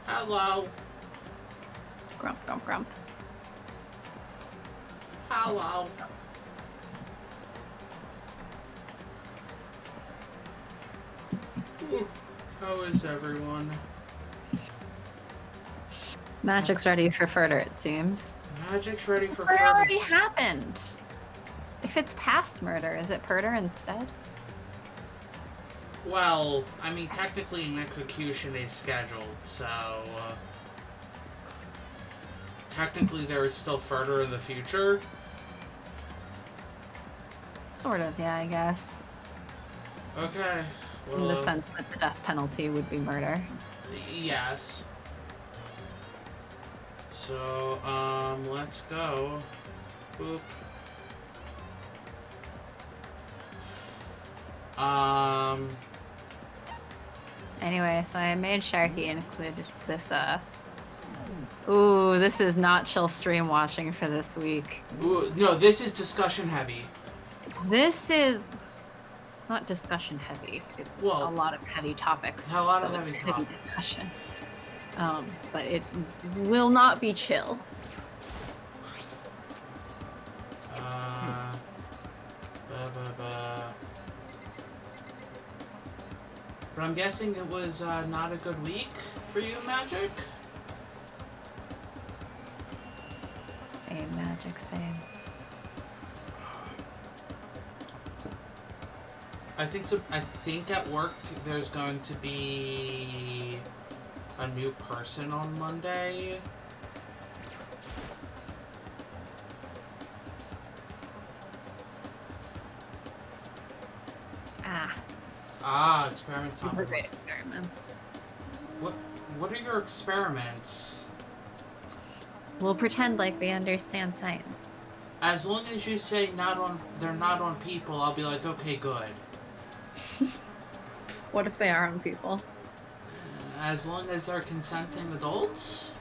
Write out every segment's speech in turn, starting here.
Hello. Grump, grump, grump. Hello. Ooh, how is everyone? Magic's ready for further, it seems. Magic's ready for Murder further. already happened. If it's past murder, is it murder instead? Well, I mean, technically an execution is scheduled, so... technically there is still further in the future. Sort of, yeah, I guess. Okay. Well, In the sense that the death penalty would be murder. Yes. So, let's go. Boop. Anyway, so I made Sharky include this, Ooh, this is not chill stream watching for this week. Ooh, no, this is discussion heavy. This is... It's not discussion heavy. It's a lot of heavy topics. A lot of heavy topics. Discussion. But it will not be chill. But I'm guessing it was not a good week for you, Magic? Same, Magic, same. I think so. I think at work there's going to be a new person on Monday. Experiments. Super great experiments. What are your experiments? We'll pretend like we understand science. As long as you say they're not on people, I'll be like, okay, good. What if they are on people? As long as they're consenting adults?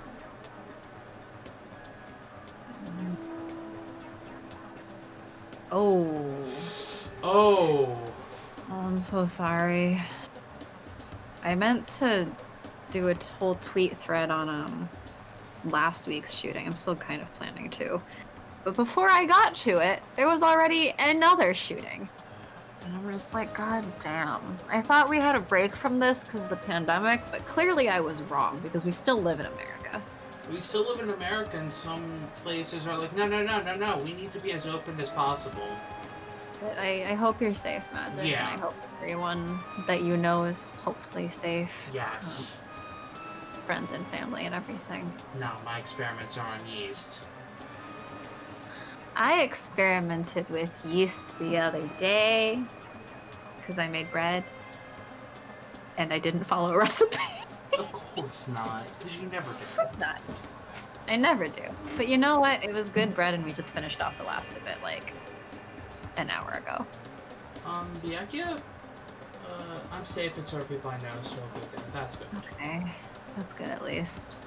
Oh. Oh. Oh, I'm so sorry. I meant to do a whole tweet thread on last week's shooting. I'm still kind of planning to. But before I got to it, there was already another shooting. And I'm just like, god damn. I thought we had a break from this because of the pandemic, but clearly I was wrong because we still live in America. We still live in America, and some places are like, no, we need to be as open as possible. But I hope you're safe, Magic. Yeah. And I hope everyone that you know is hopefully safe. Yes. Friends and family and everything. No, my experiments are on yeast. I experimented with yeast the other day because I made bread and I didn't follow a recipe. Of course not, because you never do. Not. I never do. But you know what? It was good bread and we just finished off the last of it like an hour ago. Biakia? I'm safe and other people I know, so good then. That's good. Okay. That's good at least.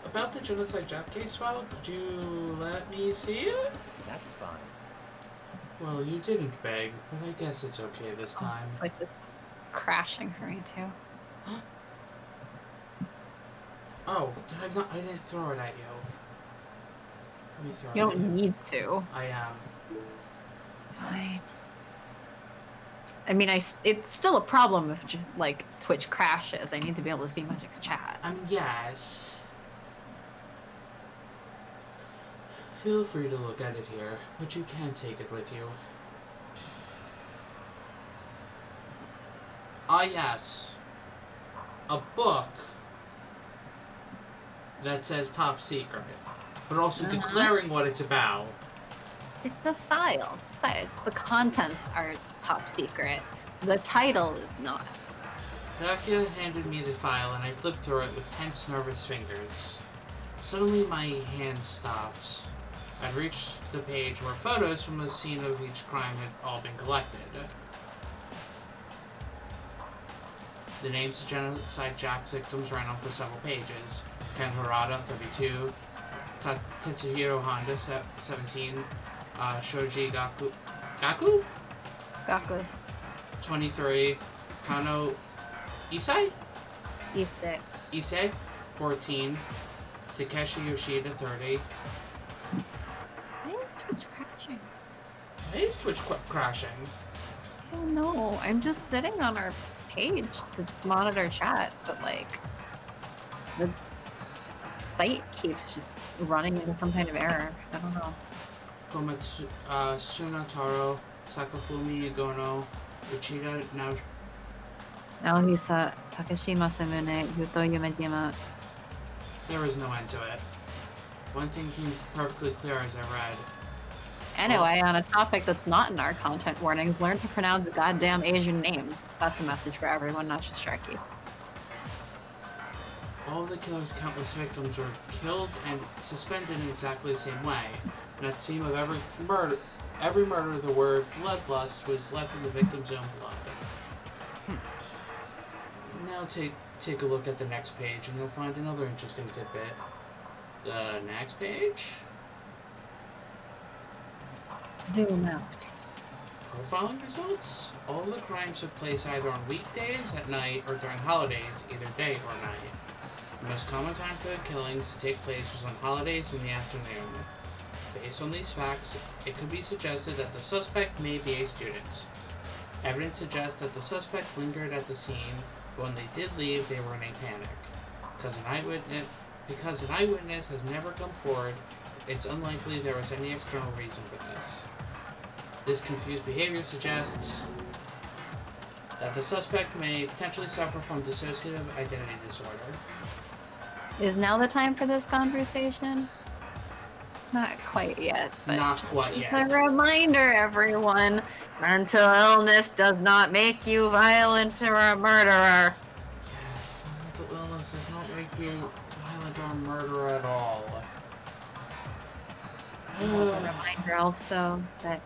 About the genocide Jap case file, could you let me see it? That's fine. Well, you didn't beg, but I guess it's okay this time. Which is crashing for me too. Oh, I didn't throw it at you. Let me throw it You at don't need to. I am. Fine. I mean, it's still a problem if, like, Twitch crashes. I need to be able to see Magic's chat. I mean, yes. Feel free to look at it here, but you can take it with you. Ah, yes. A book that says top secret, but also declaring what it's about. It's a file. Besides, the contents are top secret. The title is not. Dakia handed me the file and I flipped through it with tense, nervous fingers. Suddenly my hand stopped. I'd reached the page where photos from the scene of each crime had all been collected. The names of genocide Jack's victims ran on for several pages. Ken Harada, 32, Tetsuhiro Honda, 17, Shoji Gaku? 23. 23, Kano Isai? Isai. Issei, 14. Takeshi Yoshida, 30. Why is Twitch crashing? Why is Twitch crashing? I don't know. I'm just sitting on our page to monitor chat, but like the site keeps just running into some kind of error. I don't know. Komatsu, Sunataro, Sakafumi, Igono, Uchida, now. Naohisa, Takeshi Masamune, Yuto Yumejima. There is no end to it. One thing came perfectly clear as I read. Anyway, on a topic that's not in our content warnings, learn to pronounce goddamn Asian names. That's a message for everyone, not just Sharky. All of the killer's countless victims were killed and suspended in exactly the same way. And at the scene of every murder, the word bloodlust was left in the victim's own blood. Now take a look at the next page and you'll find another interesting tidbit. The next page? Zoom out. Profiling results? All the crimes took place either on weekdays, at night, or during holidays, either day or night. The most common time for the killings to take place was on holidays in the afternoon. Based on these facts, it could be suggested that the suspect may be a student. Evidence suggests that the suspect lingered at the scene, but when they did leave, they were in a panic. Because an eyewitness has never come forward, it's unlikely there was any external reason for this. This confused behavior suggests that the suspect may potentially suffer from dissociative identity disorder. Is now the time for this conversation? Not quite yet, but Not just quite yet. a reminder, everyone. Mental illness does not make you violent or a murderer. Yes, mental illness does not make you violent or a murderer at all. As a reminder also that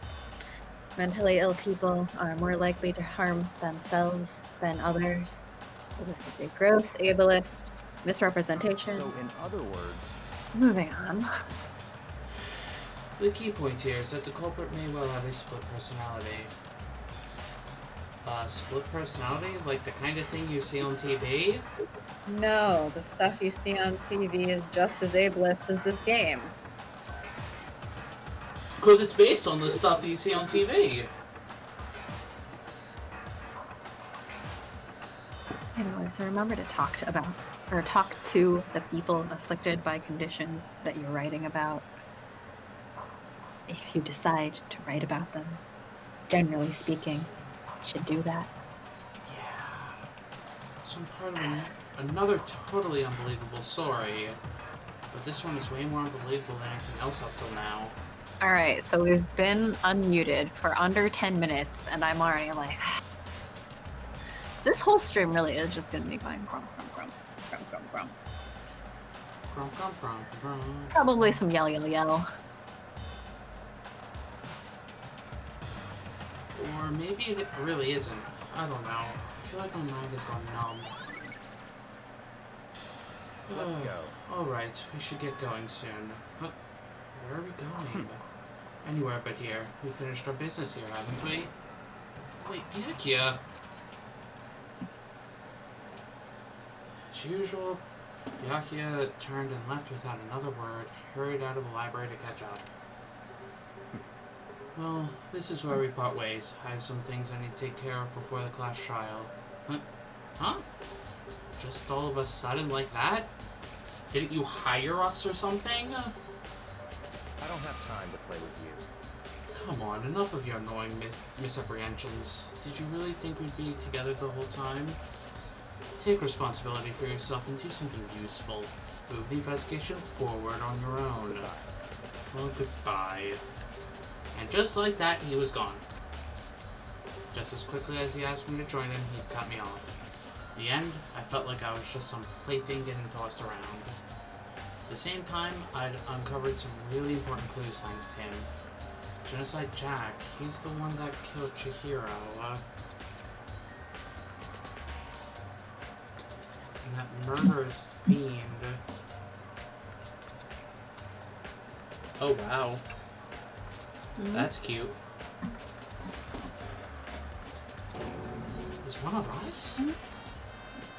mentally ill people are more likely to harm themselves than others. So this is a gross ableist misrepresentation. So in other words, Moving on. The key point here is that the culprit may well have a split personality. Split personality? Like the kind of thing you see on TV? No, the stuff you see on TV is just as ableist as this game. Because it's based on the stuff that you see on TV. Anyway, so remember to talk to the people afflicted by conditions that you're writing about. If you decide to write about them, generally speaking, you should do that. Yeah. Some part of another totally unbelievable story. But this one is way more unbelievable than anything else up till now. Alright, so we've been unmuted for under 10 minutes, and I'm already like... This whole stream really is just gonna be going grump, grump, grump, grump, grump, grump. Grump, grump, grump, grump. Probably some yell, yell, yell. Or maybe it really isn't. I don't know. I feel like my mind has gone numb. let's go. Alright, we should get going soon. Huh? Where are we going? Anywhere but here. We finished our business here, haven't we? Wait, Byakuya! As usual, Byakuya turned and left without another word, hurried out of the library to catch up. Well, this is where we part ways. I have some things I need to take care of before the class trial. Huh? Just all of a sudden like that? Didn't you hire us or something? I don't have time to play with you. Come on, enough of your annoying misapprehensions. Did you really think we'd be together the whole time? Take responsibility for yourself and do something useful. Move the investigation forward on your own. Well, goodbye. And just like that, he was gone. Just as quickly as he asked me to join him, he cut me off. In the end, I felt like I was just some plaything getting tossed around. At the same time, I'd uncovered some really important clues thanks to him. Genocide Jack, he's the one that killed Chihiro. And that murderous fiend. Oh wow. That's cute. Is one of us?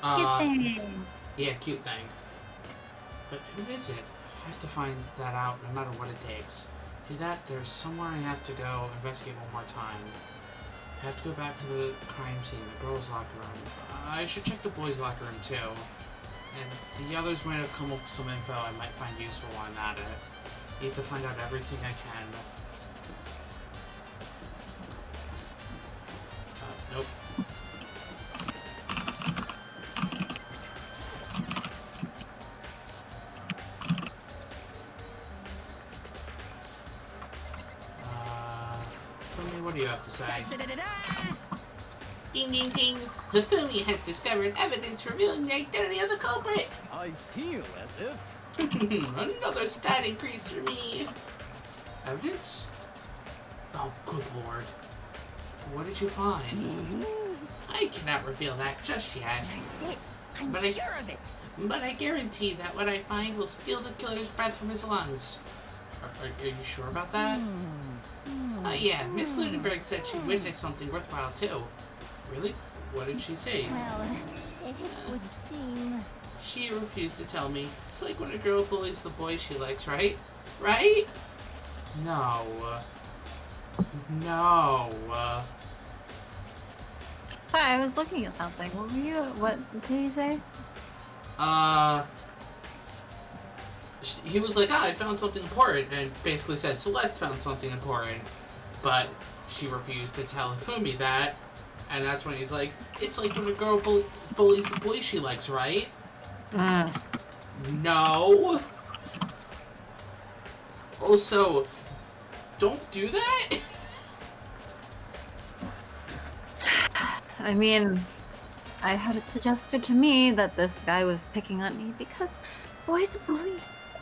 Kissing. Yeah, cute thing. But who is it? I have to find that out no matter what it takes. To do that, there's somewhere I have to go investigate one more time. I have to go back to the crime scene, the girls' locker room. I should check the boys' locker room too. And the others might have come up with some info I might find useful while I'm at it. Need to find out everything I can. Nope. Fumi, what do you have to say? Ding ding ding! The Fumi has discovered evidence revealing the identity of the culprit! I feel as if... Another stat increase for me! Evidence? Oh, good lord. What did you find? I cannot reveal that just yet. That's it. I'm But sure of it. But I guarantee that what I find will steal the killer's breath from his lungs. Are you sure about that? Yeah, Miss Lunenberg said she witnessed something worthwhile too. Really? What did she say? Well, it would seem... She refused to tell me. It's like when a girl bullies the boy she likes, right? Right? No. No. Sorry, I was looking at something. What were you? What did he say? He was like, I found something important, and basically said Celeste found something important, but she refused to tell Hifumi that, and that's when he's like, it's like when a girl bullies the boy she likes, right? No. Also, don't do that. I mean, I had it suggested to me that this guy was picking on me because boys bully.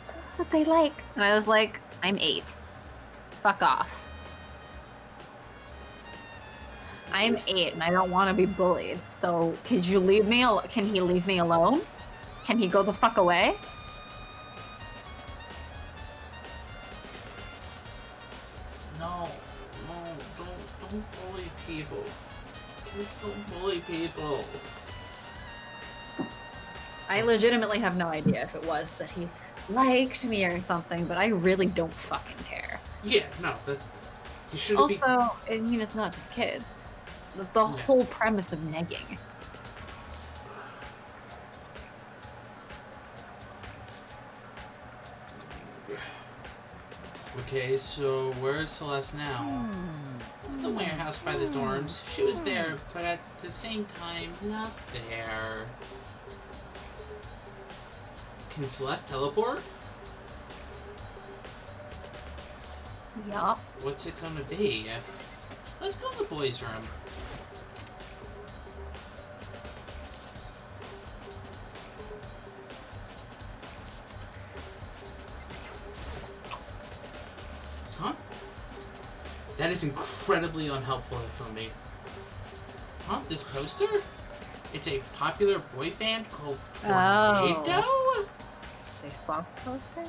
That's what they like. And I was like, I'm 8. Fuck off. I'm 8 and I don't want to be bullied. So, can he leave me alone? Can he go the fuck away? No, don't bully people. Kids don't bully people. I legitimately have no idea if it was that he liked me or something, but I really don't fucking care. Yeah, no, that you shouldn't be. Also, I mean, it's not just kids. That's the whole premise of negging. Okay, so where's Celeste now? The warehouse by the dorms. She was there, but at the same time, not there. Can Celeste teleport? Yup. What's it gonna be? Let's go to the boys' room. Huh? That is incredibly unhelpful for me. Huh? This poster? It's a popular boy band called Tornado? They swapped poster?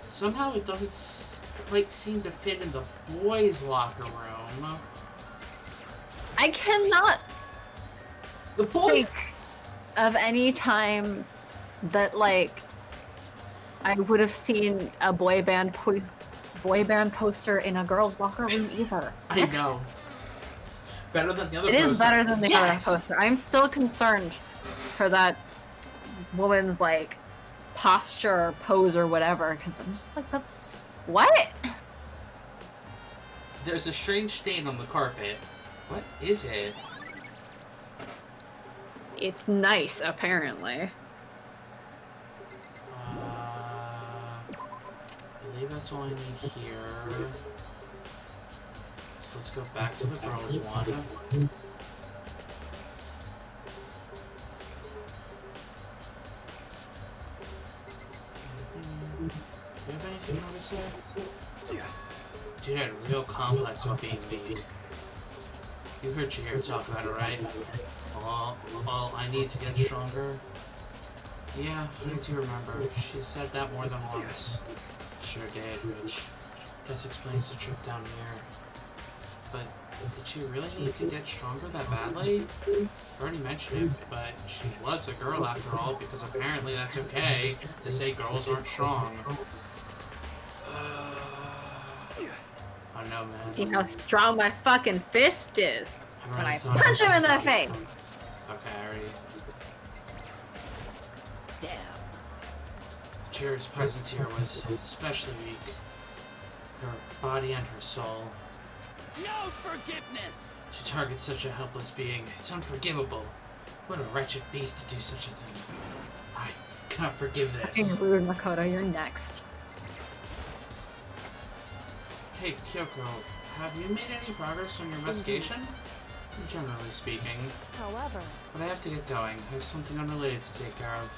Somehow it doesn't quite seem to fit in the boys' locker room. I cannot The boys... think of any time that, like, I would have seen a boy band poster in a girl's locker room either. I know. Better than the other It poster. is better than the other Yes! poster. I'm still concerned for that woman's, like, posture or pose or whatever, because I'm just like, what? There's a strange stain on the carpet. What is it? It's nice, apparently. I believe that's all I need here. So let's go back to the girls' one. Do you have anything you want to say? Yeah. Dude, real complex about being weak. You heard Chihiro talk about it, right? All I need to get stronger. Yeah, I do remember. She said that more than once. Sure did, which guess explains the trip down here. But Did she really need to get stronger that badly? I already mentioned it, but she was a girl after all, because apparently that's okay to say girls aren't strong. Oh no, man. See how strong my fucking fist is I've when already I thought punch him about in the this. face. Okay, I already... Damn. Jira's presence here was especially weak. Her body and her soul. No forgiveness! She targets such a helpless being. It's unforgivable. What a wretched beast to do such a thing. I cannot forgive this. Fucking rude, Makoto, you're next. Hey, Kyoko, have you made any progress on your investigation? Generally speaking. However, But I have to get going. I have something unrelated to take care of.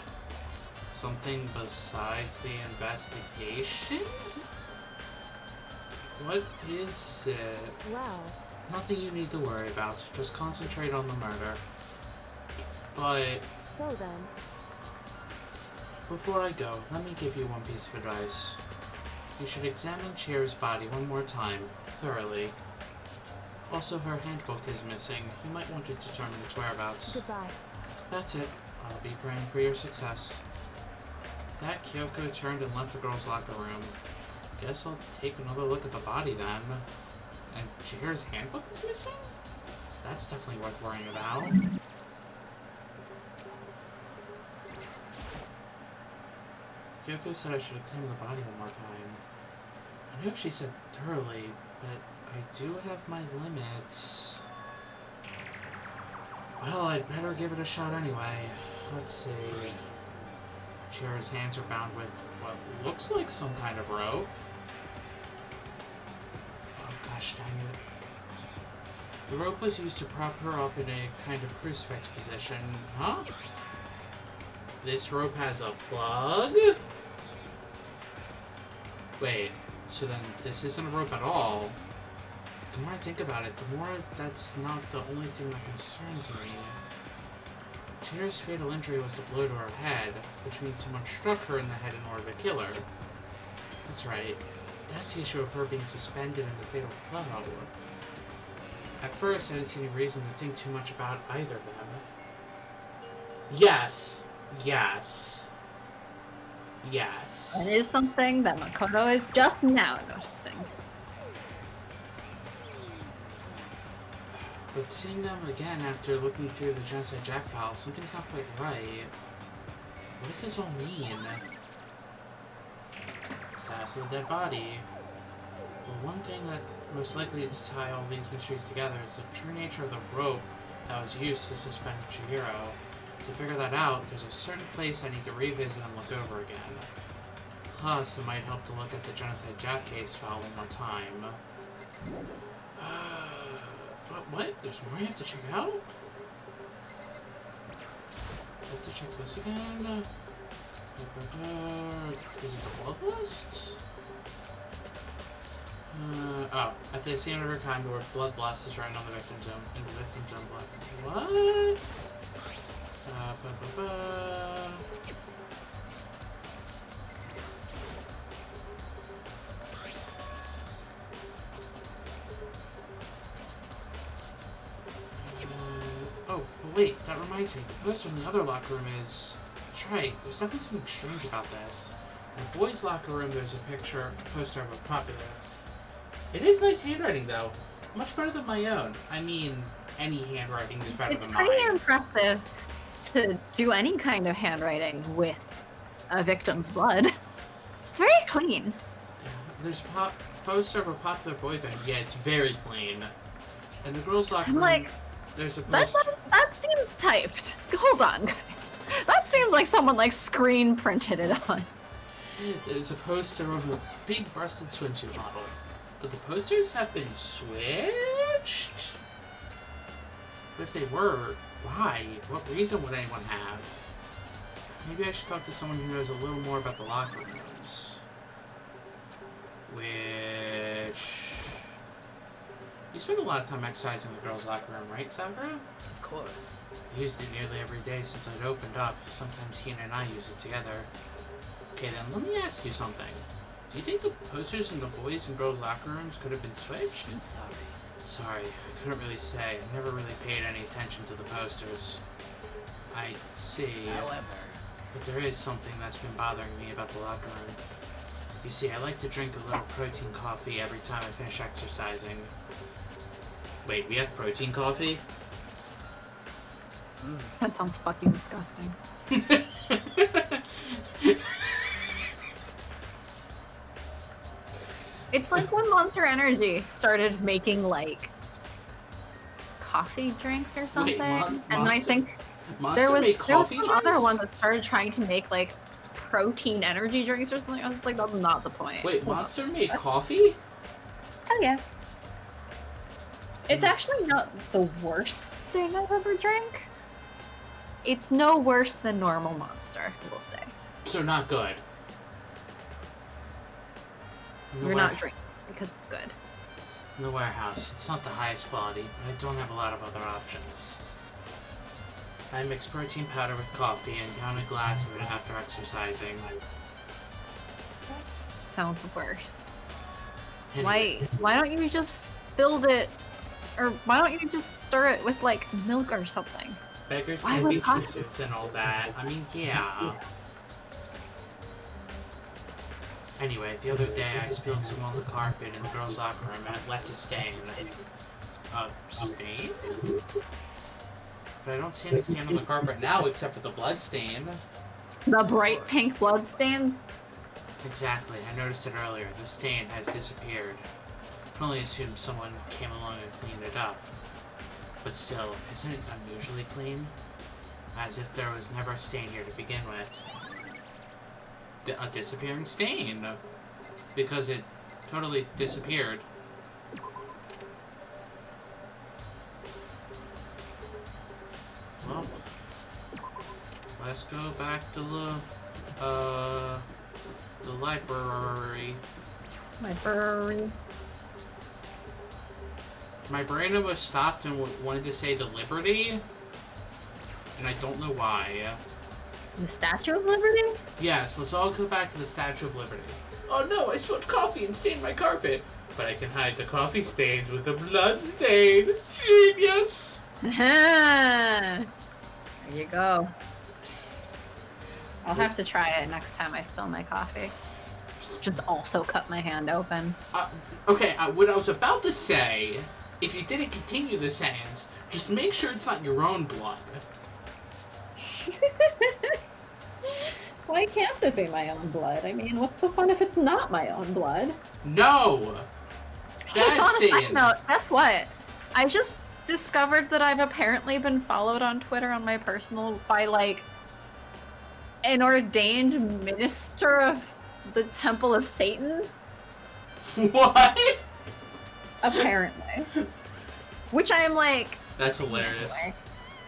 Something besides the investigation? What is it? well, Nothing you need to worry about. Just concentrate on the murder. But so then, before I go, let me give you one piece of advice. You should examine Chira's body one more time, thoroughly. Also, her handbook is missing. You might want to determine its whereabouts. goodbye. That's it. I'll be praying for your success. That Kyoko turned and left the girls' locker room. Guess I'll take another look at the body then. And Chira's handbook is missing? That's definitely worth worrying about. Kyoko said I should examine the body one more time. I know she said thoroughly, but I do have my limits. Well, I'd better give it a shot anyway. Let's see. Chira's hands are bound with what looks like some kind of rope. Oh gosh dang it. The rope was used to prop her up in a kind of crucifix position. Huh? This rope has a plug? Wait, so then this isn't a rope at all. The more I think about it, the more that's not the only thing that concerns me. Chira's fatal injury was the blow to her head, which means someone struck her in the head in order to kill her. That's right. That's the issue of her being suspended in the fatal blow. At first, I didn't see any reason to think too much about either of them. Yes. Yes. Yes. That is something that Makoto is just now noticing. But seeing them again after looking through the Genocide Jack file, something's not quite right. What does this all mean? Status of the dead body. Well, one thing that most likely to tie all these mysteries together is the true nature of the rope that was used to suspend Chihiro. To figure that out, there's a certain place I need to revisit and look over again. Plus, it might help to look at the Genocide Jack case file one more time. What? There's more I have to check out? I have to check this again? Is it the blood list? Oh, at the scene of her crime, the word bloodlust is written on the victim's own blood. What? Oh, wait, that reminds me. The poster in the other locker room is... That's right, there's definitely something strange about this. In the boys' locker room, there's a poster of a popular. It is nice handwriting, though. Much better than my own. I mean, any handwriting is better than mine. It's pretty impressive to do any kind of handwriting with a victim's blood. It's very clean. There's a poster of a popular boy band. Yeah, it's very clean. And the girls' locker room, Like, there's a that poster. seems typed. Hold on, guys. That seems like someone like screen printed it on. There's a poster of a big-breasted swimsuit model. But the posters have been switched? But if they were, why? What reason would anyone have? Maybe I should talk to someone who knows a little more about the locker rooms. Which... You spend a lot of time exercising in the girls' locker room, right, Sakura? Of course. I used it nearly every day since I'd opened up. Sometimes Hina and I use it together. Okay then, let me ask you something. Do you think the posters in the boys' and girls' locker rooms could have been switched? I'm sorry. Sorry, I couldn't really say. I never really paid any attention to the posters. I see. However, But there is something that's been bothering me about the locker room. You see, I like to drink a little protein coffee every time I finish exercising. Wait, we have protein coffee? That sounds fucking disgusting. It's like when Monster Energy started making like coffee drinks or something, and I think there was some other one that started trying to make like protein energy drinks or something. I was like, that's not the point. Wait, Monster made coffee? Hell yeah. It's actually not the worst thing I've ever drank. It's no worse than normal Monster, we'll say. So not good. You're not drinking because it's good. In the warehouse, it's not the highest quality, but I don't have a lot of other options. I mix protein powder with coffee and down a glass of it after exercising. Sounds worse. Anyway, Why don't you just build it, or why don't you just stir it with like milk or something? beggars why can would be coffee- choosers and all that. I mean, yeah. Anyway, the other day I spilled some on the carpet in the girls' locker room and it left a stain. A stain? But I don't see any stain on the carpet now except for the blood stain. The bright pink blood stains? Exactly, I noticed it earlier. The stain has disappeared. I can only assume someone came along and cleaned it up. But still, isn't it unusually clean? As if there was never a stain here to begin with. A disappearing stain! Because it totally disappeared. Well, let's go back to the library. Library. My brain almost stopped and wanted to say the Liberty, and I don't know why. The Statue of Liberty? Yes, let's all go back to the Statue of Liberty. Oh no, I spilled coffee and stained my carpet. But I can hide the coffee stains with a blood stain. Genius! There you go. I'll have to try it next time I spill my coffee. Just also cut my hand open. Okay, what I was about to say, if you didn't continue the sentence, just make sure it's not your own blood. Why can't it be my own blood? I mean, what's the fun if it's not my own blood? No! Hey, on a That's side it! note, guess what? I just discovered that I've apparently been followed on Twitter on my personal by, like, an ordained minister of the Temple of Satan. What? Apparently. Which I am like... That's hilarious.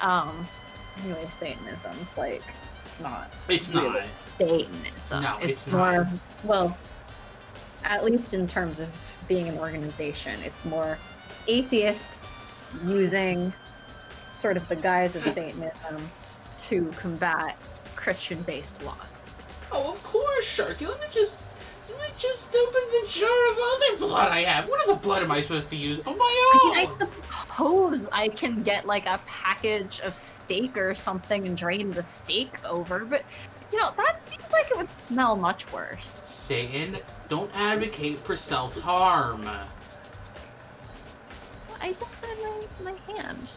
Anyway, Satanism's, like, not... It's really not. Satanism. No, it's more, not. well, at least in terms of being an organization, it's more atheists using sort of the guise of Satanism to combat Christian-based laws. Oh, of course, Sharky. Let me just open the jar of other blood I have. What other blood am I supposed to use but my own? I mean, I suppose I can get, like, a package of steak or something and drain the steak over, but, you know, that seems like it would smell much worse. Satan, don't advocate for self-harm. I just said my hand.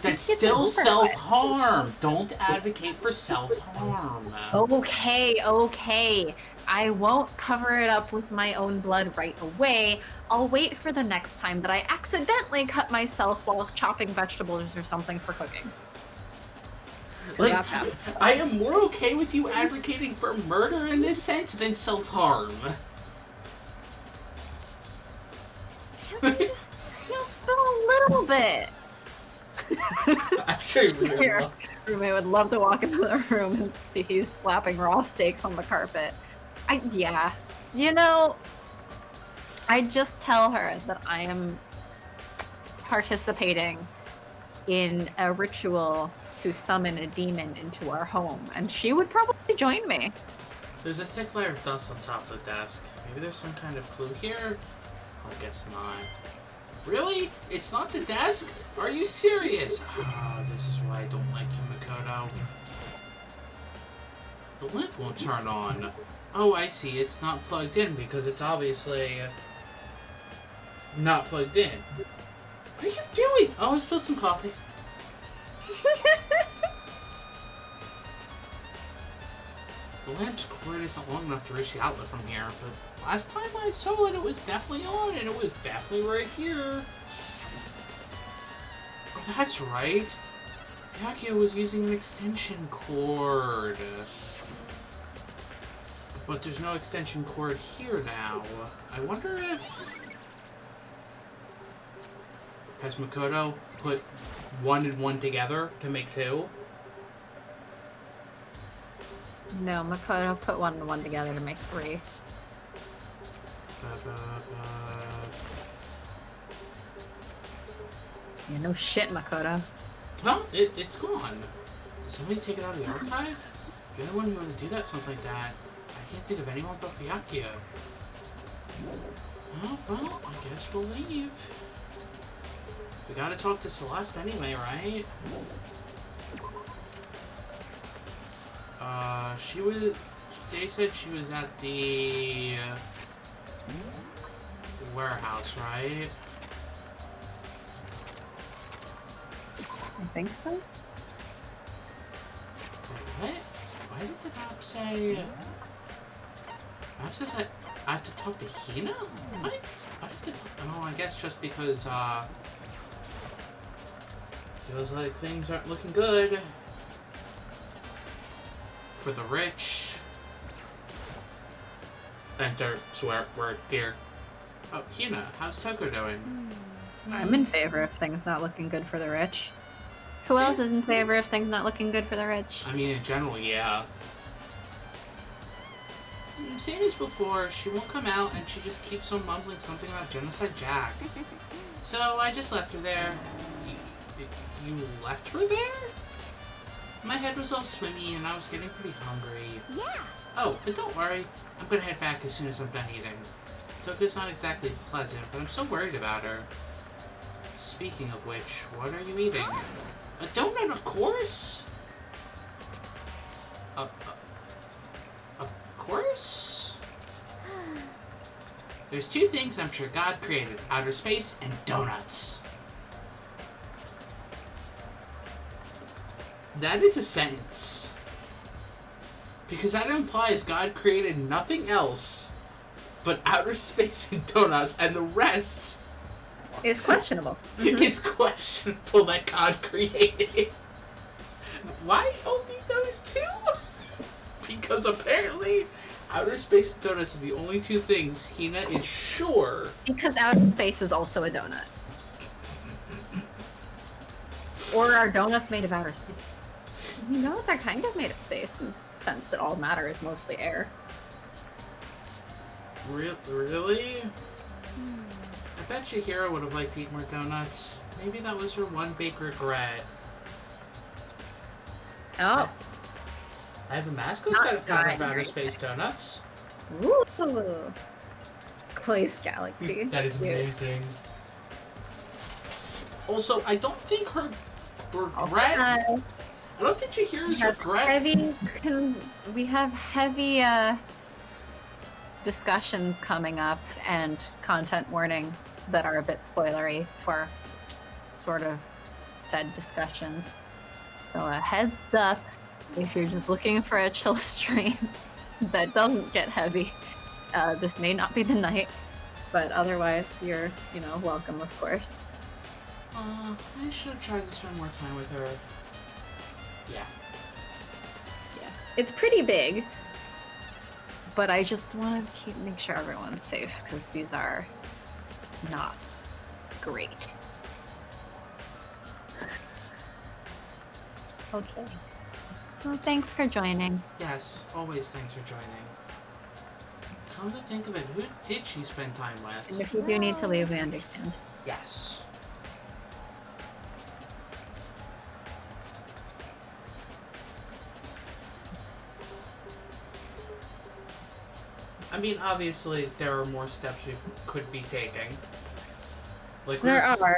That's Get still over it. self-harm. Don't advocate for self-harm. Okay. I won't cover it up with my own blood right away. I'll wait for the next time that I accidentally cut myself while chopping vegetables or something for cooking. Like, That happens. I am more okay with you advocating for murder in this sense than self-harm. Can't you just, spill a little bit? Actually, really Your roommate would love to walk into the room and see you slapping raw steaks on the carpet. Yeah. You know, I just tell her that I am participating in a ritual to summon a demon into our home, and she would probably join me. There's a thick layer of dust on top of the desk. Maybe there's some kind of clue here? I guess not. Really? It's not the desk? Are you serious? Ah, this is why I don't like you, Makoto. The lamp won't turn on. Oh, I see. It's not plugged in because it's obviously not plugged in. What are you doing? Oh, I spilled some coffee. The lamp's cord isn't long enough to reach the outlet from here, but last time I saw it, it was definitely on, and it was definitely right here. Oh, that's right. Byakuya was using an extension cord. But there's no extension cord here now. I wonder if... Has Makoto put 1 and 1 together to make 2? No, Makoto put 1 and 1 together to make 3. Yeah, no shit, Makoto. Well, it's gone. Did somebody take it out of the archive? The only one who would do that, something like that. I can't think of anyone but Byakuya. Oh, well, I guess we'll leave. We gotta talk to Celeste anyway, right? She was... They said she was at the... warehouse, right? I think so. Wait, what? Why did the map say... Map says I have to talk to Hina? What? I have to talk... Oh, I guess just because, feels like things aren't looking good. For the rich. Enter swear word here. Oh, Hina, how's Toko doing? I'm in favor of things not looking good for the rich. Who See? else is in favor of things not looking good for the rich? I mean, in general, yeah. Same as before, she won't come out and she just keeps on mumbling something about Genocide Jack. So I just left her there. You left her there? My head was all swimmy and I was getting pretty hungry. Yeah. Oh, but don't worry. I'm gonna head back as soon as I'm done eating. Toko's not exactly pleasant, but I'm still worried about her. Speaking of which, what are you eating? A donut, of course! Of course? There's 2 things I'm sure God created. Outer space and donuts. That is a sentence. Because that implies God created nothing else but outer space and donuts, and the rest It's questionable. is questionable that God created. Why only those 2? Because apparently outer space and donuts are the only 2 things Hina is sure. Because outer space is also a donut. Or are donuts made of outer space? You know, they're kind of made of space in the sense that all matter is mostly air. Really? I bet Chihiro would have liked to eat more donuts. Maybe that was her one big regret. Oh. I have a mask that's got a pattern of outer space donuts. Ooh. Clay's Galaxy. That is Cute. amazing. Also, I don't think her Also, regret... I don't think Chihiro's regret... we have heavy discussions coming up and content warnings that are a bit spoilery for sort of said discussions. So a heads up if you're just looking for a chill stream that doesn't get heavy. This may not be the night, but otherwise you're, welcome, of course. I should have tried to spend more time with her. Yeah. Yes. It's pretty big, but I just want to make sure everyone's safe because these are not great. Okay. Well, thanks for joining. Yes, always thanks for joining. Come to think of it, who did she spend time with? And if you do need to leave, we understand. Yes. I mean, obviously, there are more steps we could be taking. Like There are well,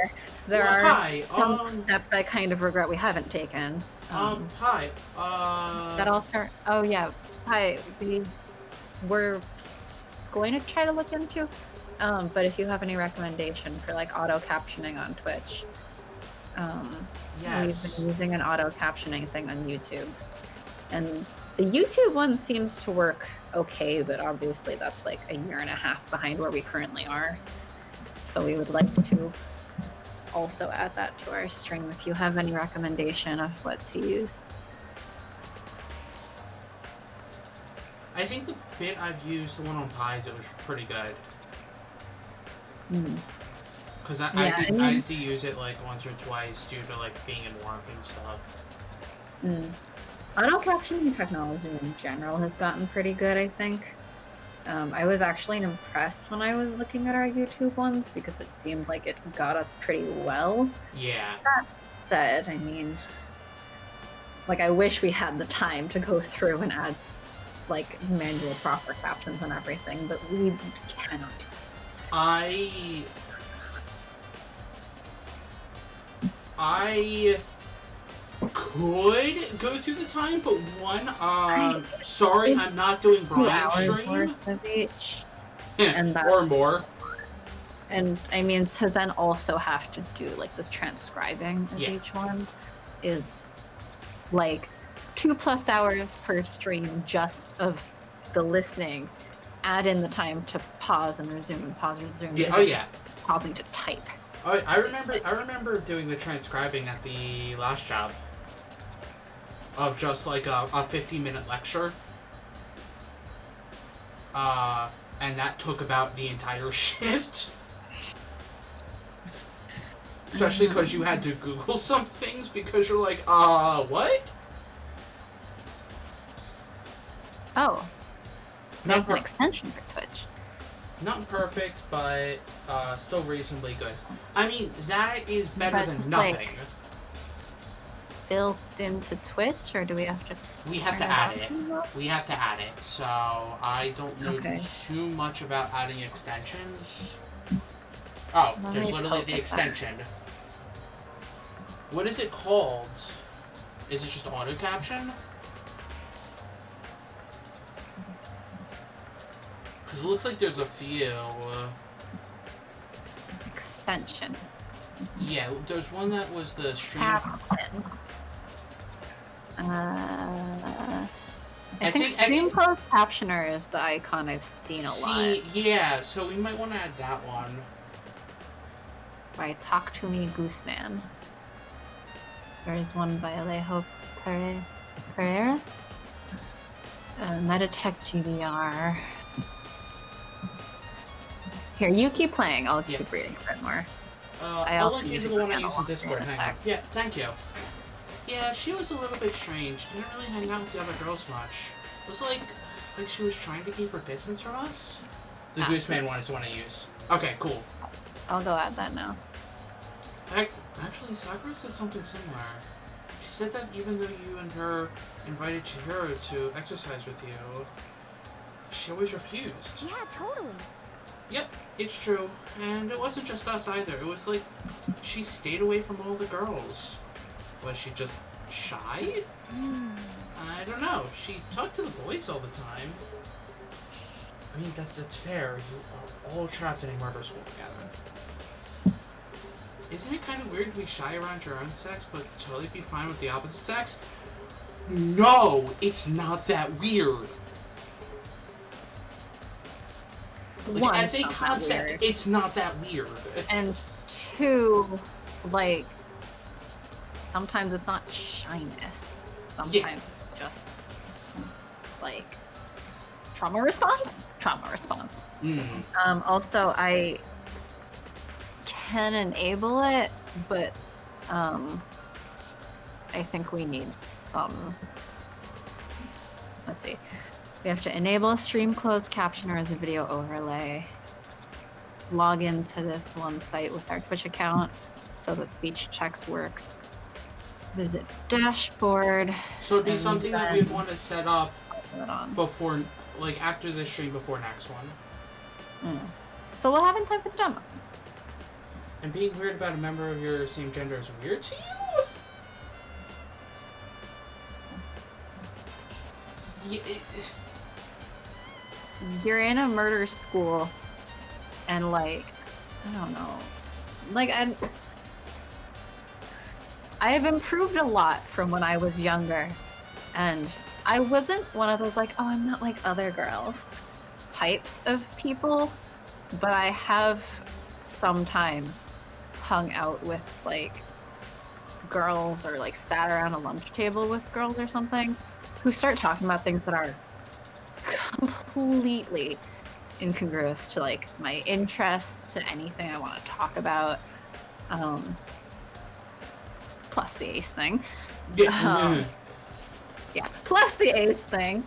hi, some steps I kind of regret we haven't taken. hi, That also. Oh yeah, hi. We're going to try to look into. But if you have any recommendation for like auto captioning on Twitch, yes. we've been using an auto captioning thing on YouTube, and the YouTube one seems to work okay, but obviously that's like a year and a half behind where we currently are. So we would like to also add that to our stream if you have any recommendation of what to use. I think the bit I've used, the one on Pies, it was pretty good. Because I did use it like once or twice due to like being in work and stuff. Auto captioning technology in general has gotten pretty good, I think. I was actually impressed when I was looking at our YouTube ones because it seemed like it got us pretty well. Yeah. That said, I mean, like I wish we had the time to go through and add like manual proper captions and everything, but we cannot. I could go through the time, but sorry, I'm not doing Brian's stream. Of each. Yeah, and or more. And I mean, to then also have to do like this transcribing of each one is like 2+ hours per stream just of the listening. Add in the time to pause and resume and pause and resume. Yeah. Oh yeah. Pausing to type. I remember doing the transcribing at the last job of just like a 15-minute lecture. And that took about the entire shift. Especially because you had to Google some things because you're like, what? Oh. That's an extension for Twitch. Not perfect, but still reasonably good. I mean, that is better than just, nothing. like, built into Twitch, or do we have to? We have to add it. We have to add it. So I don't know too much about adding extensions. Oh, there's literally the extension. What is it called? Is it just auto caption? Because it looks like there's a few. Extensions. Yeah, there's one that was the stream. I think Stream Closed Captioner is the icon I've seen a lot. Yeah, so we might want to add that one. By Talk to Me Gooseman. There's one by Alejo Pereira. Meditech GDR. Here, you keep playing. I'll keep reading a bit more. I'll link you to the one I use in Discord. Hang on. Yeah, thank you. Yeah, she was a little bit strange. Didn't really hang out with the other girls much. It was like she was trying to keep her distance from us. The Gooseman one is the one I use. Okay, cool. I'll go add that now. Actually, Sakura said something similar. She said that even though you and her invited Chihiro to exercise with you, she always refused. Yeah, totally. Yep, it's true. And it wasn't just us either. It was like she stayed away from all the girls. Was she just shy? I don't know. She talked to the boys all the time. I mean, that's fair. You are all trapped in a murder school together. Isn't it kind of weird to be shy around your own sex, but totally be fine with the opposite sex? No, it's not that weird. Like, One, as a concept, it's not that weird. And two, like, sometimes it's not shyness. Sometimes it's just, like, trauma response? Trauma response. Also, I can enable it, but I think we need some... Let's see. We have to enable stream closed captioner as a video overlay. Log into this one site with our Twitch account so that speech text works. Visit dashboard. So it'd be something that we'd want to set up before, like after this stream, before next one. So we'll have in time for the demo. And being weird about a member of your same gender is weird to you? Yeah, You're in a murder school, and like, I don't know, like I have improved a lot from when I was younger, and I wasn't one of those like, oh, I'm not like other girls types of people, but I have sometimes hung out with like girls or like sat around a lunch table with girls or something who start talking about things that are completely incongruous to like my interests, to anything I want to talk about. Plus the ace thing. yeah. Yeah, plus the ace thing.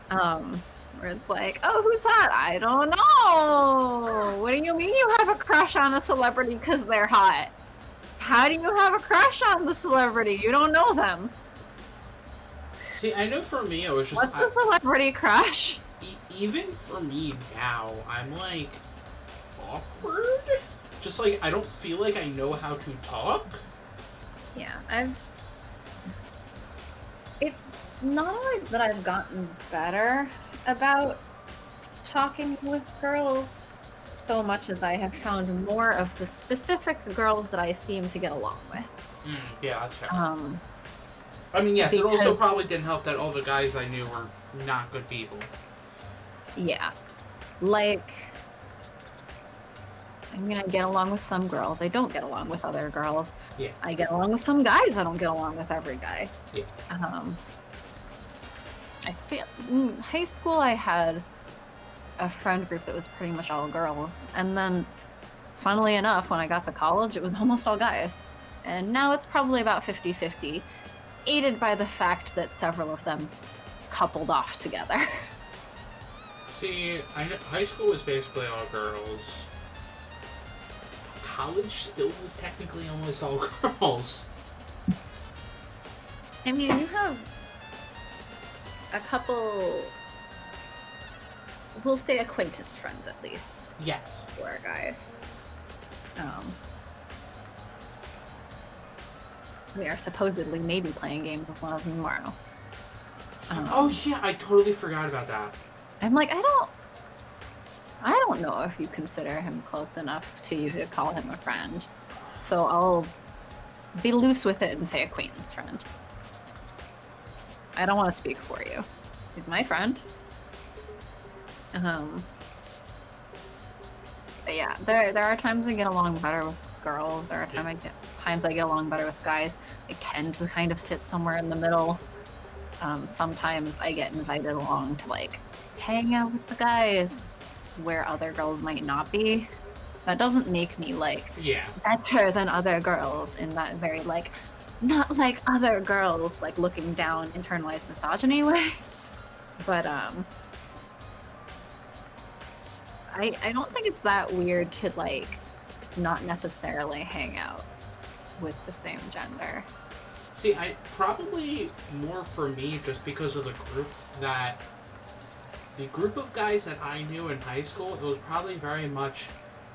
Where it's like, oh, who's hot? I don't know. What do you mean you have a crush on a celebrity because they're hot? How do you have a crush on the celebrity? You don't know them. See, I know for me, it was just... What's a celebrity crush? Even for me now, I'm, like, awkward? Just, like, I don't feel like I know how to talk. Yeah, it's not always that I've gotten better about talking with girls so much as I have found more of the specific girls that I seem to get along with. Yeah, that's fair. I mean, yes, it also probably didn't help that all the guys I knew were not good people. Yeah. Like, I mean, I get along with some girls. I don't get along with other girls. Yeah. I get along with some guys. I don't get along with every guy. Yeah. I feel in high school I had a friend group that was pretty much all girls, and then funnily enough, when I got to college, it was almost all guys. And now it's probably about 50-50, aided by the fact that several of them coupled off together. See, I know high school was basically all girls. College still was technically almost all girls. I mean, you have a couple, we'll say acquaintance friends at least. Yes. Who are guys. We are supposedly maybe playing games with one of them tomorrow. Oh yeah, I totally forgot about that. I'm like, I don't know if you consider him close enough to you to call him a friend. So I'll be loose with it and say acquaintance friend. I don't want to speak for you. He's my friend. But yeah, there are times I get along better with girls. There are times I get along better with guys. I tend to kind of sit somewhere in the middle. Sometimes I get invited along to like hang out with the guys where other girls might not be. That doesn't make me like better than other girls in that very like not like other girls like looking down internalized misogyny way. But I don't think it's that weird to like not necessarily hang out with the same gender. See, I probably more for me just because of the group of guys that I knew in high school, it was probably very much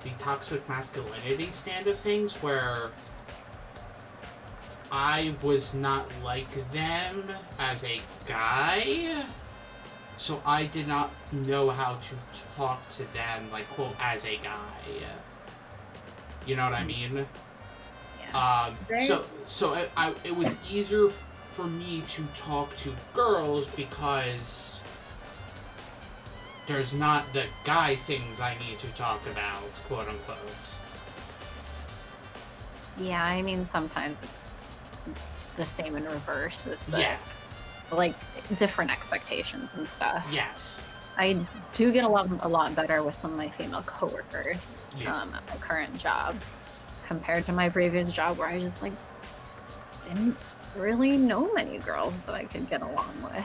the toxic masculinity stand of things where I was not like them as a guy, so I did not know how to talk to them, like, quote, as a guy. You know what I mean? Yeah. So it was easier for me to talk to girls because there's not the guy things I need to talk about, quote unquote. Yeah, I mean, sometimes it's the same in reverse. Is the, like, different expectations and stuff. Yes. I do get along a lot better with some of my female coworkers at my current job compared to my previous job where I just, like, didn't really know many girls that I could get along with.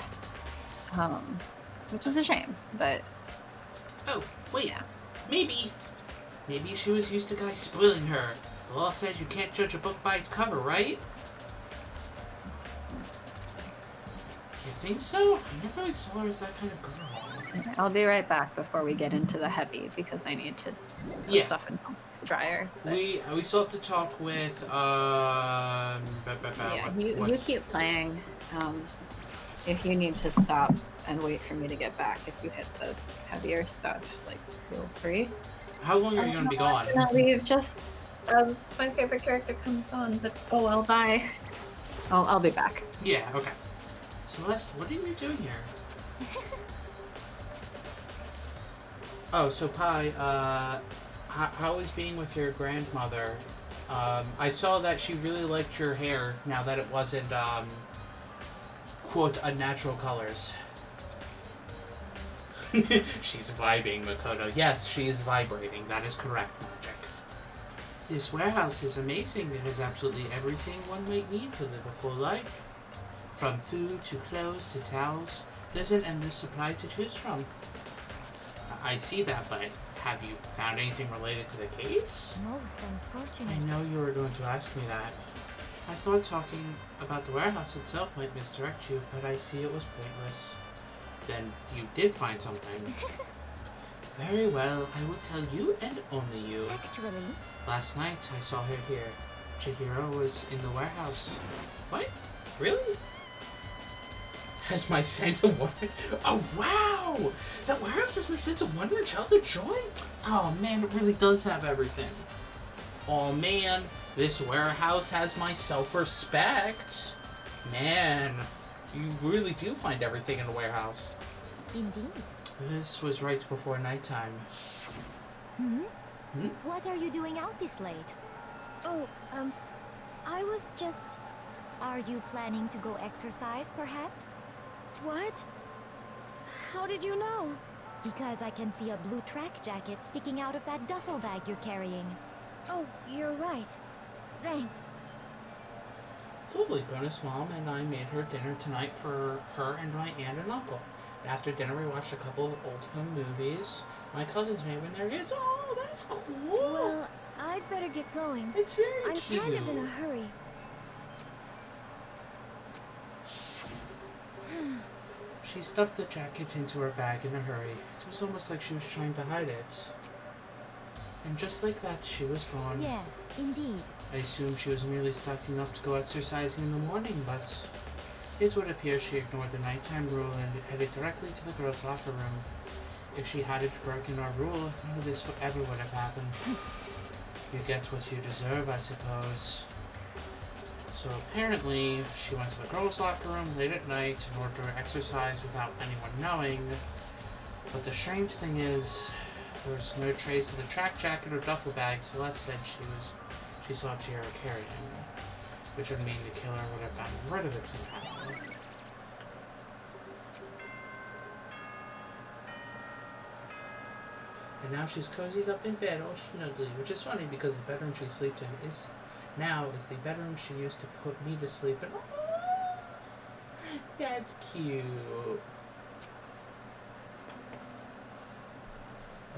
Which is a shame, but... Oh, wait. Yeah. Maybe she was used to guys spoiling her. The law says you can't judge a book by its cover, right? You think so? I never really saw her as that kind of girl. I'll be right back before we get into the heavy, because I need to put stuff in. dryers. But We still have to talk with yeah, you keep playing. If you need to stop and wait for me to get back, if you hit the heavier stuff, like feel free. How long are you gonna be gone? I'll leave just as my favorite character comes on. But oh well, bye. I'll be back. Yeah. Okay. Celeste, what are you doing here? Oh, so Pi, how is being with your grandmother? I saw that she really liked your hair now that it wasn't, quote, unnatural colors. She's vibing, Makoto. Yes, she is vibrating. That is correct, Magic. This warehouse is amazing. It has absolutely everything one might need to live a full life. From food to clothes to towels, there's an endless supply to choose from. I see that, but have you found anything related to the case? Most unfortunate. I know you were going to ask me that. I thought talking about the warehouse itself might misdirect you, but I see it was pointless. Then you did find something. Very well, I will tell you and only you. Actually, Last night I saw her here. Chihiro was in the warehouse. What? Really? Has my sense of wonder... Oh, wow! That warehouse has my sense of wonder and childhood joy? Oh, man, it really does have everything. Oh, man, this warehouse has my self-respect. Man, you really do find everything in a warehouse. indeed. This was right before nighttime. Hmm? Hmm? What are you doing out this late? Oh, I was just... Are you planning to go exercise, perhaps? What? How did you know? Because I can see a blue track jacket sticking out of that duffel bag you're carrying. Oh, you're right. Thanks. It's lovely. Bonus Mom and I made her dinner tonight for her and my aunt and uncle. And after dinner, we watched a couple of old home movies. My cousins may have been there kids. Oh, that's cool. Well, I'd better get going. It's very I'm cute. kind of in a hurry. She stuffed the jacket into her bag in a hurry. It was almost like she was trying to hide it. And just like that, she was gone. Yes, indeed. I assumed she was merely stocking up to go exercising in the morning, but it would appear she ignored the nighttime rule and headed directly to the girls' locker room. If she hadn't broken our rule, none of this ever would have happened. You get what you deserve, I suppose. So apparently, she went to the girls' locker room late at night in order to exercise without anyone knowing. But the strange thing is, there was no trace of the track jacket or duffel bag Celeste said she saw Chihiro carrying, which would mean the killer would have gotten rid of it somehow. And now she's cozied up in bed all snuggly, which is funny because the bedroom she sleeps in is the bedroom she used to put me to sleep in. Oh, that's cute.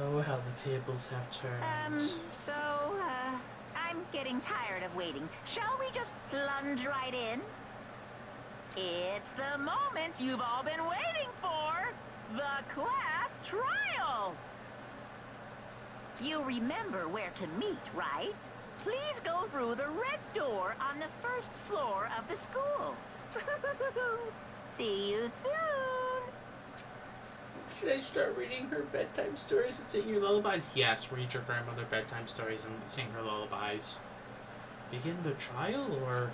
Oh, how the tables have turned. I'm getting tired of waiting. Shall we just plunge right in? It's the moment you've all been waiting for! The class trial! You remember where to meet, right? Please go through the red door on the first floor of the school. See you soon! Should I start reading her bedtime stories and singing her lullabies? Yes, read your grandmother bedtime stories and sing her lullabies. Begin the trial, or...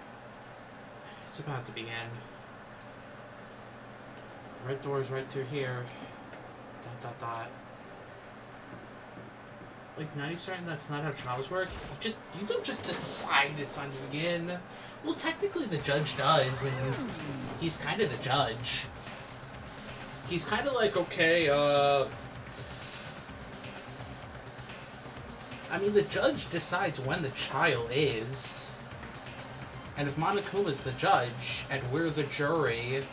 It's about to begin. The red door is right through here. ... Like, now you're certain that's not how trials work? You don't just decide it's on to begin. Well, technically the judge does, and he's kind of the judge. He's kind of like, okay, I mean, the judge decides when the trial is. And if Monokuma's the judge, and we're the jury,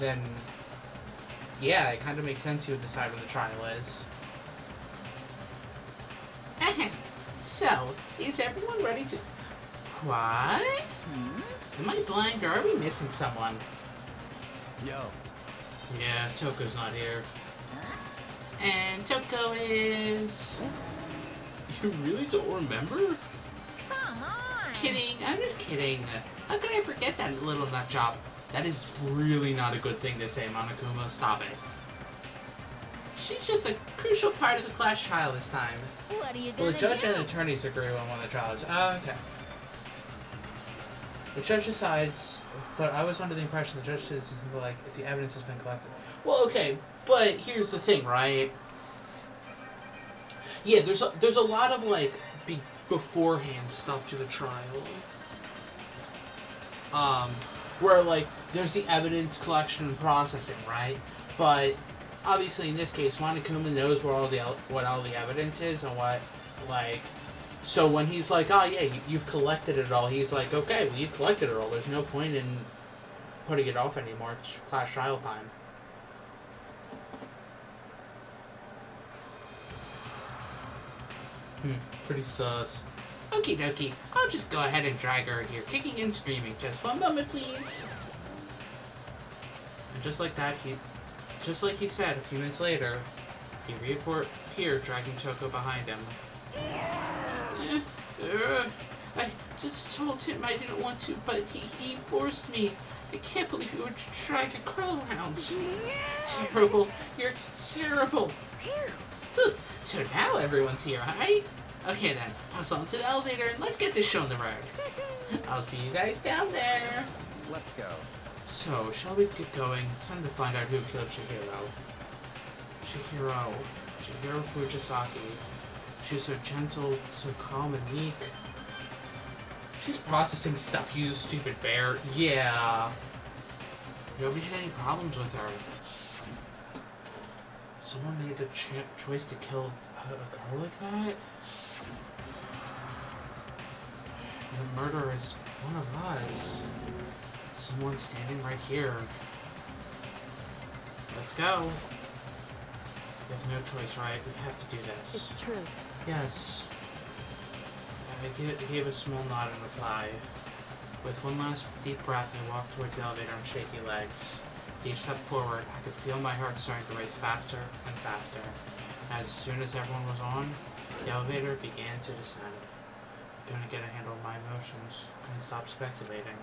then... Yeah, it kind of makes sense he would decide when the trial is. So, is everyone ready to... What? Am I blind, or are we missing someone? Yo. Yeah, Toko's not here. And Toko is... You really don't remember? Come on! Kidding, I'm just kidding. How could I forget that little nut job? That is really not a good thing to say, Monokuma. Stop it. She's just a crucial part of the class trial this time. What are you Well, gonna the judge do? and attorneys agree on one of the trials. Okay. The judge decides, but I was under the impression the judge decides, like, if the evidence has been collected. Well, okay, but here's the thing, right? Yeah, there's a lot of, like, beforehand stuff to the trial. Where, like, there's the evidence collection and processing, right? But obviously, in this case, Monokuma knows where what all the evidence is and what, like, so when he's like, oh yeah, you've collected it all, he's like, okay, well, you collected it all. There's no point in putting it off anymore. It's class trial time. Pretty sus. Okie dokie, I'll just go ahead and drag her here, kicking and screaming. Just one moment, please. And just like that, just like he said a few minutes later, he reappeared, dragging Toko behind him. I just told him I didn't want to, but he forced me. I can't believe you would drag a girl around. Terrible. You're terrible. So now everyone's here, right? Okay then, hustle onto the elevator and let's get this show on the road. I'll see you guys down there. Let's go. So, shall we get going? It's time to find out who killed Chihiro. Chihiro Fujisaki. She's so gentle, so calm and meek. She's processing stuff, you stupid bear. Yeah. Nobody had any problems with her. Someone made the choice to kill a girl like that? The murderer is one of us. Someone standing right here. Let's go. We have no choice, right? We have to do this. It's true. Yes. I gave a small nod in reply. With one last deep breath, I walked towards the elevator on shaky legs. With each step forward, I could feel my heart starting to race faster and faster. As soon as everyone was on, the elevator began to descend. I couldn't get a handle on my emotions. Couldn't stop speculating.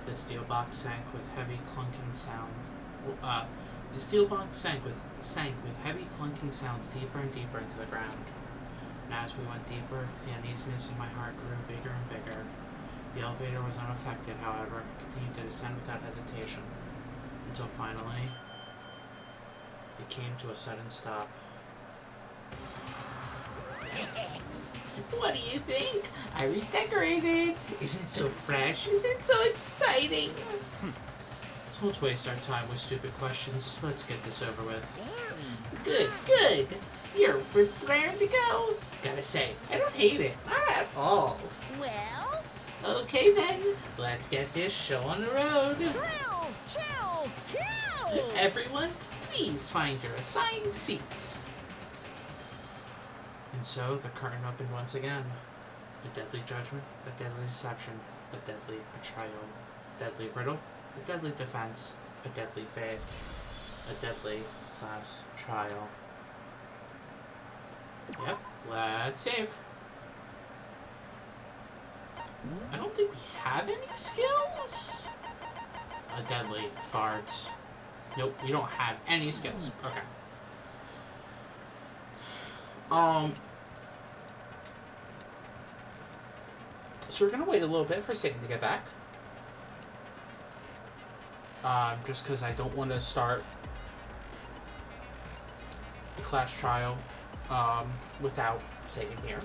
The steel box sank with heavy clunking sound. The steel box sank with heavy clunking sounds deeper and deeper into the ground. And as we went deeper, the uneasiness in my heart grew bigger and bigger. The elevator was unaffected, however, continued to descend without hesitation, until finally, it came to a sudden stop. What do you think? I redecorated! Isn't it so fresh? Isn't it so exciting? So let's waste our time with stupid questions. Let's get this over with. Good, good! You're raring to go! Gotta say, I don't hate it. Not at all. Well? Okay then, let's get this show on the road. Thrills, chills, kills! Everyone, please find your assigned seats. And so the curtain opened once again. A deadly judgment, a deadly deception, a deadly betrayal, a deadly riddle, a deadly defense, a deadly faith, a deadly class trial. Yep, let's save. I don't think we have any skills. A deadly farts. Nope, we don't have any skills. Okay. So we're gonna wait a little bit for Satan to get back. Just because I don't want to start the class trial without Satan here.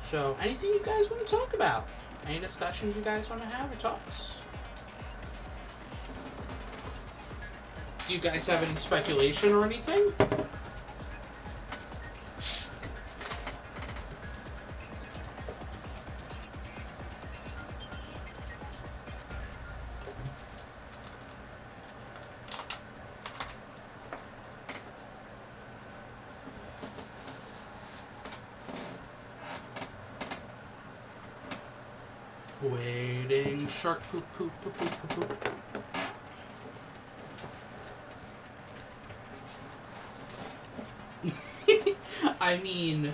So, anything you guys want to talk about? Any discussions you guys want to have or talks? Do you guys have any speculation or anything? Waiting, shark poop poop poop poop poop poop. I mean...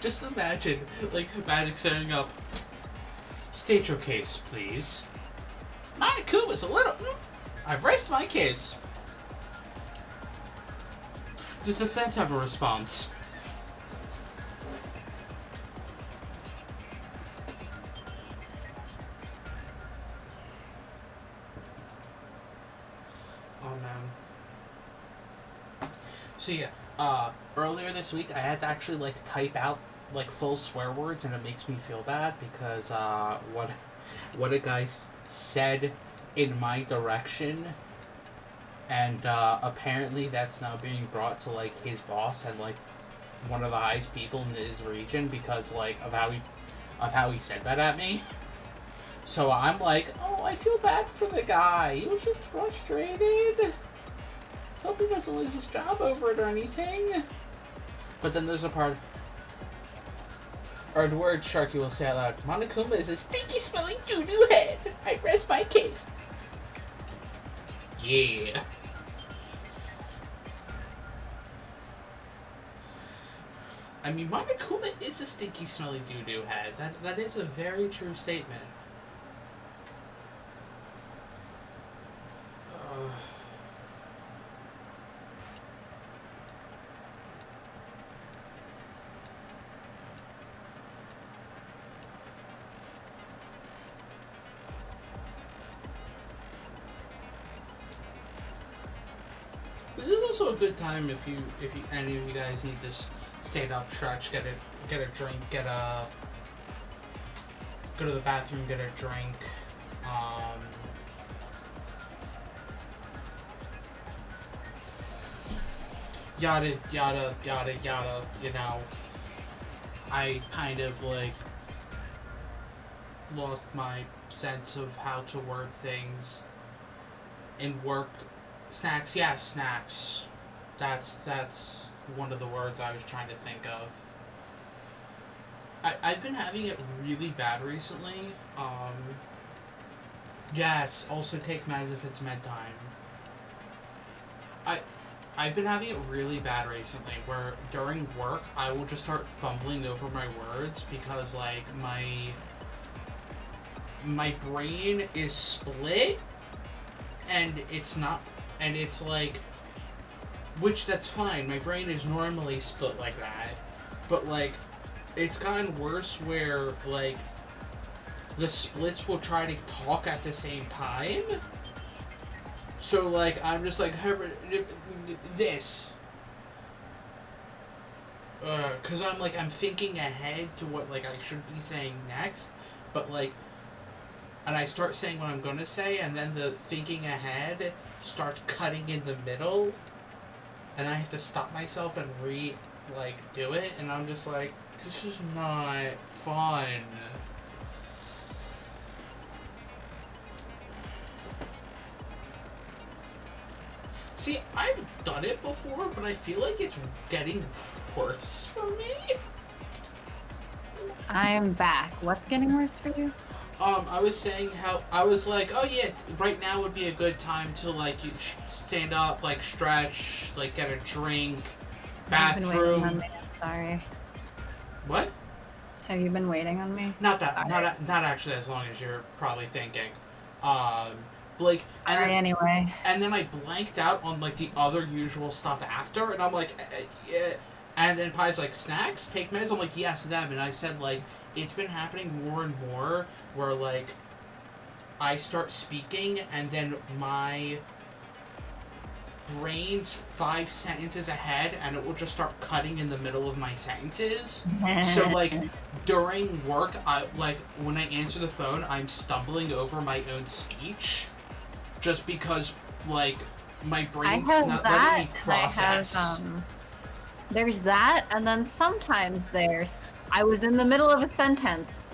Just imagine, like, Magic setting up, state your case, please. My Kuma's a little... I've raised my case. Does the defense have a response? Oh, man. So, yeah, earlier this week, I had to actually, like, type out, like, full swear words, and it makes me feel bad, because, what a guy said in my direction, and, apparently that's now being brought to, like, his boss and, like, one of the highest people in his region, because, like, of how he said that at me. So I'm like, oh, I feel bad for the guy. He was just frustrated. Hope he doesn't lose his job over it or anything. But then there's a part... Or the word Sharky will say out loud, Monokuma is a stinky smelling doo-doo head. I rest my case. Yeah. I mean, Monokuma is a stinky smelly doo-doo head. That is a very true statement. This is also a good time if any of you guys need to stand up, stretch, get a drink, go to the bathroom, get a drink, yada yada yada yada. You know, I kind of like lost my sense of how to word things in work. Snacks, yes, snacks. That's one of the words I was trying to think of. I've been having it really bad recently. Yes, also take meds if it's med time. I've been having it really bad recently, where during work I will just start fumbling over my words because, like, my brain is split, and it's not... And it's like, which that's fine, my brain is normally split like that, but like, it's gotten worse where, like, the splits will try to talk at the same time, so like, I'm just like, this, cause I'm thinking ahead to what, like, I should be saying next, but like, and I start saying what I'm gonna say, and then the thinking ahead starts cutting in the middle, and I have to stop myself and do it, and I'm just like, this is not fun. See, I've done it before, but I feel like it's getting worse for me. I'm back. What's getting worse for you? I was saying how, I was like, oh yeah, right now would be a good time to, like, you stand up, like, stretch, like, get a drink, bathroom. Have you been waiting on me? I'm sorry. What? Have you been waiting on me? Not actually as long as you're probably thinking. Like, sorry, anyway. And then I blanked out on, like, the other usual stuff after, and I'm like, yeah. And then Pie's like, snacks? Take meds? I'm like, yes, them. And I said, like, it's been happening more and more where, like, I start speaking and then my brain's 5 sentences ahead and it will just start cutting in the middle of my sentences. So, like, during work, when I answer the phone, I'm stumbling over my own speech just because, like, my brain's not letting me process. There's that, and then sometimes I was in the middle of a sentence,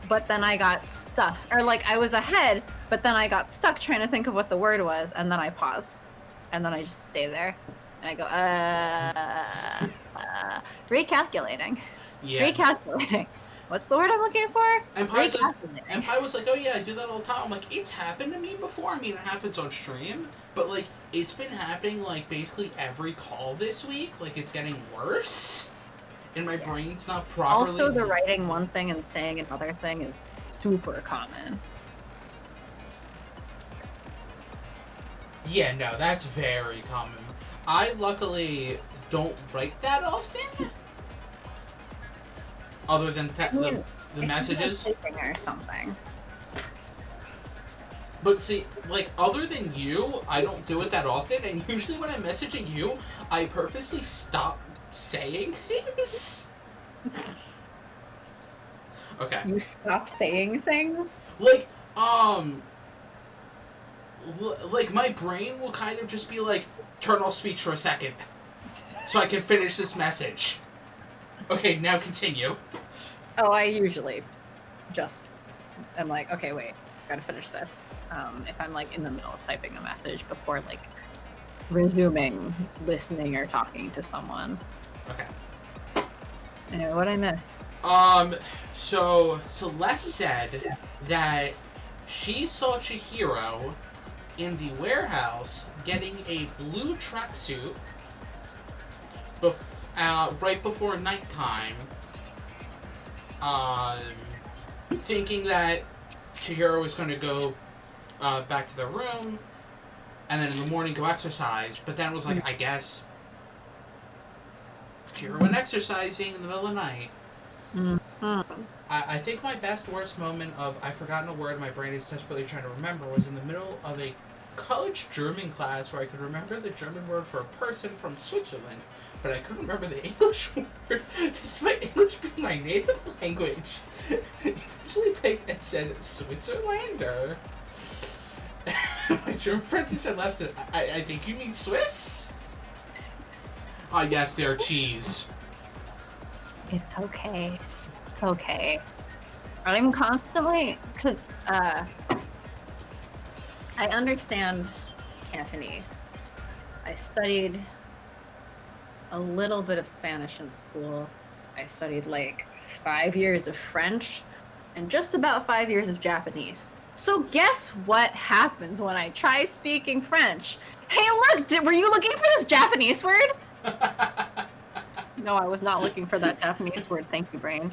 but then I got stuck. Or, like, I was ahead, but then I got stuck trying to think of what the word was, and then I pause. And then I just stay there. And I go, recalculating. Yeah. Recalculating. What's the word I'm looking for? And Pai's like, Recalculating. Pi was like, oh yeah, I do that all the time. I'm like, it's happened to me before. I mean, it happens on stream, but like, it's been happening like basically every call this week. Like, it's getting worse, and my brain's not properly. Also, the writing one thing and saying another thing is super common. Yeah, no, that's very common. I luckily don't write that often, other than the messages or something. But see, like, other than you, I don't do it that often, and usually when I'm messaging you, I purposely stop saying things. Okay. You stop saying things? Like, like, my brain will kind of just be like, turn off speech for a second, so I can finish this message. Okay, now continue. Oh, I usually just am like, okay, wait, gotta finish this. If I'm like in the middle of typing a message before like resuming listening or talking to someone. Okay. Anyway, what'd I miss? So Celeste said that she saw Chihiro in the warehouse getting a blue tracksuit right before nighttime, thinking that Chihiro was going to go back to their room and then in the morning go exercise, but then it was like, I guess Chihiro went exercising in the middle of the night. Mm-hmm. I think my worst moment of I've forgotten a word my brain is desperately trying to remember was in the middle of a college German class where I could remember the German word for a person from Switzerland, but I couldn't remember the English word, despite English being my native language. Eventually picked and said Switzerlander. My German professor left it. I think you mean Swiss? Ah, yes, they're cheese. It's okay. It's okay. I'm constantly, because I understand Cantonese. I studied a little bit of Spanish in school. I studied like 5 years of French and just about 5 years of Japanese. So guess what happens when I try speaking French? Hey, look, were you looking for this Japanese word? No, I was not looking for that Japanese word. Thank you, brain.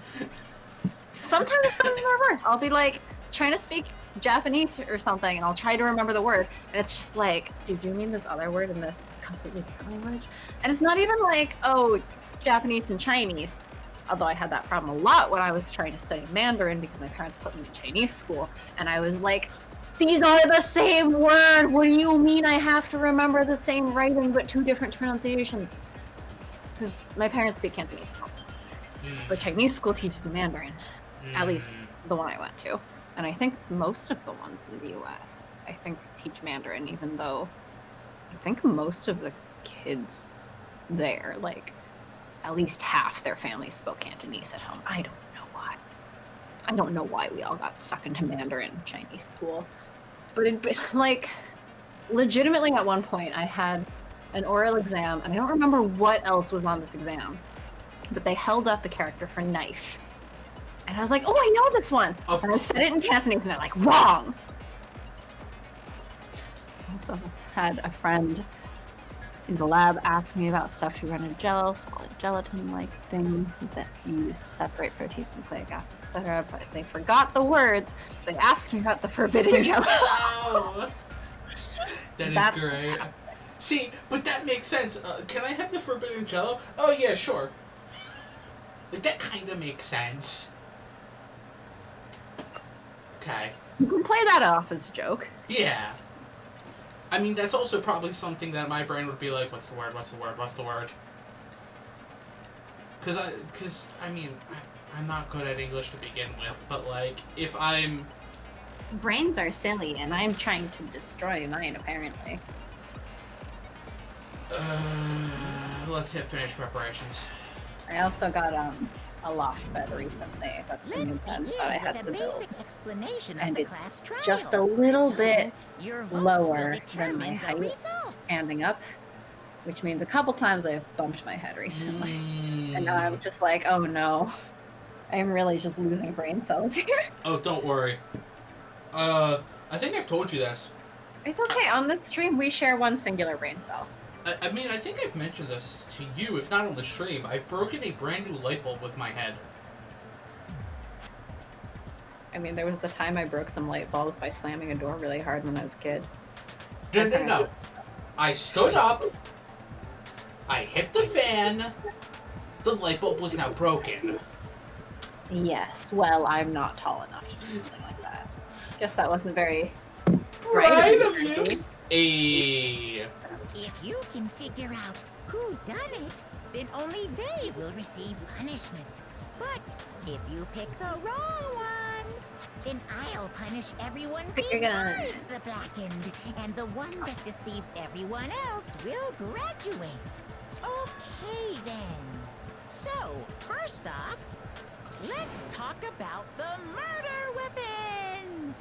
Sometimes it comes in reverse. I'll be like trying to speak Japanese or something, and I'll try to remember the word, and it's just like, dude, do you mean this other word in this completely different language? And it's not even like, oh, Japanese and Chinese. Although I had that problem a lot when I was trying to study Mandarin because my parents put me in Chinese school, and I was like, these are the same word. What do you mean I have to remember the same writing but two different pronunciations? Because my parents speak Cantonese, but Chinese school teaches Mandarin, at least the one I went to. And I think most of the ones in the US, I think, teach Mandarin, even though I think most of the kids there, like, at least half their families spoke Cantonese at home. I don't know why. I don't know why we all got stuck into Mandarin Chinese school. But, like, legitimately at one point, I had an oral exam, and I don't remember what else was on this exam, but they held up the character for knife. And I was like, oh, I know this one. And I said it in Cantonese, and they're like, wrong. I also had a friend in the lab ask me about stuff to run a solid gelatin-like thing that used to separate proteins, nucleic acids, etc. But they forgot the words. They asked me about the forbidden jello. That is great. See, but that makes sense. Can I have the forbidden jello? Oh yeah, sure. Like, that kind of makes sense. Okay. You can play that off as a joke. Yeah. I mean, that's also probably something that my brain would be like, what's the word? Because I mean, I'm not good at English to begin with, but, like, if I'm... Brains are silly, and I'm trying to destroy mine, apparently. Let's hit finish preparations. I also got, a loft bed recently. That's the new bed that I had to build. And it's just a little bit lower than my height standing up, which means a couple times I've bumped my head recently. And now I'm just like, oh no. I am really just losing brain cells here. Oh, don't worry. I think I've told you this. It's okay. On this stream, we share one singular brain cell. I mean, I think I've mentioned this to you, if not on the stream. I've broken a brand new light bulb with my head. I mean, there was the time I broke some light bulbs by slamming a door really hard when I was a kid. No. I stood up. I hit the fan. The light bulb was now broken. Yes. Well, I'm not tall enough to do something like that. Guess that wasn't very Right of you. Ayy. If you can figure out who done it, then only they will receive punishment. But if you pick the wrong one, then I'll punish everyone besides the blackened, and the one that deceived everyone else will graduate. Okay then. So, first off, let's talk about the murder weapon.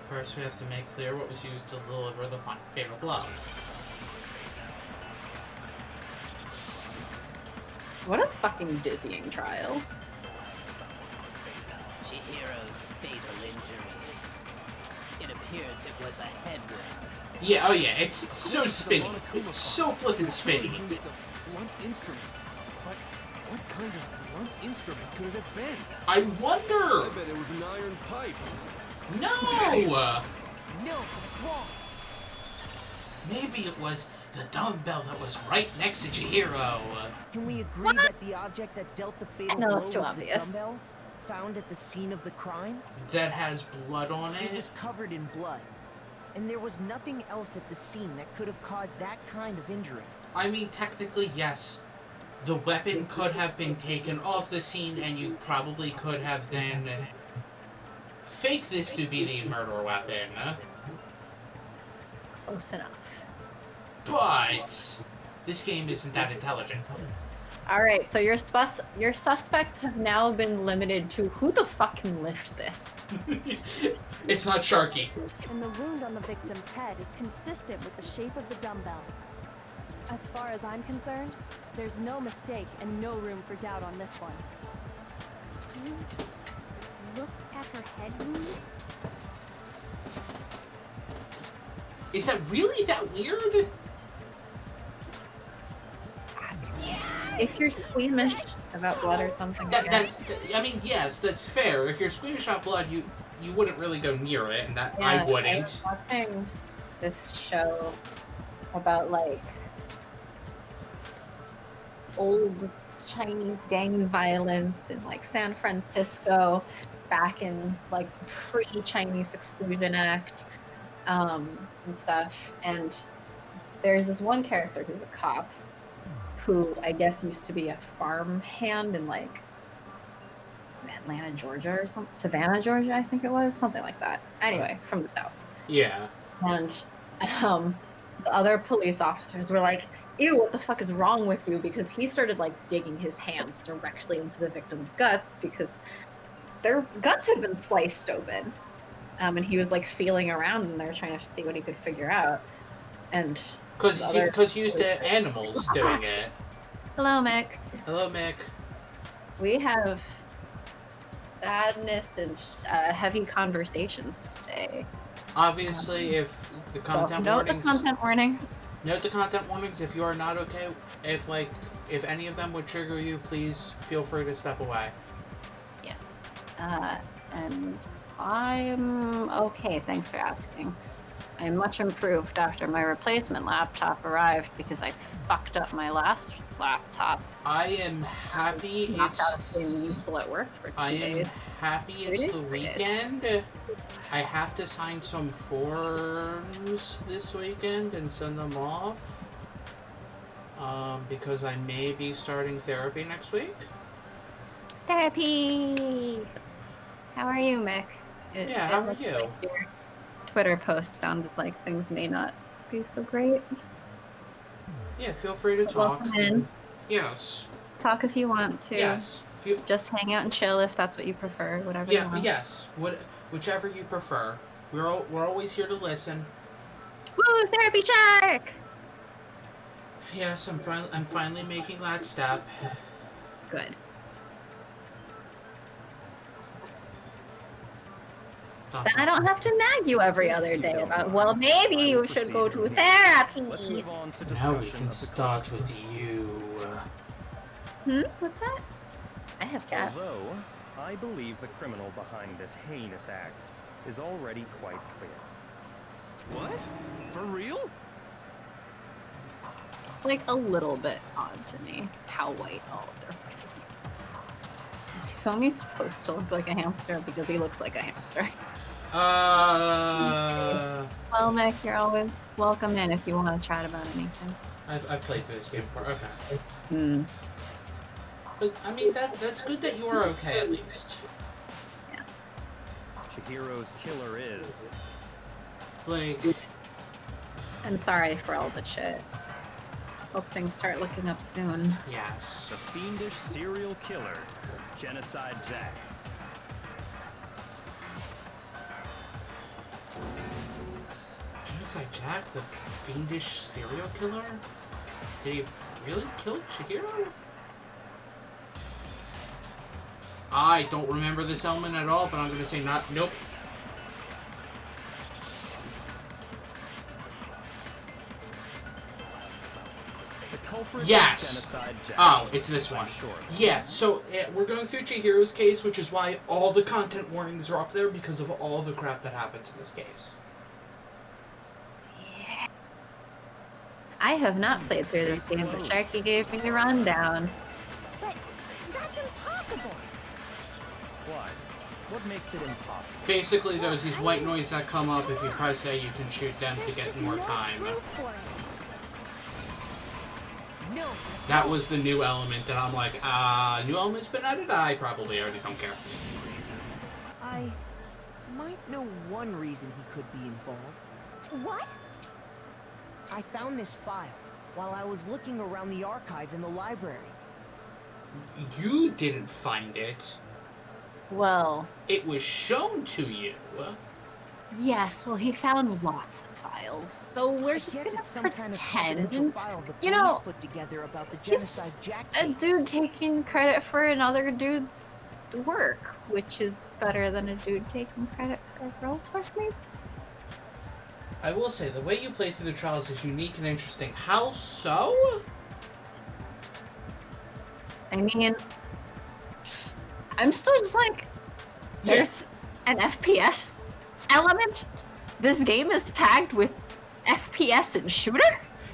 First, we have to make clear what was used to deliver the fatal blow. What a fucking dizzying trial. Chihiro's fatal injury. It appears it was a head wound. Yeah, oh yeah, it's so spinny. It's so flippin' spinny. Used a blunt instrument. But what kind of blunt instrument could it have been? I wonder! I bet it was an iron pipe. No! No, that's wrong. Maybe it was the dumbbell that was right next to Chihiro. Can we agree that the object that dealt the fatal No, blow that's too was obvious. the dumbbell found at the scene of the crime? That has blood on It it? was covered in blood, and there was nothing else at the scene that could have caused that kind of injury. I mean, technically, yes. The weapon could have been taken off the scene, and you probably could have then faked this to be the murder weapon. Close enough. But this game isn't that intelligent. Alright, so your suspects have now been limited to who the fuck can lift this? It's not Sharky. And the wound on the victim's head is consistent with the shape of the dumbbell. As far as I'm concerned, there's no mistake and no room for doubt on this one. You looked at her head wound? Is that really that weird? If you're squeamish about blood or something, I mean, yes, that's fair. If you're squeamish about blood, you wouldn't really go near it, and that I I wouldn't. was watching this show about like old Chinese gang violence in like San Francisco back in like pre-Chinese Exclusion Act and stuff. And there's this one character who's a cop who I guess used to be a farm hand in like Atlanta, Georgia or something. Savannah, Georgia, I think it was. Something like that. Anyway, from the South. Yeah. And the other police officers were like, ew, what the fuck is wrong with you? Because he started like digging his hands directly into the victim's guts because their guts had been sliced open. And he was like feeling around in there trying to see what he could figure out. And Because he used to animals doing it. hello, Mick. Hello, Mick. We have sadness and heavy conversations today. Obviously, if the content note warnings... the content warnings. Note the content warnings. If you are not okay, if any of them would trigger you, please feel free to step away. Yes. And I'm okay, thanks for asking. I'm much improved after my replacement laptop arrived because I fucked up my last laptop. I am happy Knocked out of being useful at work for 2 days. I am happy it's the weekend. I have to sign some forms this weekend and send them off. Because I may be starting therapy next week. Therapy! How are you, Mick? Yeah, how are you? Like your Twitter posts sounded like things may not be so great. Yeah, feel free to talk. Welcome in. Yes. Talk if you want to. Yes. Just hang out and chill if that's what you prefer. Whatever you want. Yes. Whichever you prefer. We're always here to listen. Woo! Therapy Shark! Yes, I'm finally making that step. Good. Then I don't have to nag you every other day about, well, maybe you should go to therapy. Let's move on to Now we discussion can of the start with you. What's that? I have cats. Although, I believe the criminal behind this heinous act is already quite clear. What? For real? It's like a little bit odd to me how white all of their voices. Is Foamy supposed to look like a hamster because he looks like a hamster? Well, Mick, you're always welcome in if you want to chat about anything. I've played through this game before. Okay. Hmm. But I mean that's good that you are okay at least. Yeah. Chihiro's killer is... Like, And sorry for all the shit. Hope things start looking up soon. yes. the fiendish serial killer, Genocide Jack. Genocide Jack, the fiendish serial killer? Did he really kill Chihiro? I don't remember this element at all, but I'm gonna say nope. The culprit Yes! is Genocide Jack. Oh, it's this one. I'm sure. Yeah, so we're going through Chihiro's case, which is why all the content warnings are up there because of all the crap that happens in this case. I have not played through this game, but Sharky gave me a rundown. But that's impossible. Why? What makes it impossible? Basically, there's these white noise that come up. If you press A, you can shoot them to There's get just more no time. proof for it. No. That was the new element, and I'm like, new element's been added? I probably already don't care. I might know one reason he could be involved. What? I found this file while I was looking around the archive in the library. You didn't find it. Well, It was shown to you. yes, well, he found lots of files, so we're I just guess gonna it's some kind of pretend confidential file the you police know, put together about the he's Genocide Jack a case. dude taking credit for another dude's work, which is better than a dude taking credit for a girl's work, maybe? I will say, the way you play through the trials is unique and interesting. How so? I mean, I'm still just like, there's an FPS element? This game is tagged with FPS and shooter?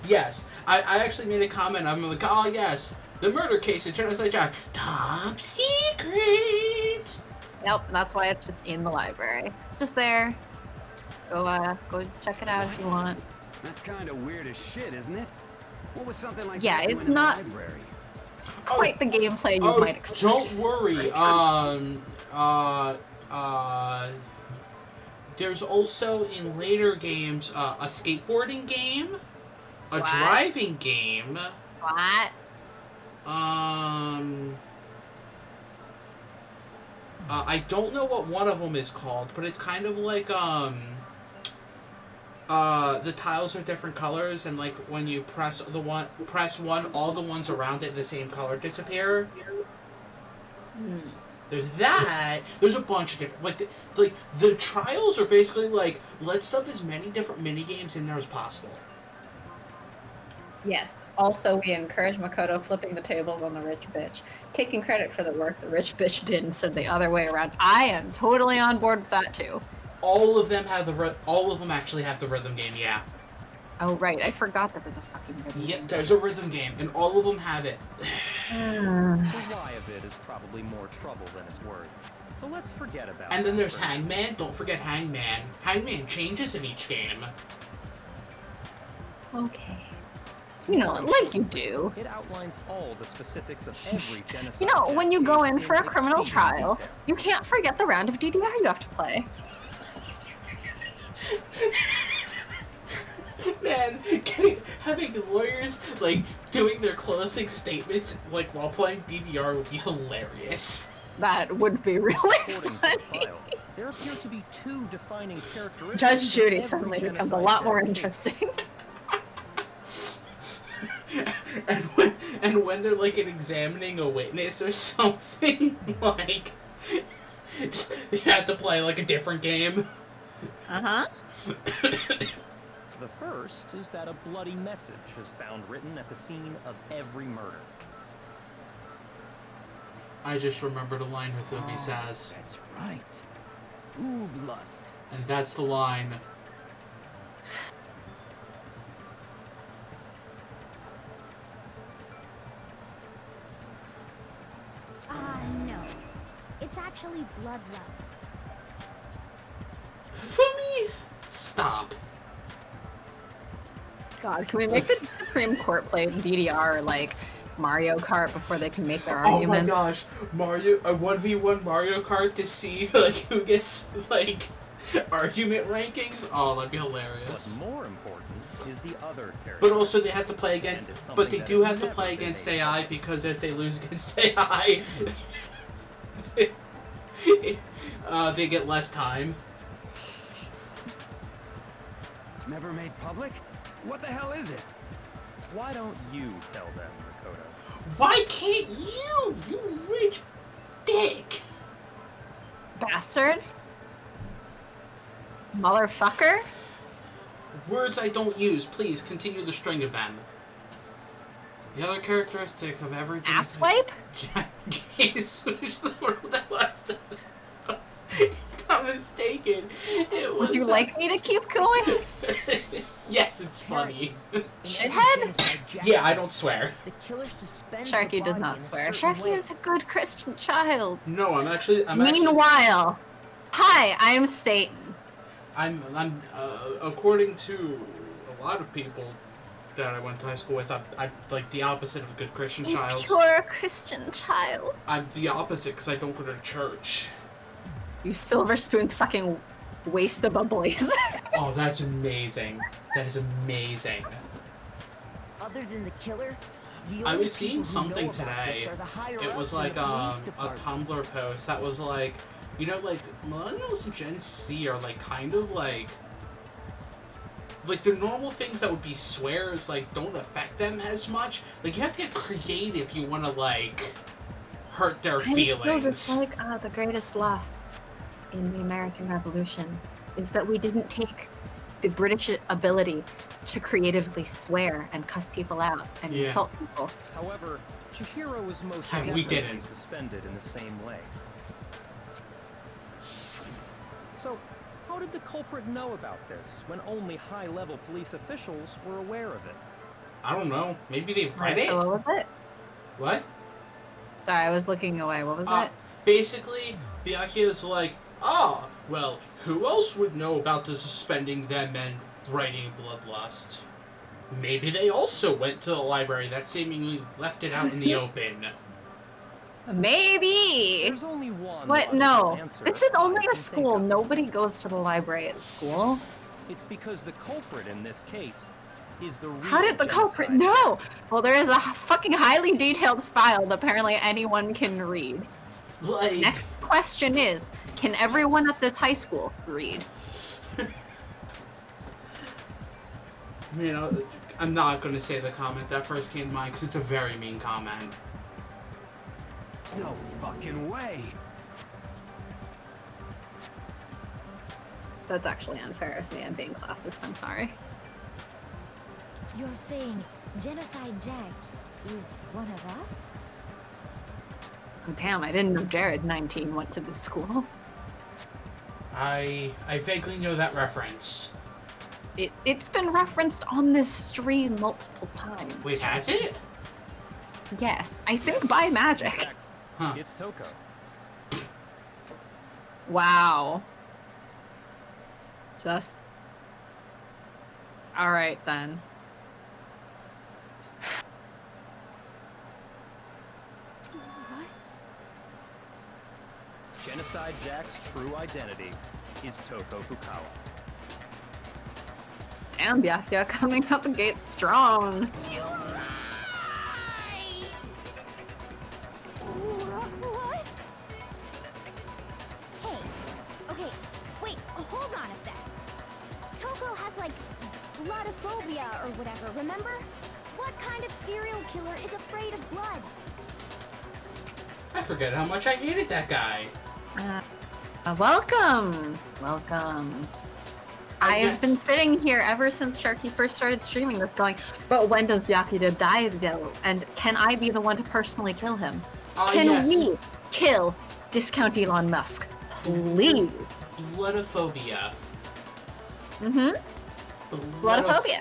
Yes. I actually made a comment. I'm like, oh yes, the murder case at Genocide Jack. Top secret! Yep, that's why it's just in the library. It's just there. Go check it out if you want. That's kind of weird as shit, isn't it? What was something like Yeah, that it's doing in the not library? quite the gameplay you might expect. Don't worry. There's also in later games a skateboarding game, a What? driving game. What? I don't know what one of them is called, but it's kind of like the tiles are different colors, and like when you press one, all the ones around it in the same color disappear. There's that. There's a bunch of different the trials are basically like, let's stuff as many different mini games in there as possible. Yes. Also, we encourage Makoto flipping the tables on the rich bitch, taking credit for the work the rich bitch did instead of the other way around. I am totally on board with that too. All of them have all of them actually have the rhythm game. Yeah. Oh right, I forgot that there's a fucking rhythm Yep, game. there's a rhythm game, and all of them have it. The why of it is probably more trouble than it's worth. So let's forget about And then that there's for now. Hangman. Don't forget Hangman. Hangman changes in each game. Okay. You know, like you do. It outlines all the specifics of every genocide. You know, when you go in for a exceeding criminal trial, detail. you can't forget the round of DDR you have to play. Man, having lawyers like doing their closing statements like while playing DDR would be hilarious. That would be really According to the funny. file, there appear to be two defining characteristics. Judge of Judy every suddenly becomes a genocide lot more case. interesting. and when they're like examining a witness or something, like You have to play like a different game. Uh-huh. The first is that a bloody message is found written at the scene of every murder. I just remembered a line Hitomi says. That's right. Boob lust. And that's the line. No. It's actually bloodlust. Hitomi! Stop. God, can we make the Supreme Court play DDR like Mario Kart before they can make their Oh arguments? my gosh, a 1v1 Mario Kart to see like who gets like argument rankings? Oh, that'd be hilarious. What's more important is the other characters. But also they have to play against, And it's but something they that do has have to never play been against made AI, because if they lose against AI, they get less time. Never made public? What the hell is it? Why don't you tell them, Makoto? Why can't you rich dick? Bastard? Motherfucker? Words I don't use. Please continue the string of them. The other characteristic of every Asswipe? Gaze switch the world that left. Got mistaken. It was. Would you like me to keep going? Yes, it's funny. Shithead? Yeah, I don't swear. The killer suspends Sharky the does body not in a swear. certain Sharky way. is a good Christian child. No, I'm actually. Meanwhile, hi, I'm Satan. I'm according to a lot of people that I went to high school with, I'm like the opposite of a good Christian child. You're a Christian child. I'm the opposite because I don't go to church. You silver spoon sucking waste of a blaze. Oh, that's amazing. That is amazing. Other than the killer, the I only was seeing people who something know about today. this are the higher It was ups in like the police a department. Tumblr post that was like, you know, like millennials and Gen Z are like kind of like the normal things that would be swears like don't affect them as much. Like you have to get creative if you want to like hurt their I feel feelings. it's like the greatest loss in the American Revolution is that we didn't take the British ability to creatively swear and cuss people out and Yeah. insult people. However, Chihiro was most And we definitely didn't. suspended in the same way. So, how did the culprit know about this when only high-level police officials were aware of it? I don't know. Maybe they read Right, it. so what was it? What? Sorry, I was looking away. What was it? Basically, Byakuya's like, well, who else would know about the suspending them and writing Bloodlust? Maybe they also went to the library that seemingly left it out in the open. Maybe. There's only one What? logical No. answer This is I only can a think school. of. Nobody goes to the library at school. It's because the culprit in this case is the real How did the culprit genocide. know? Well, there is a fucking highly detailed file that apparently anyone can read. Like, Next question is, can everyone at this high school read? you know, I'm not going to say the comment that first came to mind because it's a very mean comment. No fucking way. That's actually unfair of me. I'm being classist. I'm sorry. You're saying Genocide Jack is one of us? Oh, damn, I didn't know Jared, 19, went to this school. I vaguely know that reference. It's been referenced on this stream multiple times. Wait, has it? Yes, I think by magic. Huh. It's Toko. Wow. Just... Alright then. Genocide Jack's true identity is Toko Fukawa. Damn, Byakuya, coming out the gate strong. What? Hey, okay, wait, hold on a sec. Toko has like bloodophobia or whatever, remember? What kind of serial killer is afraid of blood? I forget how much I hated that guy. Welcome! Welcome. I have been sitting here ever since Sharky first started streaming this going, but when does Byakuya die though? And can I be the one to personally kill him? Can we kill Discount Elon Musk? Please. Bloodophobia. Bloodophobia.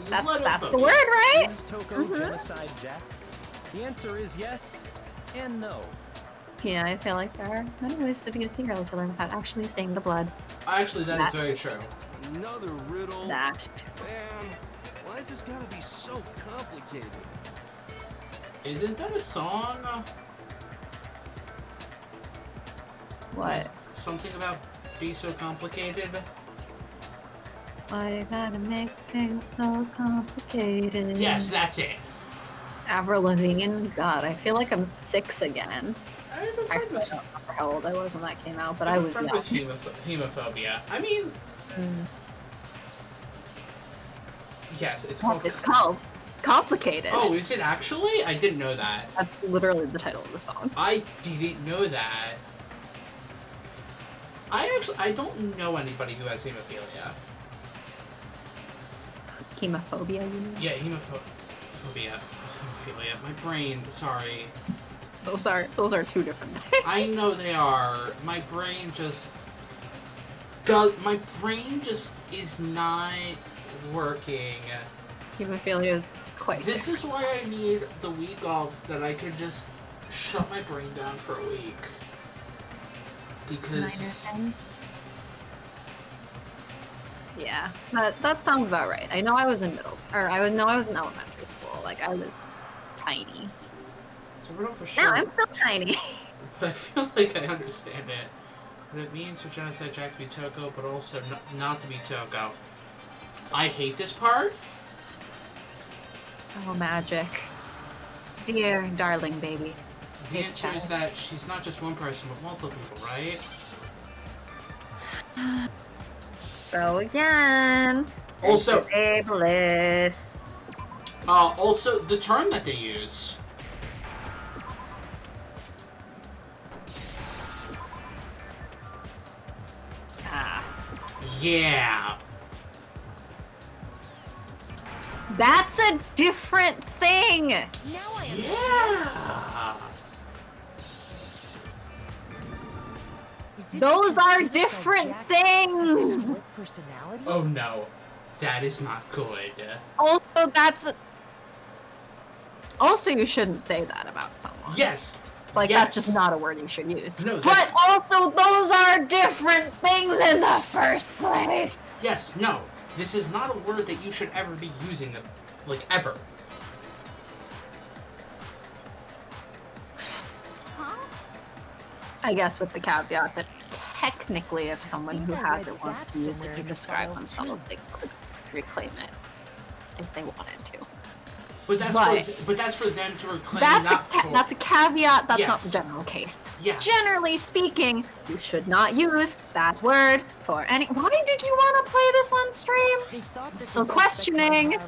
That's the word, right? Is Toko genocide, Jack? The answer is yes and no. You know, I feel like there are many ways to be a serial killer without actually seeing the blood. Actually, that is very true. Another riddle. That. Man, why is this gotta be so complicated? Isn't that a song? What? Something about be so complicated? Why you gotta make things so complicated? Yes, that's it. Avril Lavigne. God, I feel like I'm 6 again. I don't remember how old I was when that came out, but I was young. with Homophobia. I mean, yes, it's called. It's called Complicated. Oh, is it actually? I didn't know that. That's literally the title of the song. I didn't know that. I don't know anybody who has hemophilia. Hemophobia, you mean? Yeah, hemophilia. Hemophilia. My brain. Sorry. Those are two different things. I know they are. My brain just is not working. Hemophilia is quite. This is why I need the week off that I could just shut my brain down for a week. Because yeah, that sounds about right. I know I was in I was in elementary school. Like I was tiny. It's a riddle for sure. No, I'm still tiny. But I feel like I understand it. What it means for Genocide Jack to be Toko, but also not to be Toko. I hate this part. Oh, magic. Dear darling baby. The answer is that she's not just one person, but multiple people, right? So again, also ableist. Also the term that they use. Yeah. That's a different thing. Now I understand. Yeah. Those are different things. Personality? Oh no, that is not good. Also, you shouldn't say that about someone. Yes. Like, yes. that's just not a word you should use. No, but also, those are different things in the first place. Yes, no. This is not a word that you should ever be using, like, ever. Huh? I guess with the caveat that technically if someone who has it wants to use it to describe themselves, they could reclaim it if they wanted to. But that's for them to reclaim. That's a caveat. That's yes. not the general case. Yes. Generally speaking, you should not use that word for any. Why did you want to play this on stream? I'm still questioning.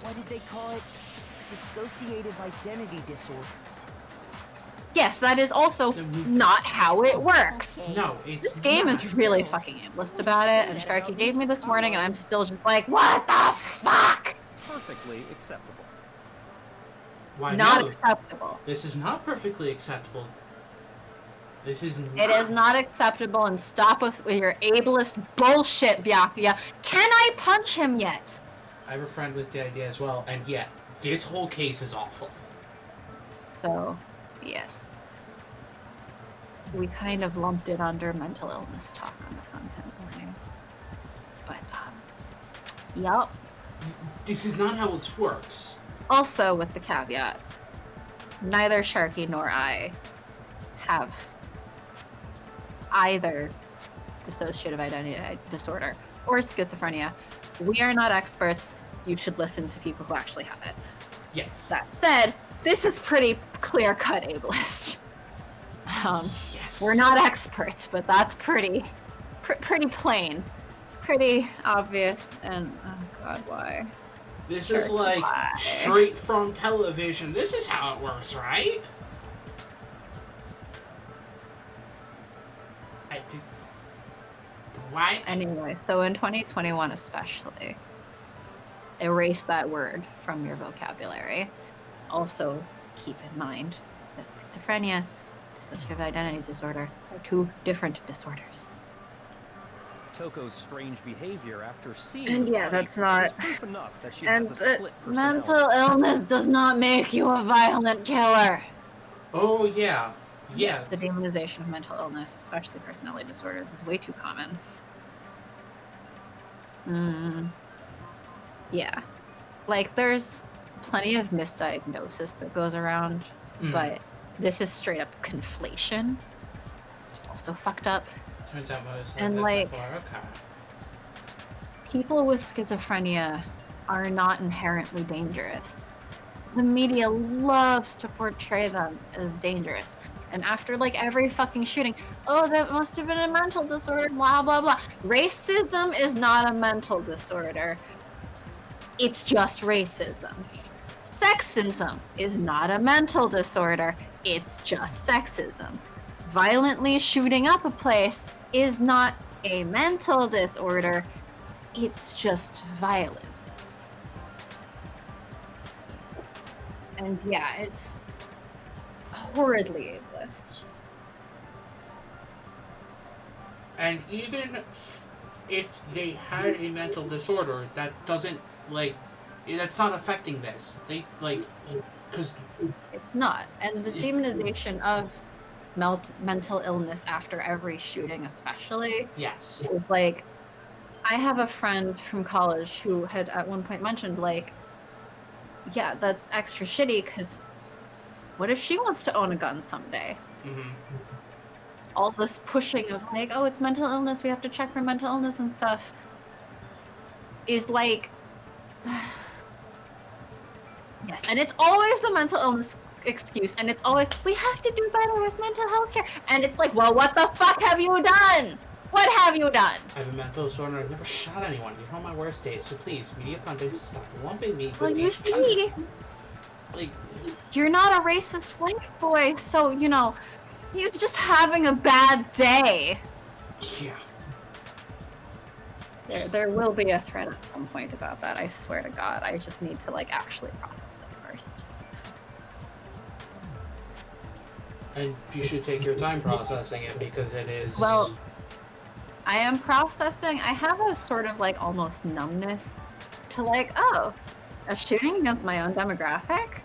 What did they call it? Dissociative identity disorder. Yes, that is also not how it works. No, it's This game is really fucking ableist about it, and Sharky gave me this morning, and I'm still just like, what the fuck? Perfectly acceptable. Why not acceptable. This is not perfectly acceptable. This is not. It is not acceptable, and stop with your ableist bullshit, Byakuya. Can I punch him yet? I have a friend with the idea as well, and yet this whole case is awful. So, yes. We kind of lumped it under mental illness talk on the content warning. But, yup. This is not how it works. Also, with the caveat, neither Sharky nor I have either dissociative identity disorder or schizophrenia. We are not experts. You should listen to people who actually have it. Yes. That said, this is pretty clear-cut ableist. Yes. We're not experts, but that's pretty plain. Pretty obvious, and oh god, why? This is like straight from television. This is how it works, right? Anyway, so in 2021 especially, erase that word from your vocabulary. Also, keep in mind that schizophrenia and dissociative identity disorder are two different disorders. Toko's strange behavior after seeing And the yeah, body that's not. is proof enough that she And has a split personality. mental illness does not make you a violent killer. Oh, yeah. Yes, the demonization of mental illness, especially personality disorders, is way too common. Yeah. Like, there's plenty of misdiagnosis that goes around, but this is straight up conflation. It's also fucked up. Turns out most And, like, people with schizophrenia are not inherently dangerous. The media loves to portray them as dangerous. And after, like, every fucking shooting, oh, that must have been a mental disorder, blah, blah, blah. Racism is not a mental disorder. It's just racism. Sexism is not a mental disorder. It's just sexism. Violently shooting up a place is not a mental disorder. It's just violent. And yeah, it's horridly ableist. And even if they had a mental disorder, that doesn't, like, that's not affecting this. They, like, because... It's not. And the demonization of mental illness after every shooting especially. Yes. Is like, I have a friend from college who had at one point mentioned, like, yeah, that's extra shitty because what if she wants to own a gun someday? Mm-hmm. All this pushing of, like, oh, it's mental illness, we have to check for mental illness and stuff, is like... Yes, and it's always the mental illness excuse, and it's always, we have to do better with mental health care. And it's like, well, what the fuck have you done? What have you done? I have a mental disorder. I've never shot anyone. Even on my worst days. So please, media pundits, stop lumping me with these chunks. Like, you're not a racist white boy, so, you know, he was just having a bad day. Yeah. There will be a thread at some point about that, I swear to God. I just need to, like, actually process it first. And you should take your time processing it because it is... Well, I am processing. I have a sort of, like, almost numbness to, like, oh, a shooting against my own demographic?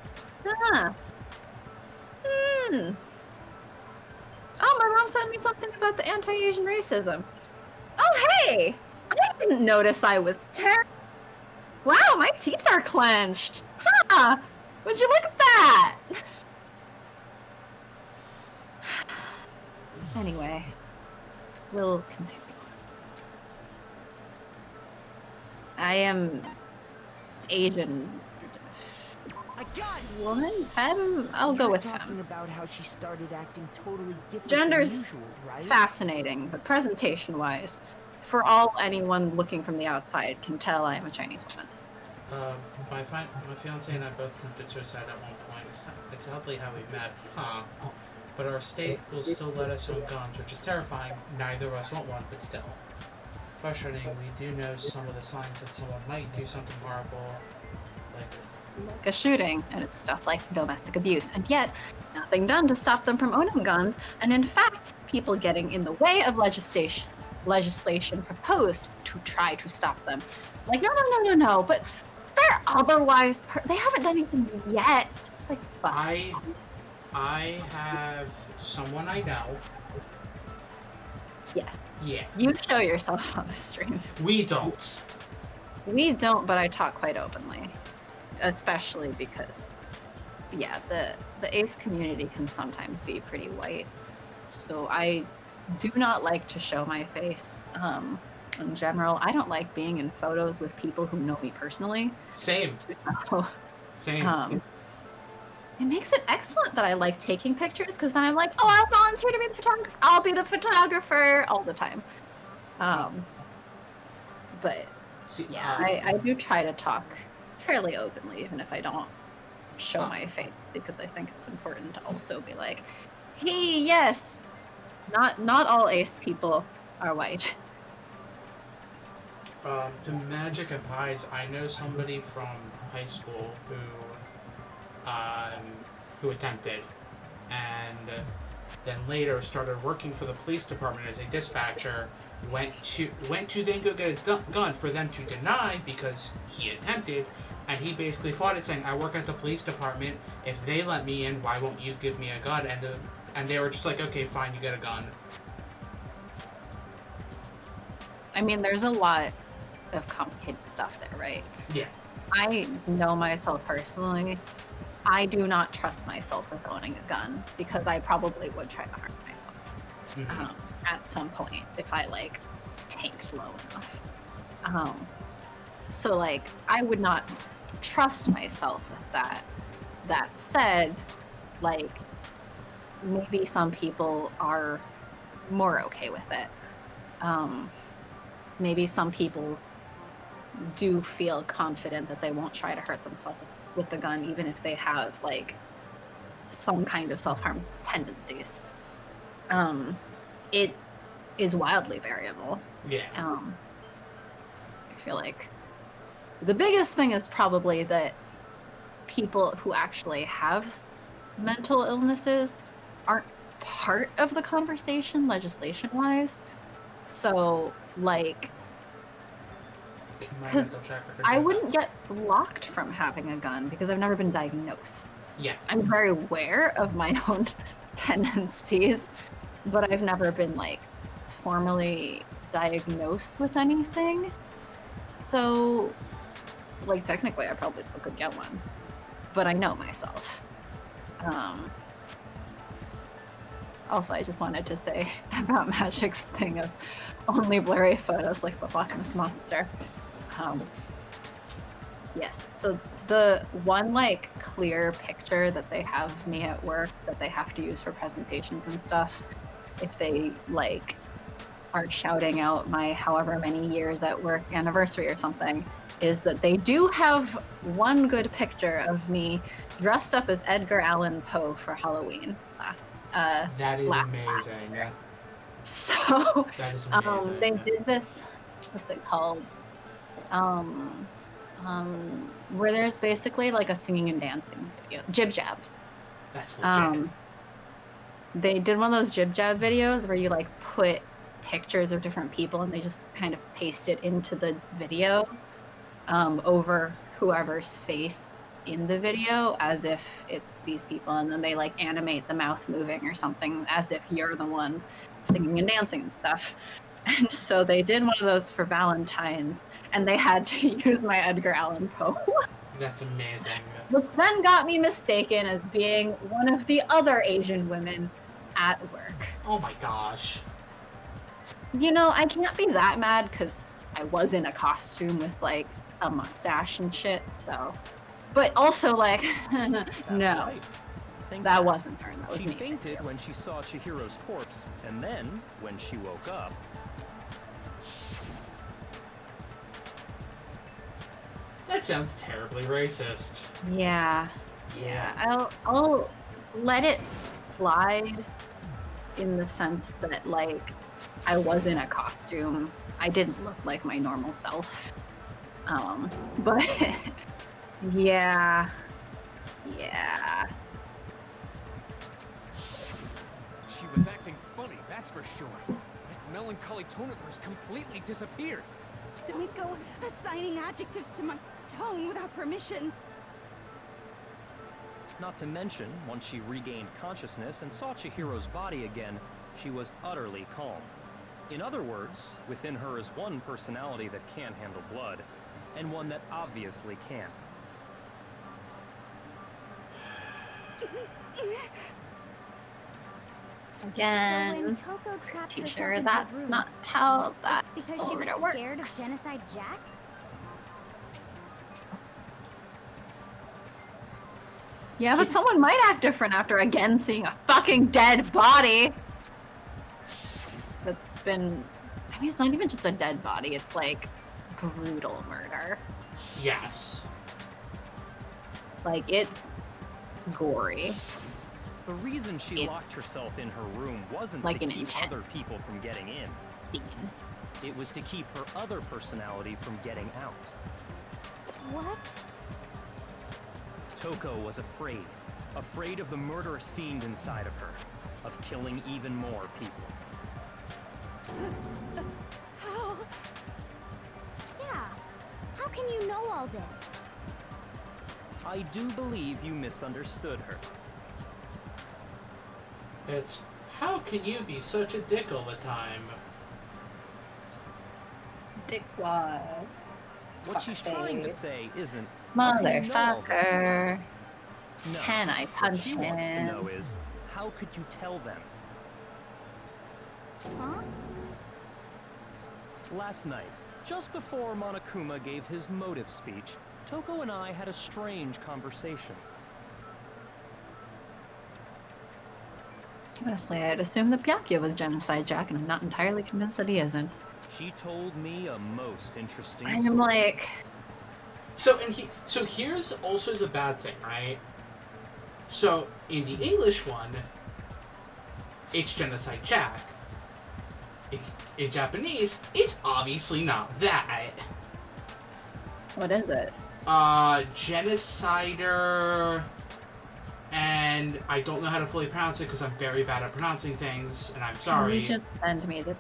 Huh. Oh, my mom sent me something about the anti-Asian racism. Oh, hey! I didn't notice I was Wow, my teeth are clenched. Huh? Would you look at that? Anyway, we'll continue. I am Asian. Woman? Femme? I'll go with femme. About how she started acting totally different Gender's than usual, right? fascinating, but presentation-wise, for all anyone looking from the outside can tell I am a Chinese woman. My fiance and I both attempted suicide at one point. It's oddly how we met, huh? But our state will still let us own guns, which is terrifying. Neither of us want one, but still. Frustrating, we do know some of the signs that someone might do something horrible, like a shooting, and it's stuff like domestic abuse, and yet nothing done to stop them from owning guns, and in fact, people getting in the way of legislation proposed to try to stop them. Like, no, but they're otherwise, they haven't done anything yet. It's like, fuck. I have someone I know. Yes. Yeah. You show yourself on the stream. We don't. We don't, but I talk quite openly. Especially because, yeah, the ace community can sometimes be pretty white. So I do not like to show my face. In general, I don't like being in photos with people who know me personally. Same. So, same. It makes it excellent that I like taking pictures, because then I'm like, oh, I'll volunteer to be the photographer. I'll be the photographer all the time. But yeah, I do try to talk fairly openly, even if I don't show my face, because I think it's important to also be like, hey, yes, not all ace people are white. To Magic and Pies, I know somebody from high school who attempted, and then later started working for the police department as a dispatcher. Went to then go get a gun for them to deny because he attempted, and he basically fought it, saying, "I work at the police department. If they let me in, why won't you give me a gun?" And they were just like, "Okay, fine, you get a gun." I mean, there's a lot of complicated stuff there, right? Yeah. I know myself personally. I do not trust myself with owning a gun because I probably would try to harm myself at some point if I like tanked low enough. So like I would not trust myself with that. That said, like maybe some people are more okay with it. Maybe some people do feel confident that they won't try to hurt themselves with the gun, even if they have like some kind of self-harm tendencies. It is wildly variable. Yeah. I feel like the biggest thing is probably that people who actually have mental illnesses aren't part of the conversation legislation-wise. So, like, because I wouldn't get blocked from having a gun because I've never been diagnosed. Yeah. I'm very aware of my own tendencies, but I've never been, like, formally diagnosed with anything. So, like, technically I probably still could get one, but I know myself. Also, I just wanted to say about Magic's thing of only blurry photos like the Loch Ness Monster. Yes, so the one like clear picture that they have of me at work that they have to use for presentations and stuff, if they like are shouting out my however many years at work anniversary or something, is that they do have one good picture of me dressed up as Edgar Allan Poe for Halloween last. That is amazing. Year. So that is amazing. They did this. What's it called? Where there's basically like a singing and dancing video, jib jabs. That's legit. They did one of those jib jab videos where you like put pictures of different people and they just kind of paste it into the video over whoever's face in the video as if it's these people, and then they like animate the mouth moving or something as if you're the one singing and dancing and stuff. And so they did one of those for Valentine's and they had to use my Edgar Allan Poe. That's amazing. Which then got me mistaken as being one of the other Asian women at work. Oh my gosh. You know, I can't be that mad because I was in a costume with like a mustache and shit, so. But also, like, no, right. that wasn't her. That was she me. She fainted when she saw Chihiro's corpse, and then, when she woke up... That sounds terribly racist. Yeah. I'll let it slide in the sense that, like, I was in a costume. I didn't look like my normal self. But... Yeah. She was acting funny, that's for sure. That melancholy tone of hers completely disappeared. Don't go assigning adjectives to my tone without permission. Not to mention, once she regained consciousness and saw Chihiro's body again, she was utterly calm. In other words, within her is one personality that can't handle blood, and one that obviously can. Again, pretty sure that's not how that because sort she was of works. scared of Genocide Jack? Yeah, but someone might act different after again seeing a fucking dead body. That's been... I mean, it's not even just a dead body, it's like brutal murder. Yes. Like, it's gory. The reason she locked herself in her room wasn't like to an keep intent other people from getting in. Scene. It was to keep her other personality from getting out. What? Toko was afraid. Afraid of the murderous fiend inside of her. Of killing even more people. How? Yeah. How can you know all this? I do believe you misunderstood her. It's, how can you be such a dick all the time? Dickwad. What she's trying to say isn't... Motherfucker. No. Can I punch What she wants to him? know is, how could you tell them? Huh? Last night, just before Monokuma gave his motive speech, Toko and I had a strange conversation. Honestly, I'd assume that Byakuya was Genocide Jack, and I'm not entirely convinced that he isn't. She told me a most interesting I'm story. like... So here's also the bad thing, right? So in the English one, it's Genocide Jack. In Japanese, it's obviously not that. What is it? Genocider, and I don't know how to fully pronounce it because I'm very bad at pronouncing things, and I'm sorry. Can you just send me the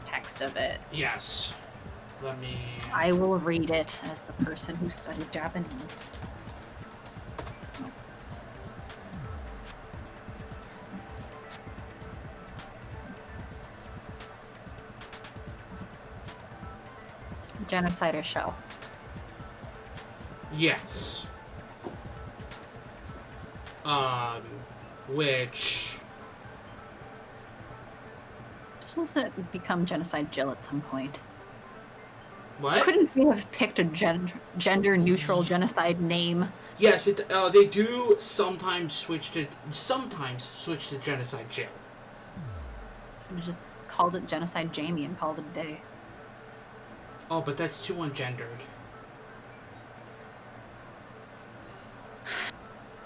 text of it? Yes. Let me... I will read it as the person who studied Japanese. Genocider show. Yes. Which... Doesn't become Genocide Jill at some point. What? Couldn't we have picked a gender-neutral genocide name? Yes, they do sometimes switch to Genocide Jill. We just called it Genocide Jamie and called it a day. Oh, but that's too ungendered.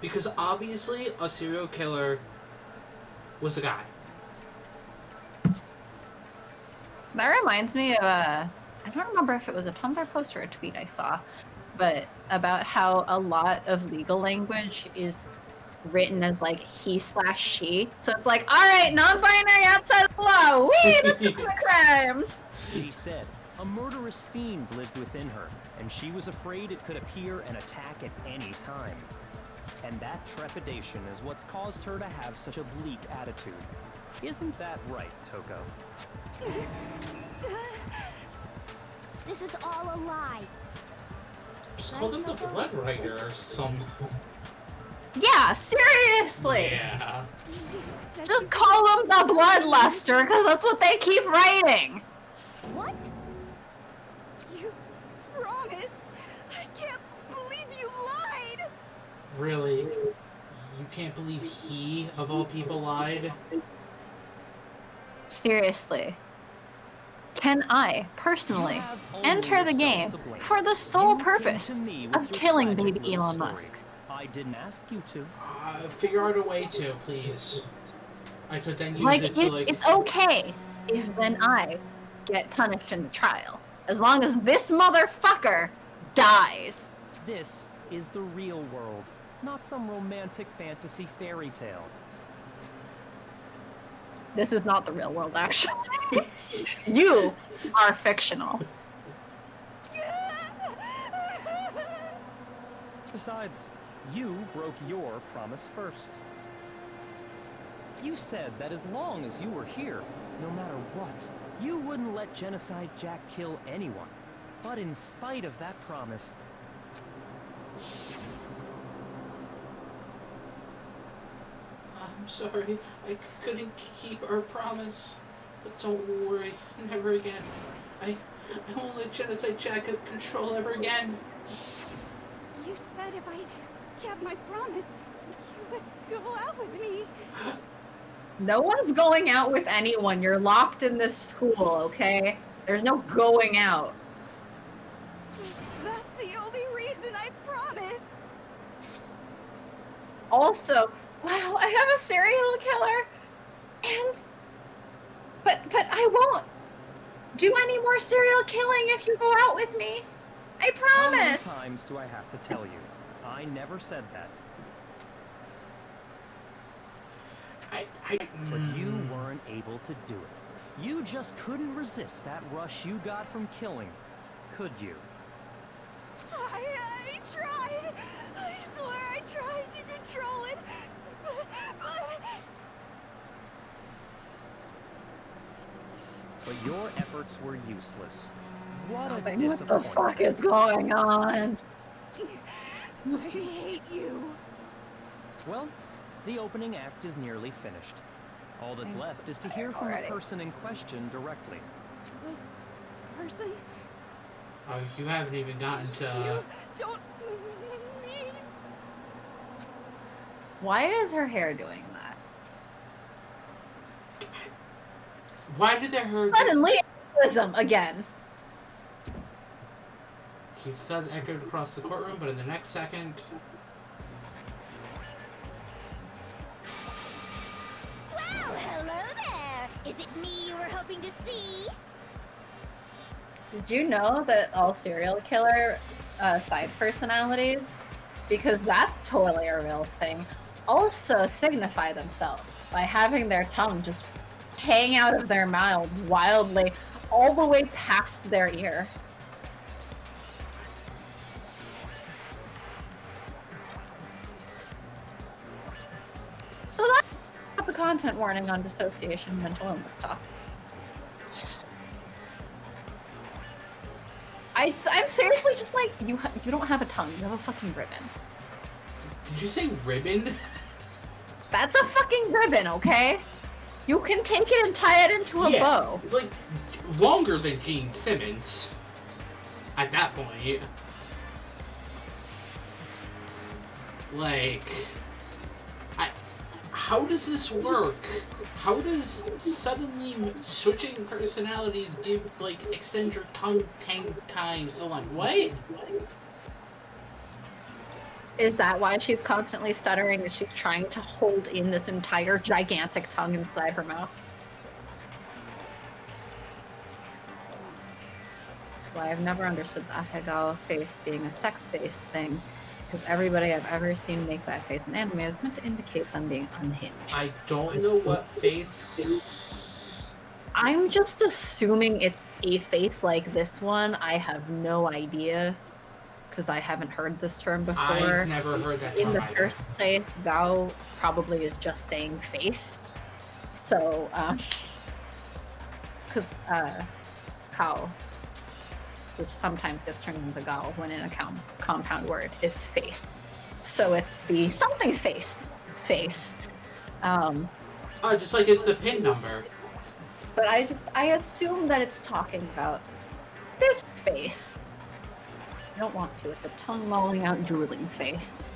Because obviously a serial killer was a guy. That reminds me of I don't remember if it was a Tumblr post or a tweet I saw, but about how a lot of legal language is written as like he/she. So it's like, all right, non-binary outside of the law. Whee, let's commit crimes. She said a murderous fiend lived within her, and she was afraid it could appear and attack at any time. And that trepidation is what's caused her to have such a bleak attitude. Isn't that right, Toko? This is all a lie. Just call him the Blood Rider or some... Yeah, seriously. Yeah. Just call them the Bloodluster, because that's what they keep writing. What? You promised? I can't believe you lied! Really? You can't believe he, of all people, lied? Seriously. Can I, personally, enter the game for the sole purpose of killing baby Elon Musk? I didn't ask you to. Figure out a way to, please. I could then use it to, like... It's okay if then I get punished in the trial. As long as this motherfucker dies. This is the real world, not some romantic fantasy fairy tale. This is not the real world, actually. You are fictional. Besides, you broke your promise first. You said that as long as you were here, no matter what, you wouldn't let Genocide Jack kill anyone. But in spite of that promise... I'm sorry, I couldn't keep our promise. But don't worry, never again. I won't let Genocide Jack have control ever again. You said if I kept my promise, you would go out with me. No one's going out with anyone. You're locked in this school, okay? There's no going out. That's the only reason I promised. Also, wow, I have a serial killer, and but I won't. do any more serial killing if you go out with me. I How many promise. times do I have to tell you? I never said that. But you weren't able to do it. You just couldn't resist that rush you got from killing, could you? I tried. I swear I tried to control it. But your efforts were useless. What a What the disappointment. fuck is going on? I hate you. Well, the opening act is nearly finished. All that's I'm left so is to hear tired from already. the person in question directly. Person, Oh, you haven't even gotten you to... don't mean. Why is her hair doing that? Why did their hair... Suddenly, ableism again. Keeps that echoed across the courtroom, but in the next second... Well, hello there. Is it me you were hoping to see? Did you know that all serial killer side personalities, because that's totally a real thing, also signify themselves by having their tongue just hang out of their mouths wildly all the way past their ear? So that's the content warning on dissociation mental illness talk. I'm seriously just like, you don't have a tongue, you have a fucking ribbon. Did you say ribbon? That's a fucking ribbon, okay? You can take it and tie it into a bow. Like, longer than Gene Simmons. At that point. Like... How does this work? How does suddenly switching personalities give, like, extend your tongue 10 times so long? What? Is that why she's constantly stuttering? Is she's trying to hold in this entire gigantic tongue inside her mouth? Well, I've never understood the Ahegao face being a sex-based thing, because everybody I've ever seen make that face in anime is meant to indicate them being unhinged. I don't know what face... I'm just assuming it's a face like this one. I have no idea, because I haven't heard this term before. I've never heard that term In the either. first place, Gao probably is just saying face. So, because Kao, which sometimes gets turned into Gao when in a compound word, is face. So it's the something face. Oh, just like it's the pin number. But I assume that it's talking about this face. I don't want to. It's a tongue lolling out, drooling face.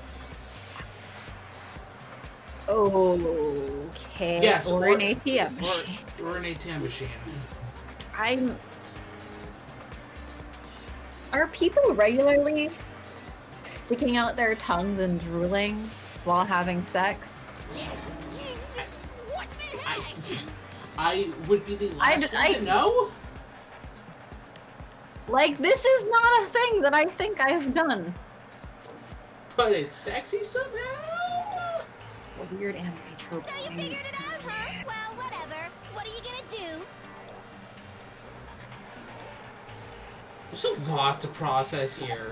Okay. Yes, or an ATM machine. Or an ATM machine. Are people regularly sticking out their tongues and drooling while having sex? What the heck? I would be the last one to know? Like, this is not a thing that I think I've done. But it's sexy somehow? A weird anime trope. So you figured it out, huh? Well, whatever. What are you gonna do? There's a lot to process here.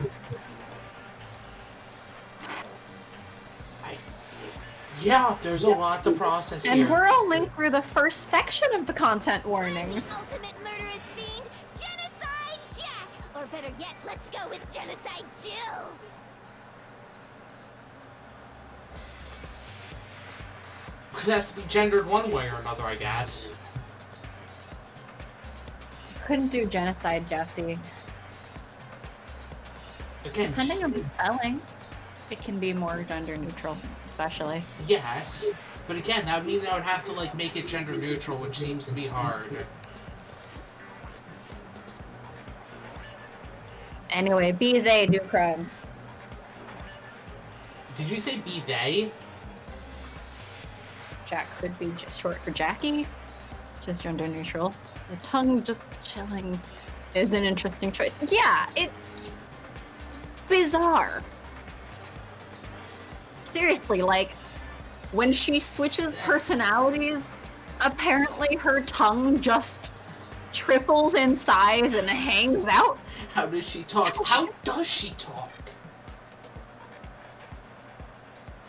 Yeah, there's a lot to process here. And we're only through the first section of the content warnings. The ultimate murderous fiend, Genocide Jack! Or better yet, let's go with Genocide Jill! Because it has to be gendered one way or another, I guess. Couldn't do genocide, Jesse. Again, Depending on the spelling, it can be more gender neutral, especially. yes. But again, that would mean that I would have to, like, make it gender neutral, which seems to be hard. Anyway, be they do crimes. Did you say be they? Jack could be just short for Jackie. which is gender neutral. The tongue just chilling is an interesting choice. Yeah, it's bizarre. Seriously, like, when she switches personalities, apparently her tongue just triples in size and hangs out. How does she talk? How does she talk?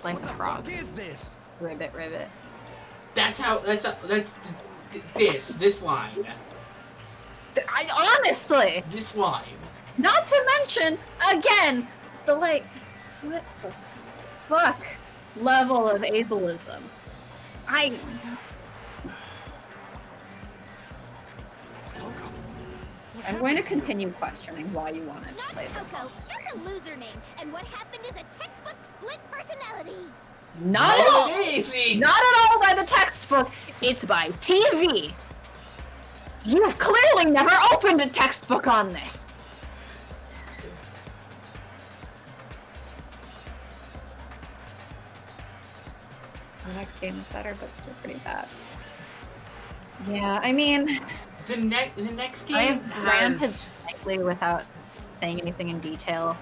Like a frog. What is this? Ribbit, ribbit. That's this line. Honestly! This line. Not to mention, again, the like, what the fuck level of ableism. I'm going to continue questioning why you wanted to play this. Toko, that's a loser name, and what happened is a textbook split personality. Not at all! Easy. Not at all by the textbook. It's by TV. You've clearly never opened a textbook on this. The next game is better, but still pretty bad. Yeah, I mean, The next game I have ranted has... slightly without saying anything in detail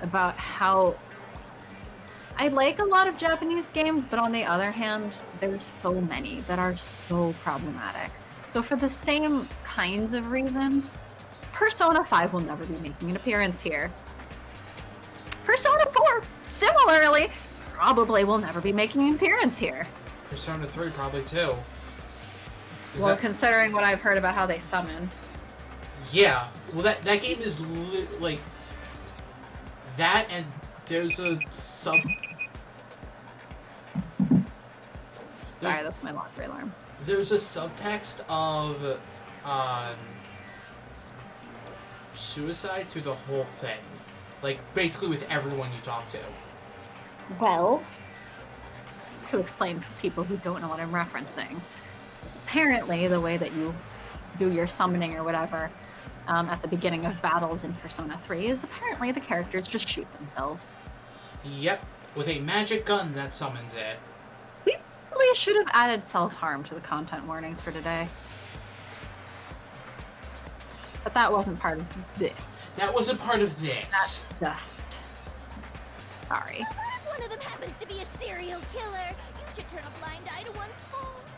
about how I like a lot of Japanese games, but on the other hand, there's so many that are so problematic. So for the same kinds of reasons, Persona 5 will never be making an appearance here. Persona 4, similarly, probably will never be making an appearance here. Persona 3 probably too. Well, considering what I've heard about how they summon. Yeah. Well, that game is like that, and there's a sub. Sorry, that's my laundry alarm. There's a subtext of suicide through the whole thing, like basically with everyone you talk to. Well, to explain for people who don't know what I'm referencing, apparently the way that you do your summoning or whatever at the beginning of battles in Persona 3 is apparently the characters just shoot themselves. Yep, with a magic gun that summons it. We probably should have added self-harm to the content warnings for today. But that wasn't part of this. That wasn't part of this. That's just... Sorry. What if one of them happens to be a serial killer? You should turn a blind eye to one's faults.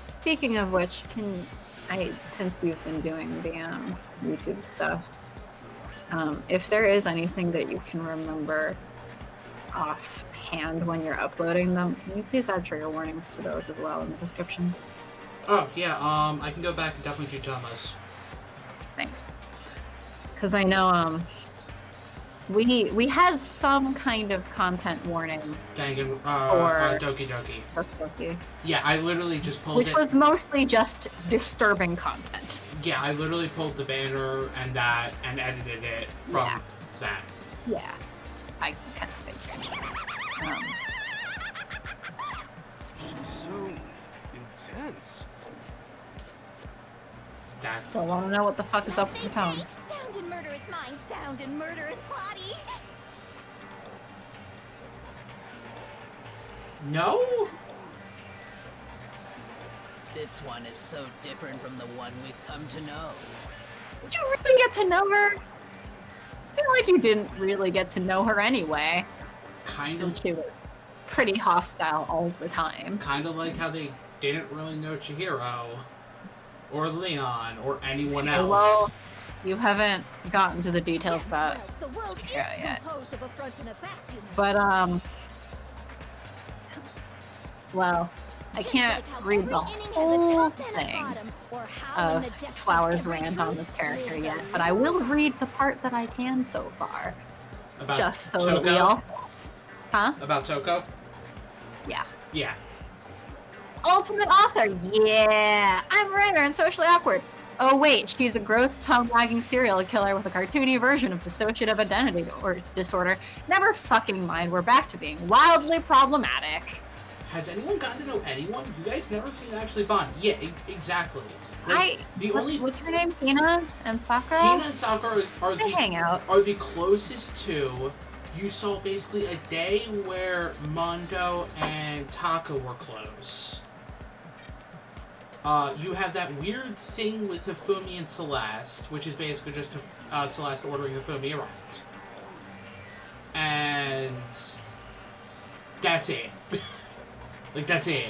Speaking of which, since you've been doing the YouTube stuff, if there is anything that you can remember offhand when you're uploading them, can you please add trigger warnings to those as well in the descriptions? Oh yeah, I can go back and definitely do Thomas. Thanks. Because I know we had some kind of content warning Danganronpa, Doki Doki. for Doki. Yeah, I literally just pulled it. Which was mostly just disturbing content. Yeah, I literally pulled the banner and that and edited it from that. Yeah, I kind of figured. She's so intense. That's... Still want to know what the fuck is up with the tone. Sound and murderous mind, sound and murderous body. No? This one is so different from the one we've come to know. Did you really get to know her? I feel like you didn't really get to know her anyway. Kind Since of. she was pretty hostile all the time. Kind of like how they didn't really know Chihiro, or Leon, or anyone else. Well, you haven't gotten to the details about The world is Chihiro yet. composed of a front and a vacuum. But, well, I can't read the whole thing of Flower's rant on this character yet, but I will read the part that I can so far. About Just so Toko? that we all... Huh? About Toko? Yeah. Yeah. Ultimate author! Yeah! I'm a writer and socially awkward. Oh wait, she's a gross tongue-wagging serial killer with a cartoony version of dissociative identity or disorder. Never fucking mind, we're back to being wildly problematic. Has anyone gotten to know anyone? You guys never seem to actually bond. Yeah, exactly. What's her name? Hina and Sakura? Hina and Sakura They hang out. are the closest to. You saw basically a day where Mondo and Taka were close. You have that weird thing with Hifumi and Celeste, which is basically just Celeste ordering Hifumi around. And that's it. Like, that's it.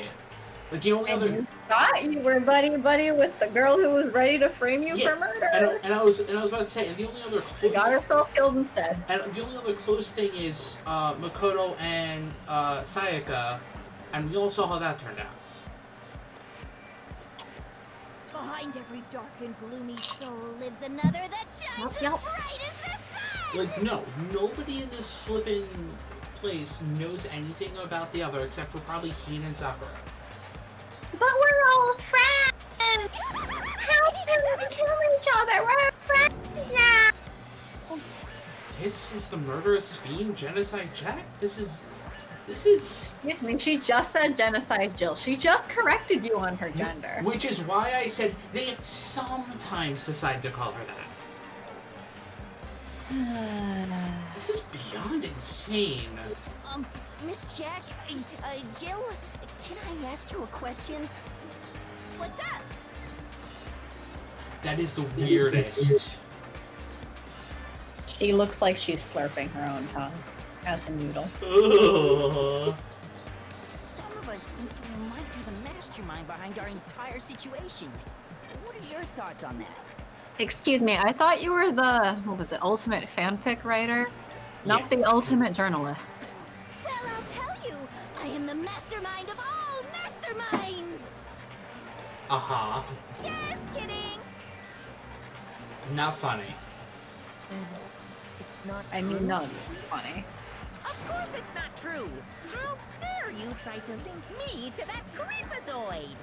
Like, the only other... You thought you were buddy with the girl who was ready to frame you for murder? And I was about to say, and the only other close... She got herself killed instead. And the only other close thing is Makoto and Sayaka, and we all saw how that turned out. Behind every dark and gloomy soul lives another that shines as bright as the sun! Like, no, nobody in this flippin' place knows anything about the other except for probably Hina and Sakura. But we're all friends! How can we kill each other? We're friends now! This is the murderous fiend Genocide Jack? This is... Yes, I mean, she just said Genocide Jill. She just corrected you on her gender. Which is why I said they sometimes decide to call her that. This is beyond insane. Miss Jack, Jill, can I ask you a question? What's up? That is the weirdest. She looks like she's slurping her own tongue. As a noodle. Some of us think you might be the mastermind behind our entire situation. What are your thoughts on that? Excuse me, I thought you were the, what was it, ultimate fanfic writer? Not the ultimate journalist. Well, I'll tell you, I am the mastermind of all masterminds! Uh-huh. Just kidding! Not funny. It's not I mean, no, it's funny. Of course it's not true. How dare you try to link me to that creepazoid?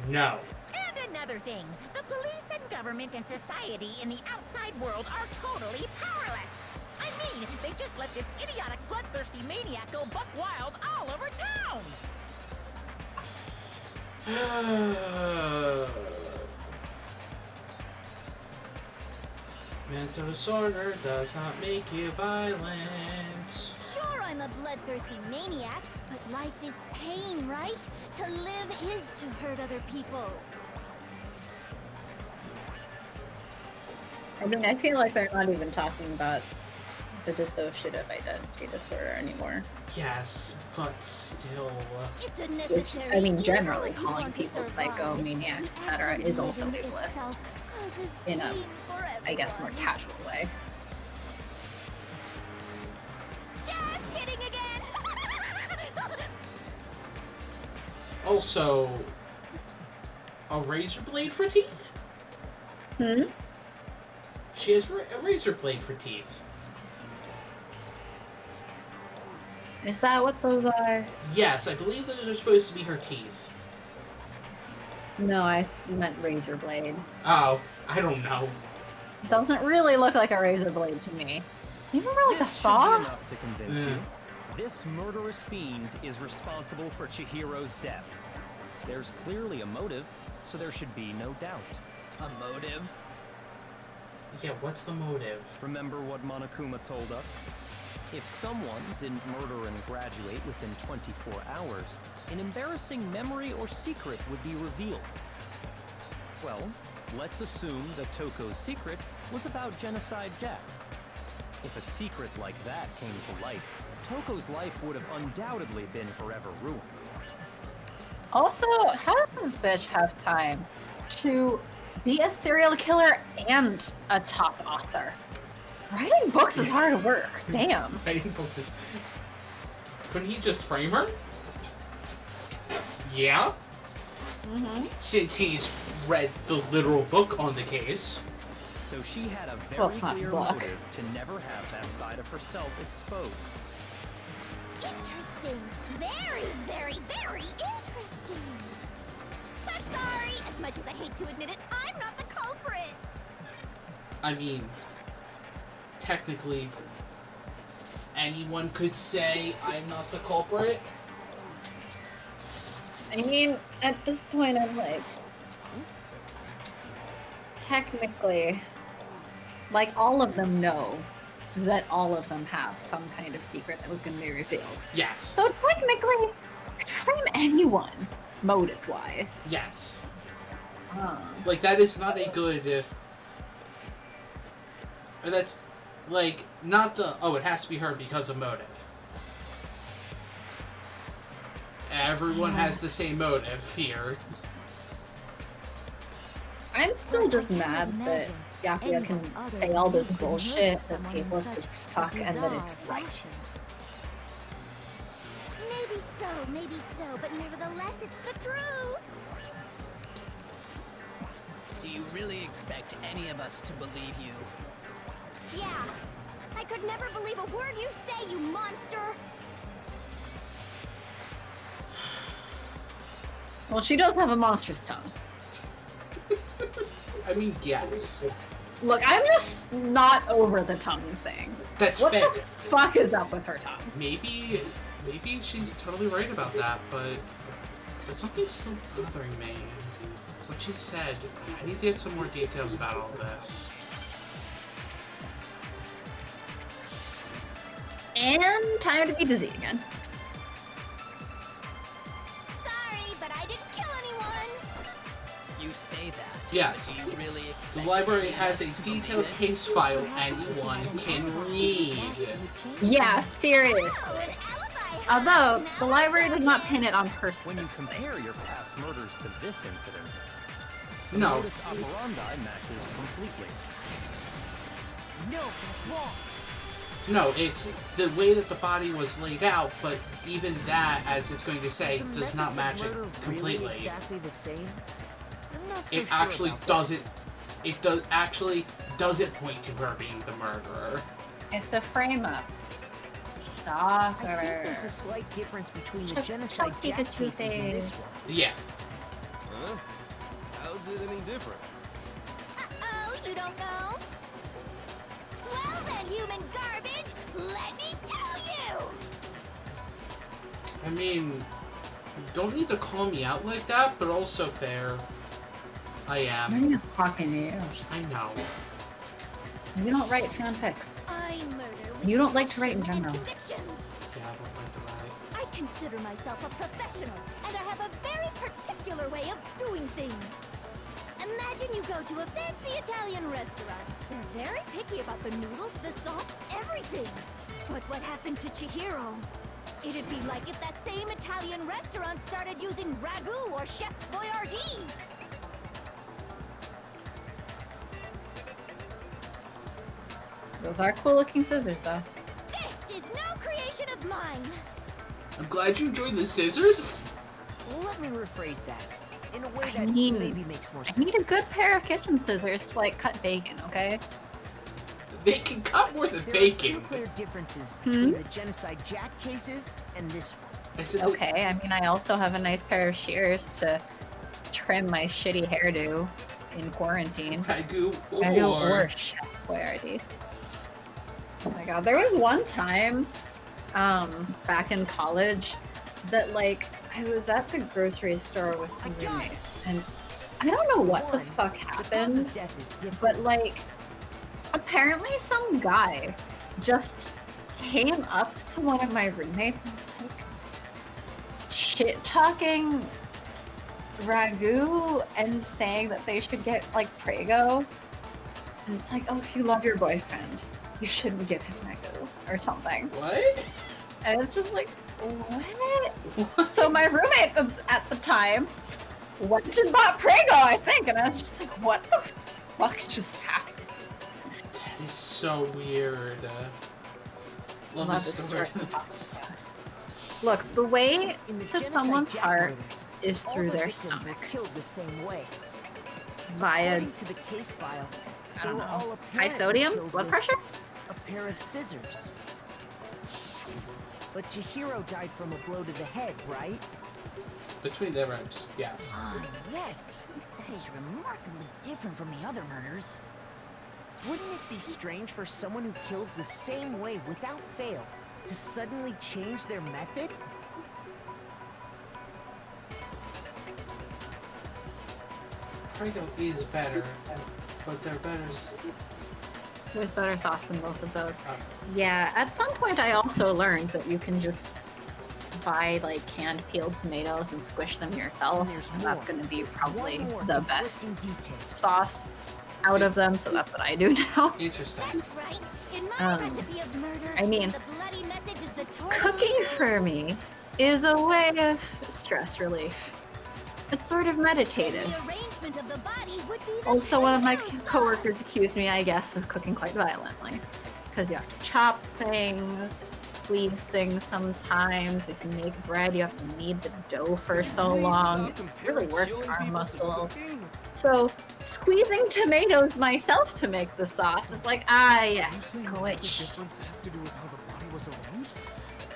No. And another thing, the police and government and society in the outside world are totally powerless. I mean, they just let this idiotic, bloodthirsty maniac go buck wild all over town. Mental disorder does not make you violent. Sure, I'm a bloodthirsty maniac, but life is pain, right? To live is to hurt other people. I mean, I feel like they're not even talking about the dissociative identity disorder anymore. Yes, but still. It's a Which, necessary I mean, evil generally if you calling want to people survive. psycho, maniac, etc. is also Animalism ableist. itself causes In a, pain for I guess, more everyone. casual way. Just kidding again! Also, a razor blade for teeth? Hmm? She has a razor blade for teeth. Is that what those are? Yes, I believe those are supposed to be her teeth. No, I meant razor blade. Oh, I don't know. Doesn't really look like a razor blade to me. Even more like a This should be saw? enough to convince you. This murderous fiend is responsible for Chihiro's death. There's clearly a motive, so there should be no doubt. A motive? Yeah, what's the motive? Remember what Monokuma told us? If someone didn't murder and graduate within 24 hours, an embarrassing memory or secret would be revealed. Well, let's assume that Toko's secret was about Genocide Jack. If a secret like that came to light, Toko's life would have undoubtedly been forever ruined. Also, how does this bitch have time to be a serial killer and a top author? Writing books is hard work. Damn. Writing books is... Couldn't he just frame her? Yeah? Mm-hmm. Since he's read the literal book on the case. So she had a Well, very it's not clear book. motive to never have that side of herself exposed. Interesting. Very, very, very interesting. But sorry, as much as I hate to admit it, I'm not the culprit. I mean, technically, anyone could say I'm not the culprit. I mean, at this point, I'm like, technically, like, all of them know that all of them have some kind of secret that was going to be revealed. Yes. So technically, could frame anyone, motive-wise. Yes. Like, that is not a good... that's, like, not the, oh, it has to be her because of motive. Everyone has the same motive here. I'm still just mad that Yakuya can say all this bullshit that's ableist as fuck and that it's right. Maybe so, but nevertheless, it's the truth. Do you really expect any of us to believe you? Yeah, I could never believe a word you say, you monster. Well, she does have a monstrous tongue. I mean, yes. Look, I'm just not over the tongue thing. That's what fair. What the fuck is up with her tongue? Maybe she's totally right about that, but something's still bothering me. What she said, I need to get some more details about all this. And time to be dizzy again. Sorry, but I didn't kill anyone. You say that. Yes. Do you really expect The library has a detailed case file anyone can read. Yeah, seriously. Although, the library did not pin it on person. When you compare your past murders to this incident, the No. modus operandi matches completely. No, that's wrong. No, it's the way that the body was laid out, but even that, as it's going to say, does not match it completely. Really exactly the same? I'm not so It sure actually about doesn't. It doesn't point to her being the murderer. It's a frame up. I think there's a slight difference between the genocide Jack cases and this one. Yeah. Huh? How's it any different? Uh-oh, you don't know? Well then, human garbage, let me tell you! I mean, you don't need to call me out like that, but also fair. I am. I'm not talking to you. I know. You don't write fanfics. I murder with You don't like to write in passion general. and conviction. Yeah, I don't like the right. I consider myself a professional, and I have a very particular way of doing things. Imagine you go to a fancy Italian restaurant. They're very picky about the noodles, the sauce, everything. But what happened to Chihiro? It'd be like if that same Italian restaurant started using ragu or Chef Boyardee. Those are cool looking scissors though. This is no creation of mine. I'm glad you enjoyed the scissors. Let me rephrase that in a way I that mean, maybe makes more I sense. need a good pair of kitchen scissors to like cut bacon, okay? They can cut more than There bacon. are two clear differences between the genocide Jack cases and this one. I said Okay, I mean I also have a nice pair of shears to trim my shitty hairdo in quarantine. Ragu Or Chef Boyardee. Oh my god, there was one time back in college that like I was at the grocery store with some roommates and I don't know what the fuck happened, but like apparently some guy just came up to one of my roommates and was like shit talking Ragu and saying that they should get like Prego. And it's like, oh, if you love your boyfriend, you shouldn't give him Ragu or something. What? And it's just like, what? So my roommate at the time went and bought Prego, I think, and I was just like, what the fuck just happened? That is so weird. Love Love this this story. story. Look, the way In the to genocide someone's Jack heart murders, is all through the their victims were stomach. killed the same way. Via, According to the case file, I they don't were all know, high apparently sodium, killed blood with pressure? a pair of scissors. But Chihiro died from a blow to the head, right? Between their ribs, yes. Ah, yes. That is remarkably different from the other murders. Wouldn't it be strange for someone who kills the same way without fail to suddenly change their method? Prego is better, but they're better. There's better sauce than both of those. Oh. Yeah, at some point I also learned that you can just buy like canned peeled tomatoes and squish them yourself, and that's going to be probably the best sauce out of them. So that's what I do now. Interesting. That's right. In my recipe of murder, I mean, the bloody message is the cooking for me is a way of stress relief. It's sort of meditative. The arrangement of the body would be the Also, one of my personal coworkers accused me, I guess, of cooking quite violently. Because you have to chop things, squeeze things sometimes. If you make bread, you have to knead the dough for so long. It really works arm muscles. So, squeezing tomatoes myself to make the sauce is like, yes, The glitch. difference has to do with how the body was arranged?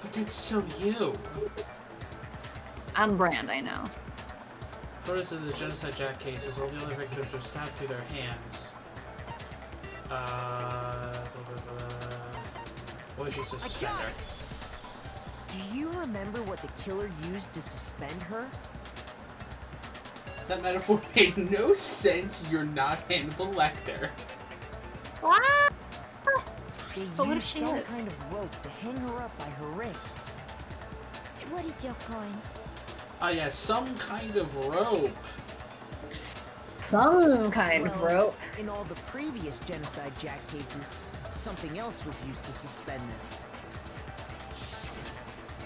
But that's so you. On brand, I know. Photos of the Genocide Jack cases, all the other victims were stabbed through their hands. What was she suspender? Do you remember what the killer used to suspend her? That metaphor made no sense. You're not Hannibal Lecter. Ah! They But what if used she some is? kind of rope to hang her up by her wrists. What is your point? Oh yeah, some kind of rope. Some kind of Well, rope. In all the previous Genocide Jack cases, something else was used to suspend them.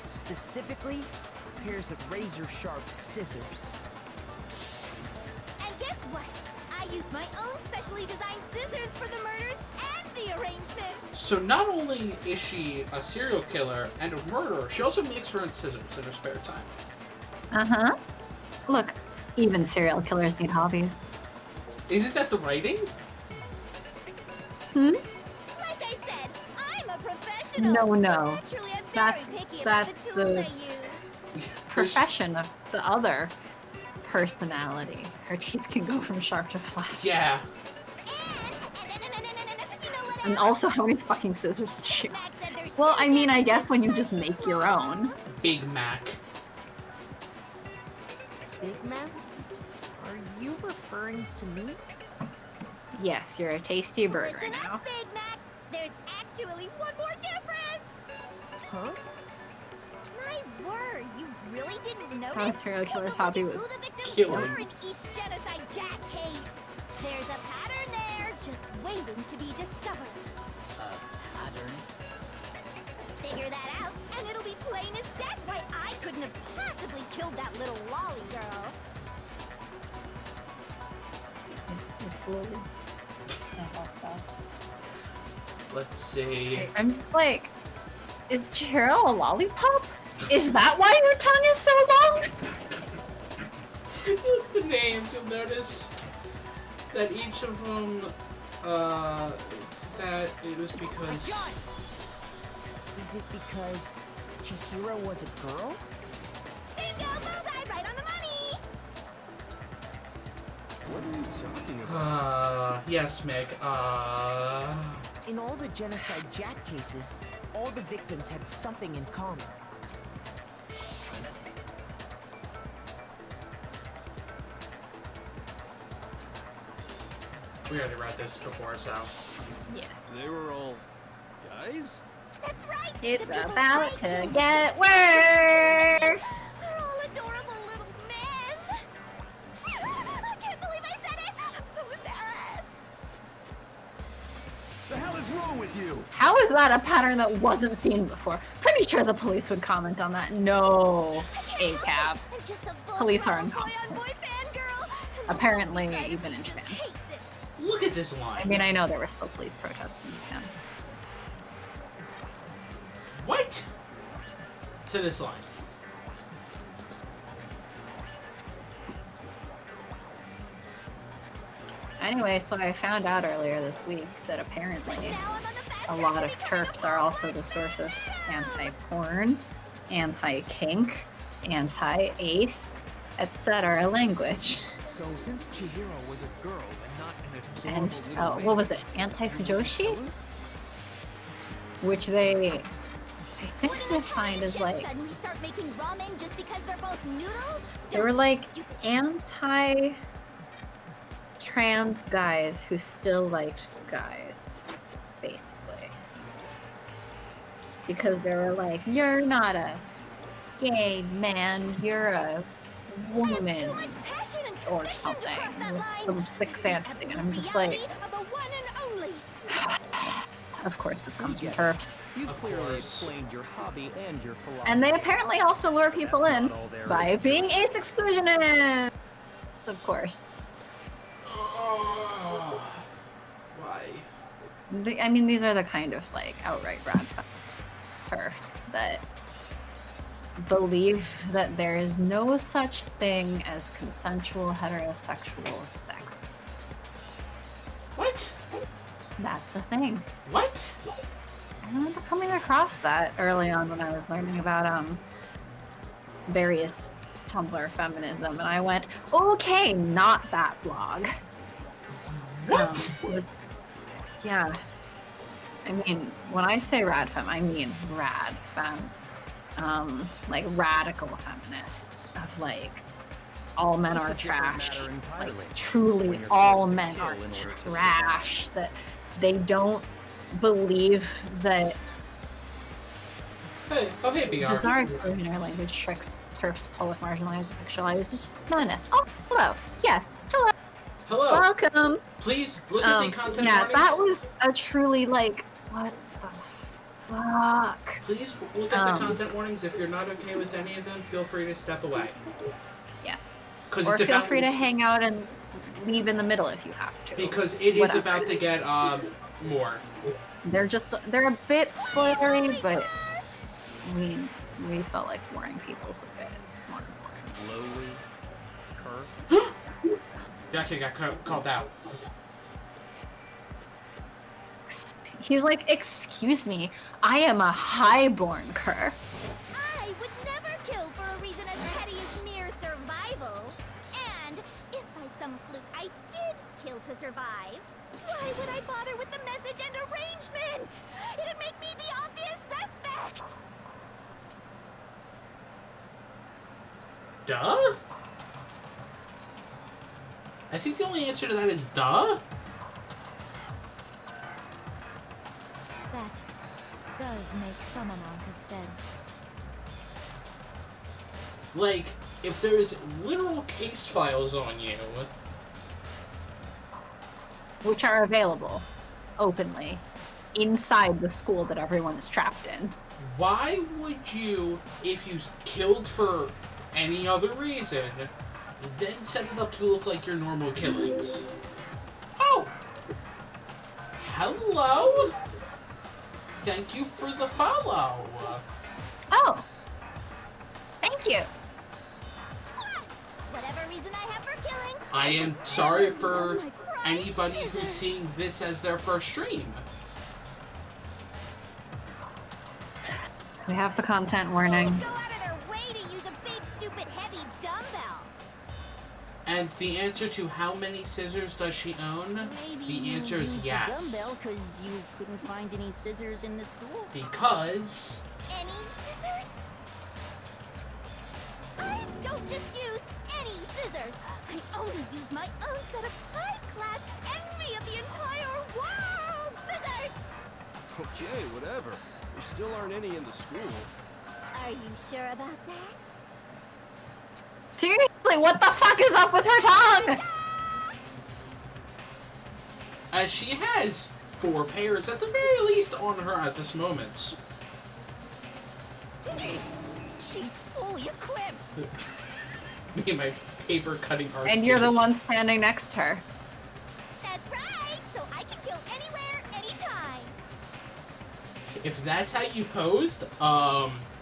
Specifically, pairs of razor-sharp scissors. And guess what? I used my own specially designed scissors for the murders and the arrangement. So not only is she a serial killer and a murderer, she also makes her own scissors in her spare time. Uh-huh. Look, even serial killers need hobbies. Isn't that the writing? Hmm? Like I said, I'm a professional. No, So no. naturally, I'm That's- very picky about that's the tools the- I use. Profession of the other personality. Her teeth can go from sharp to flat. Yeah. You know what And else? also, how many fucking scissors did she? Max said there's Well, two I mean, I different guess when you types just of make your own. Big Mac. Big Mac? Are you referring to me? Yes, you're a tasty burger Listen now. up, Big Mac. There's actually one more difference. Huh? My word, you really didn't notice? How a serial Take killer's a look hobby at was who the victims killing. were in each Genocide Jack case. There's a pattern there, just waiting to be discovered. Pattern? Figure that out, and it'll be plain as death why I couldn't have possibly killed that little lolly girl. Let's see. I'm like, is Chihiro a lollipop? Is that why your tongue is so long? Look at the names, you'll notice that each of them, that it was because... Is it because Chihiro was a girl? Bingo, bullseye, right on the money! What are you talking about? Yes, Mick, In all the Genocide Jack cases, all the victims had something in common. we already read this before, so... Yes. They were all guys? That's right! It's the people about trying to get worse! They're all adorable little men! I can't believe I said it! I'm so embarrassed! The hell is wrong with you? How is that a pattern that wasn't seen before? Pretty sure the police would comment on that. No, ACAB. I'm just a Police are boy-on-boy incompetent. fangirl, and Apparently, the whole even in just Japan. hates it. Look at this line. I mean, I know there were still police protests in Japan. What? To this line. Anyway, so I found out earlier this week that apparently Now I'm on the fast a track lot to of becoming a Turks are also the source of anti-porn, anti-kink, anti-ace, etc. language. So since Chihiro was a girl and not an And, adorable little what lady, was it, anti-fujoshi? color? Which they, I think Wouldn't defined Italian as chefs like, suddenly start making ramen just because they're both noodles? they were Don't like be stupid. anti-trans guys who still liked guys, basically. Because they were like, you're not a gay man, you're a woman, Much passion and or conviction to something. cross that With line. some sick fantasy. And I'm just like, Reality of the one and only. of course this comes from get it. TERFs. You've Of clearly course. explained your hobby and your philosophy. And they apparently also lure people That's in not all there by is to being it. ace exclusionists, of course. Oh, why? I mean, these are the kind of like outright rad TERFs that believe that there is no such thing as consensual heterosexual sex. What? That's a thing. What? I remember coming across that early on when I was learning about various Tumblr feminism, and I went, okay, not that blog. What? Yeah. I mean, when I say rad fem, I mean rad fem. Like radical feminists of like all men It's are a different trash. matter entirely. Like truly When you're all forced to men kill are in order to trash. That they don't believe that Hey, oh hey, BR. bizarre exclusionary language tricks TERFs pull with marginalized sexualized feminists. Oh, hello. Yes, hello. Hello. Welcome. Please look at the content Yeah, warnings. that was a truly like, what the fuck? Please look at the content warnings. If you're not okay with any of them, feel free to step away. Yes. 'Cause Or it's feel about- free to hang out and leave in the middle if you have to. Because it is Whatever. about to get more. They're a bit spoilery, but we felt like warning people's a bit more important. Lowly, Cur. You actually got called out. He's like, excuse me, I am a highborn cur. I would never kill for a reason as petty as mere survival. And if by some fluke I did kill to survive, why would I bother with the message and arrangement? It'd make me the obvious suspect. Duh? I think the only answer to that is duh? That does make some amount of sense. Like, if there's literal case files on you, Which are available openly inside the school that everyone is trapped in. why would you, if you killed for any other reason, then set it up to look like your normal killings? Oh! Hello? Thank you for the follow. Oh, thank you. Plus, whatever reason I have for killing, I am sorry for anybody who's seeing this as their first stream. We have the content warning. go out of their way to use a big, stupid, heavy dumbbell. And the answer to how many scissors does she own? The answer is yes. Dumbbell because you couldn't find any scissors in the school. Because Any scissors? I don't just use any scissors. I only use my own set of high-class, envy of the entire world scissors. Okay, whatever. There still aren't any in the school. Are you sure about that? Seriously, what the fuck is up with her tongue? as she has 4 pairs at the very least on her at this moment. She's fully equipped. Me and my paper cutting art And you're the skills. one standing next to her. That's right, so I can kill anywhere, anytime. If that's how you posed,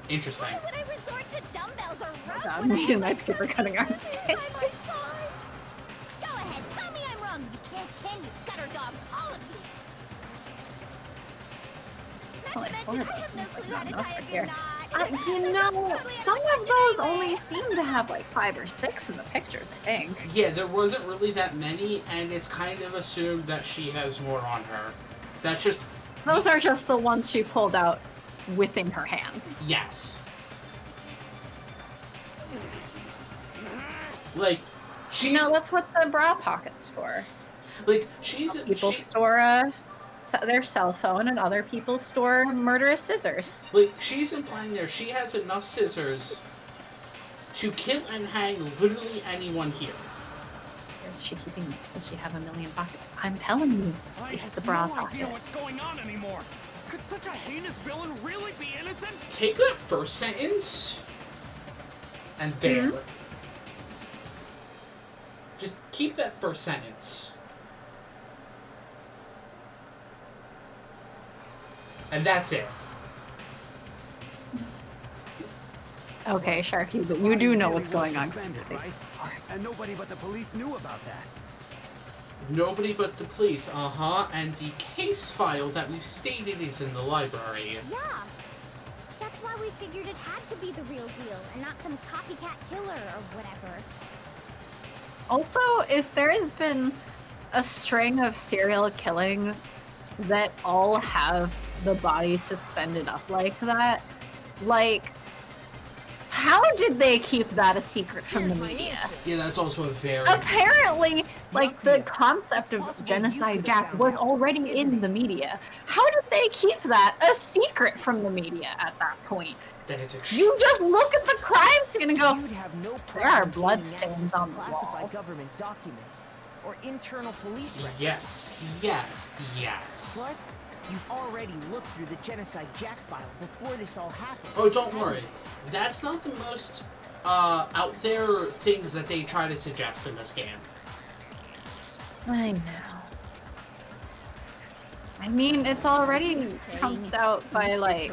interesting. Why would I resort to dumbbells or ropes God, when I me have and my my paper cutting art sister stick. by my side? Go ahead, tell me I'm wrong. You can't, can you? Gutter dogs, all of you. Not Like, to mention, I have no clue how to enough tie right if here. you're not. You know, Totally some out of the those question only anyway. seem to have like 5 or 6 in the pictures, I think. Yeah, there wasn't really that many, and it's kind of assumed that she has more on her. That's just... Those are just the ones she pulled out within her hands. Yes. Like, she's... You know, that's what the bra pocket's for. like, she's... People she, store their cell phone and other people store murderous scissors. Like, she's implying there she has enough scissors to kill and hang literally anyone here. Does she have a million pockets? I'm telling you, it's the bra no pocket. idea what's going on anymore. Could such a heinous villain really be innocent? Take that first sentence and there. Just keep that first sentence. And that's it. Okay, Sharky, but you do know what's going on. Right? And nobody but the police knew about that. Nobody but the police, and the case file that we've stated is in the library. Yeah. That's why we figured it had to be the real deal and not some copycat killer or whatever. Also, if there has been a string of serial killings that all have the body suspended up like that, like, how did they keep that a secret from the media? Yeah, that's also a very... Apparently, like, the concept of Genocide Jack was already in the media. How did they keep that a secret from the media at that point? That is You just look at the crime scene and go, You'd have no there are problem blood gaining stains access to on the classified wall. government documents or internal police records. Yes. Plus, you've already looked through the Genocide Jack file before this all happened. Oh, don't worry. That's not the most out there things that they try to suggest in this game. I know. I mean, it's already pumped out by, like,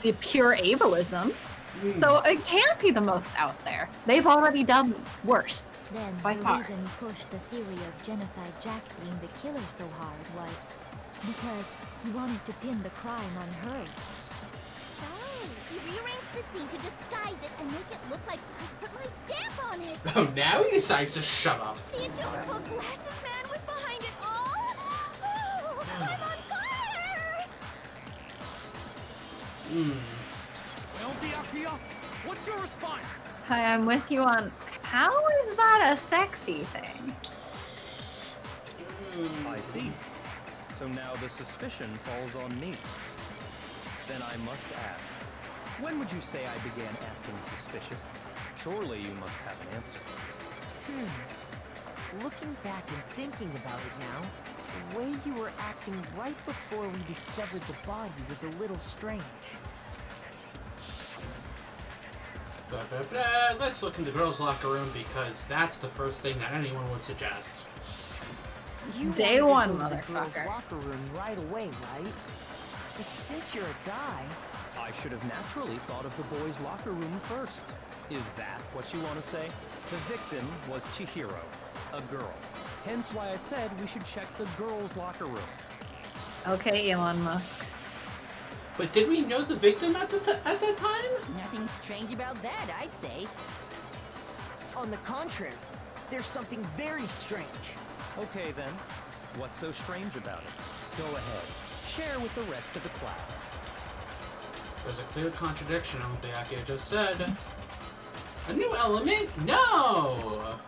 the pure ableism. So it can't be the most out there. They've already done worse. Then by the far. reason he pushed the theory of Genocide Jack being the killer so hard was because he wanted to pin the crime on her. Oh, he rearranged the scene to disguise it and make it look like I put my stamp on it. Oh, now he decides to shut up. The adorable glasses man was behind it all. Oh, I'm on fire! Well, Byakuya, what's your response? Hi, I'm with you on how is that a sexy thing? I see. So now the suspicion falls on me. Then I must ask, when would you say I began acting suspicious? Surely you must have an answer. Looking back and thinking about it now, the way you were acting right before we discovered the body was a little strange. Blah, blah, blah. Let's look in the girls' locker room because that's the first thing that anyone would suggest. You Day wanted to one, go to the girls' motherfucker. locker room right away, right? But since you're a guy, I should have naturally thought of the boys' locker room first. Is that what you want to say? The victim was Chihiro, a girl. Hence why I said we should check the girls' locker room. Okay, Elon Musk. But did we know the victim at that time? Nothing strange about that, I'd say. on the contrary, there's something very strange. Okay then, what's so strange about it? Go ahead, share with the rest of the class. There's a clear contradiction in what Byakuya just said. A new element? No!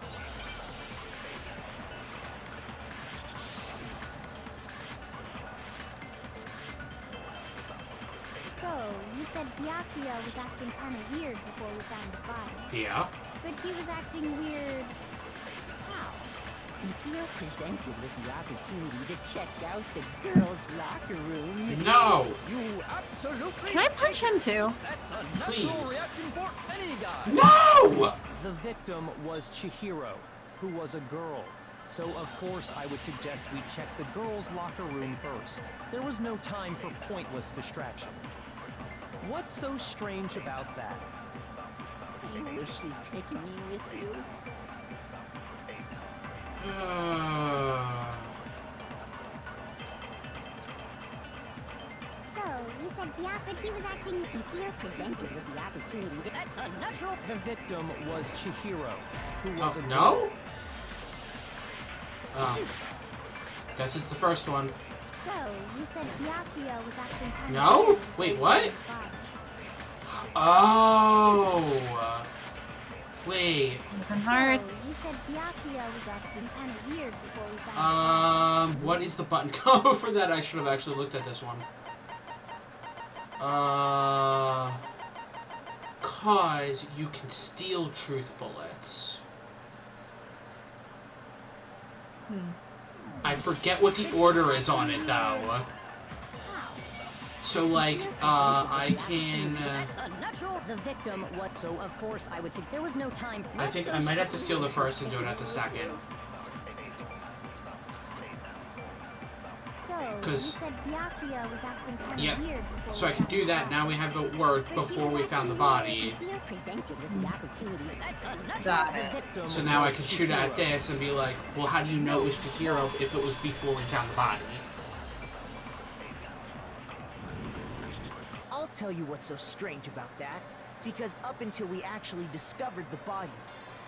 So, you said Byakuya was acting kind of weird before we found the body. Yeah. But he was acting weird... how? If you're presented with the opportunity to check out the girls' locker room... No! You absolutely... Can I punch him too? That's a natural Please. reaction for any guy. No! The victim was Chihiro, who was a girl. So of course I would suggest we check the girls' locker room first. There was no time for pointless distractions. What's so strange about that? You wish you'd taken me with you? So, you said Byakuya, he was acting... If you're presented with the opportunity, that's a natural... The victim was Chihiro, who was Oh, a girl. no? Oh. Guess it's the first one. So, you said Byakuya was acting kind of... No? weird Wait, before we what? found the body. Oh! Wait. Broken heart. So, you said Byakuya was acting kind of weird before we found What is the button code for that? I should have actually looked at this one. Cause you can steal truth bullets. I forget what the order is on it, though. So, like, I can... That's unnatural. The victim, what? So, of course, I would say there was no time. I think I might have to steal the first and do it at the second. So, you 'Cause- said Byakuya was acting kind of Yep. weird before So I we can do found that. out. Now we have the work before we found the body. If you're presented with the opportunity, that's unnatural. Got The it. victim So now I was can shoot at Chihiro. this and be like, well, how do you know it was Chihiro if it was before we found the body? I'll tell you what's so strange about that. Because up until we actually discovered the body,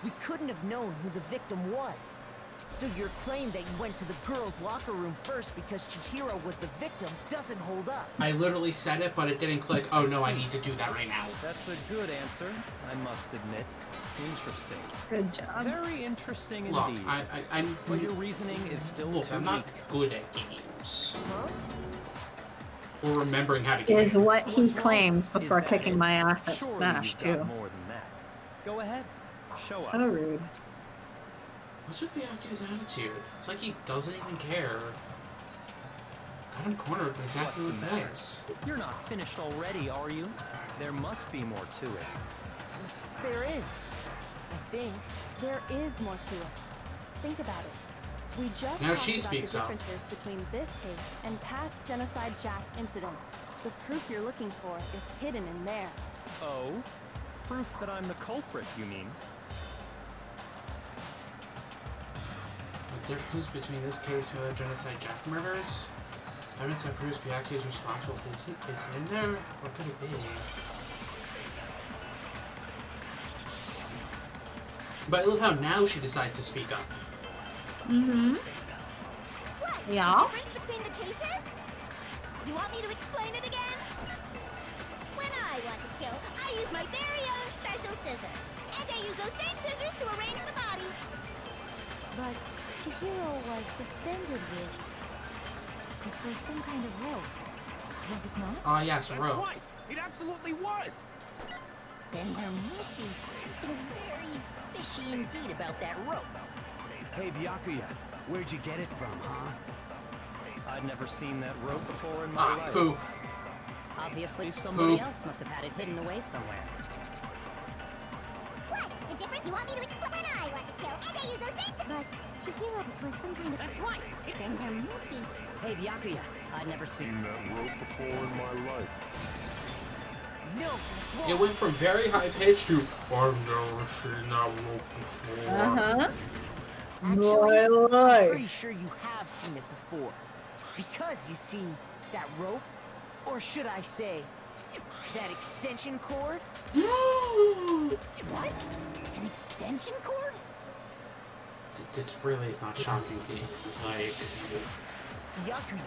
we couldn't have known who the victim was. So your claim that you went to the girls' locker room first because Chihiro was the victim doesn't hold up. I literally said it, but it didn't click. Oh no, I need to do that right now. That's a good answer, I must admit. Interesting. Good job. Very interesting Look, indeed. I'm... But your reasoning is still Look, too I'm not weak. good at games. Huh? Or remembering how to get Is what he What's wrong? claims Is before that kicking it? my ass at Surely Smash, you've too. got more than that. Go ahead. Show us. So rude. What's with Byakuya's attitude? It's like he doesn't even care. Got him cornered in exactly What's what the he matter? thinks. You're not finished already, are you? There must be more to it. There is. I think. There is more to it. Think about it. We just Now talked she about speaks the up. differences between this case and past Genocide Jack incidents. The proof you're looking for is hidden in there. Oh? Proof that I'm the culprit, you mean? The difference between this case and the Genocide Jack murders? Evidence that proves Byakuya is responsible is in there? What could it be? But I love how now she decides to speak up. Mm-hmm. What? Yeah. The difference between the cases? You want me to explain it again? When I want to kill, I use my very own special scissors. And I use those same scissors to arrange the body. But Chihiro was suspended with... It was some kind of rope. Was it not? Ah, yes, That's rope. right. It absolutely was. Then there must be something very fishy indeed about that rope. Hey, Byakuya, where'd you get it from, huh? I'd never seen that rope before in my Ah, life. poop. Obviously, somebody Poop. else must have had it hidden away somewhere. What? The difference? You want me to explain? When I want to kill, and I use those same... But Chihiro, it was some kind of... That's right. Then there must be... Hey, Byakuya, I'd never seen that rope before in my life. No, that's wrong. It went from very high pitched to I've never seen that rope before. Uh-huh. Actually, I'm life. pretty sure you have seen it before. Because, you see, that rope, or should I say, that extension cord? What? An extension cord? This really is not shocking me. Like, Byakuya,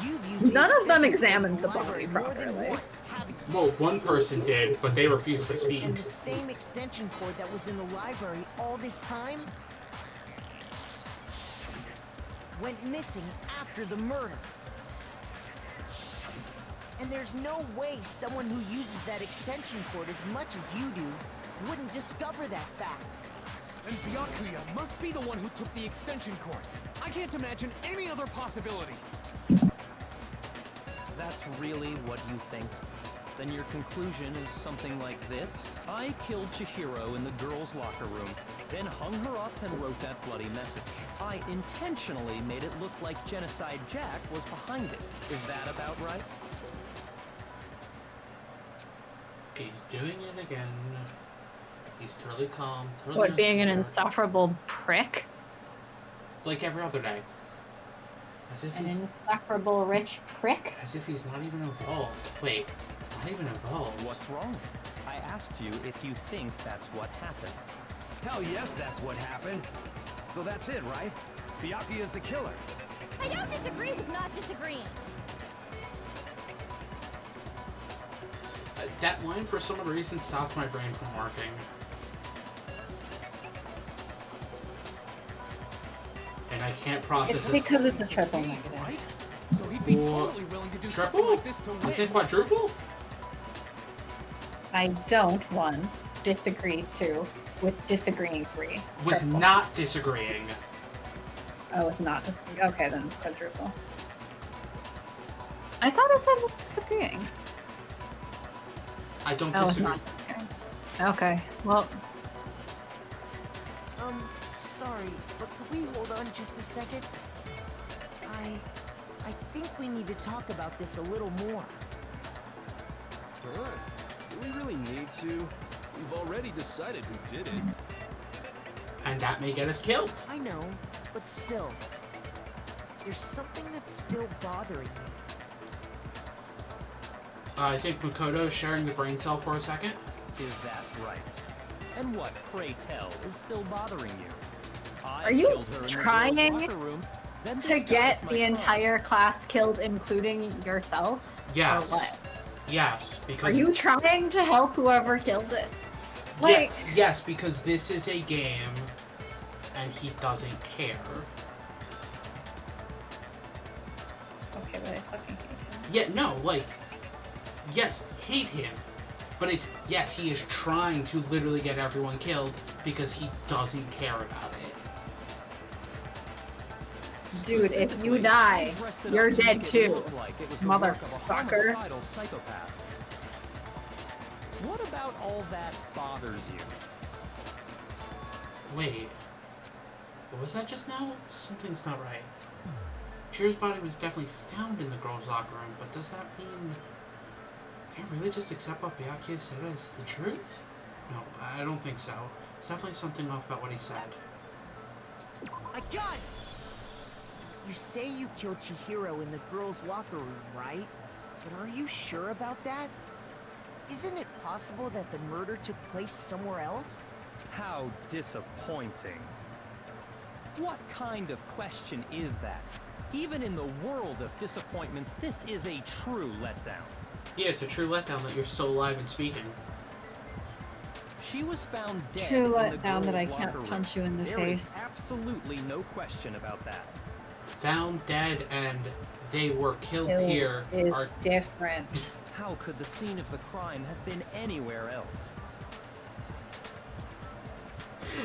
you've used None of them extension cord examined in the library body more than properly. once, haven't you? well, one person did, but they refused to speak. And the same extension cord that was in the library all this time went missing after the murder. And there's no way someone who uses that extension cord as much as you do wouldn't discover that fact. And Byakuya must be the one who took the extension cord. I can't imagine any other possibility. That's really what you think? Then your conclusion is something like this? I killed Chihiro in the girls' locker room, then hung her up and wrote that bloody message. I intentionally made it look like Genocide Jack was behind it. Is that about right? He's doing it again. He's totally calm, totally What, being an unconcerned. insufferable prick? Like every other day. As if An he's insufferable rich prick? as if he's not even involved. Wait, not even involved. What's wrong? I asked you if you think that's what happened. Hell yes, that's what happened. So that's it, right? Byakuya's the killer. I don't disagree with not disagreeing. That line for some reason stopped my brain from working. I can't process It's this. because it's a triple negative. Right? So he'd be Well, totally willing to do something Triple? like this to win. I said quadruple? I don't, 1, disagree, 2, with disagreeing 3. With Triple. not disagreeing. Oh, with not disagreeing. Okay, then it's quadruple. I thought it said with disagreeing. I don't Oh, with disagree. not disagreeing. Okay, well, Sorry, but could we hold on just a second? I think we need to talk about this a little more. Huh? Do we really need to? We've already decided who did it. And that may get us killed. I know, but still. There's something that's still bothering me. I think Makoto is sharing the brain cell for a second. Is that right? And what, pray tell, is still bothering you? I are you killed her in the girls' trying locker room, then to disguised get my the crime. entire class killed, including yourself? Yes. Or what? Yes, because Are you trying to help whoever killed it? Yeah, Like, yes, because this is a game and he doesn't care. okay, but I fucking hate him. Yeah, no, like, yes, hate him, but it's, yes, he is trying to literally get everyone killed because he doesn't care about it. Dude, if you Specifically, die, he dressed it you're up to dead make it too, look like it was the work of a motherfucker. homicidal psychopath. What about all that bothers you? Wait, what was that just now? Something's not right. Chihiro's body was definitely found in the girls' locker room, but does that mean... Can I really just accept what Byakuya said as the truth? No, I don't think so. There's definitely something off about what he said. I got it! You say you killed Chihiro in the girls' locker room, right? But are you sure about that? Isn't it possible that the murder took place somewhere else? How disappointing. What kind of question is that? Even in the world of disappointments, this is a true letdown. Yeah, it's a true letdown that you're still alive and speaking. She was found dead True in the letdown that I girls' can't locker punch room. you in the There face. is absolutely no question about that. Found dead and they were killed Kill here is are... different. How could the scene of the crime have been anywhere else?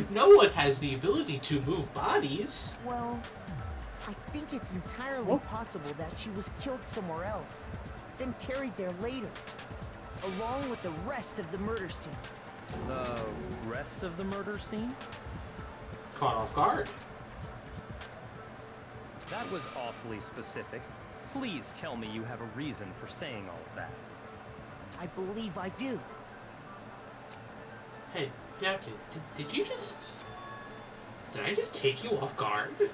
No one has the ability to move bodies. Well, I think it's entirely possible that she was killed somewhere else, then carried there later, along with the rest of the murder scene. The rest of the murder scene? Caught off guard. That was awfully specific. Please tell me you have a reason for saying all of that. I believe I do. Hey, Byakuya, did you just... Did I just take you off guard? When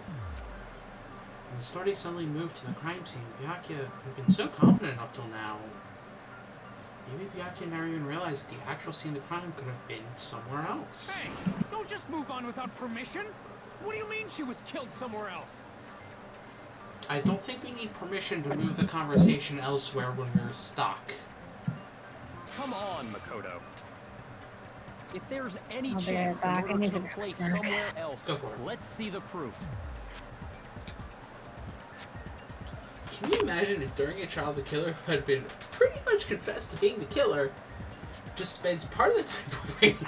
the story suddenly moved to the crime scene, Byakuya had been so confident up till now. Maybe Byakuya never even realized that the actual scene of the crime could have been somewhere else. Hey, don't just move on without permission. What do you mean she was killed somewhere else? I don't think we need permission to move the conversation elsewhere when we're stuck. Come on, Makoto. If there's any I'll be chance the right back. I murder need to took grab a place snack. somewhere else, Go for it. let's see the proof. Can you imagine if during a trial the killer who had been pretty much confessed to being the killer just spends part of the time waiting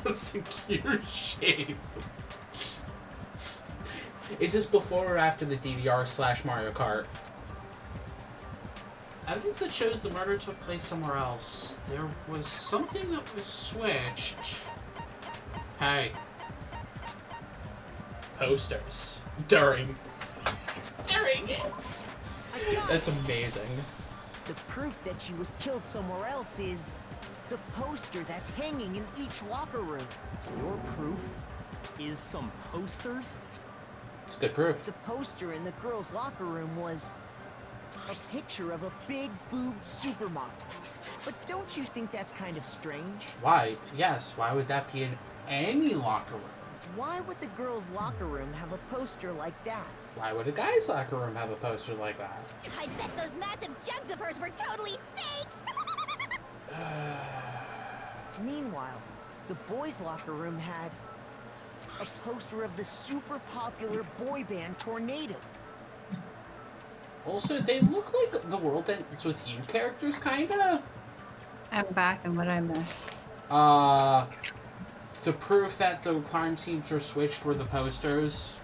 to secure shape? Is this before or after the DDR / Mario Kart? Evidence that shows the murder took place somewhere else. There was something that was switched. Hey. Posters. During it. That's amazing. The proof that she was killed somewhere else is the poster that's hanging in each locker room. Your proof is some posters? It's good proof. The poster in the girls' locker room was a picture of a big boobed supermodel. But don't you think that's kind of strange? Why? Yes, why would that be in any locker room? Why would the girls' locker room have a poster like that? Why would a guy's locker room have a poster like that? I bet those massive jugs of hers were totally fake! Meanwhile, the boys' locker room had a poster of the super popular boy band Tornado. Also, they look like the World Ends With You characters, kinda. I'm back, and what did I miss? The proof that the crime teams were switched were the posters.